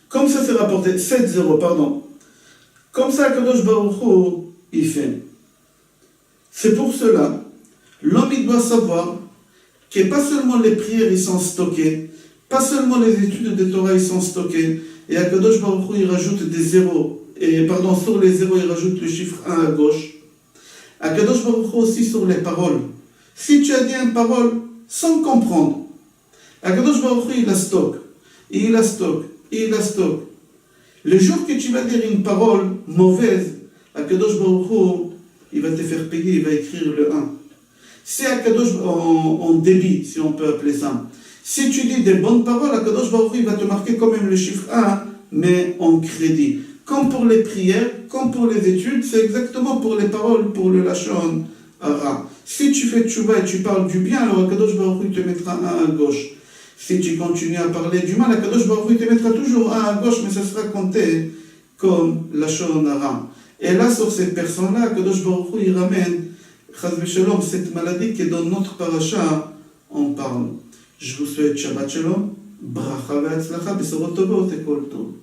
Comme ça, c'est rapporté, 7 zéros, pardon. Comme ça, Kadosh Baruch Hu, il fait. C'est pour cela, l'homme, il doit savoir que pas seulement les prières, ils sont stockées, pas seulement les études de Torah, ils sont stockées, et Akadosh Baruch Hu, il rajoute des zéros, et pardon, sur les zéros, il rajoute le chiffre 1 à gauche. Akadosh Baruch Hu aussi sur les paroles. Si tu as dit une parole sans comprendre, Akadosh Baruch Hu, il la stocke, et il la stocke, et il la stocke. Le jour que tu vas dire une parole mauvaise, Akadosh Baruch Hu, il va te faire payer, il va écrire le 1. Si Akadosh, en débit, si on peut appeler ça, si tu dis des bonnes paroles, Akadosh Baruch Hu, il va te marquer quand même le chiffre 1, mais en crédit. Comme pour les prières, comme pour les études, c'est exactement pour les paroles, pour le Lachon Hara. Si tu fais tchouba et tu parles du bien, alors Akadosh Baruch Hu te mettra 1 à gauche. Si tu continues à parler du mal, Akadosh Baruch Hu te mettra toujours 1 à gauche, mais ça sera compté comme Lachon Hara. Et là, sur cette personne-là, Akadosh Baruch Hu, il ramène, Chaz v'Shalom, cette maladie qui est dans notre paracha, on parle. Je vous souhaite Shabbat Shalom, Bracha ve'Hatzlacha, Besorot Tovot et Kol Tov.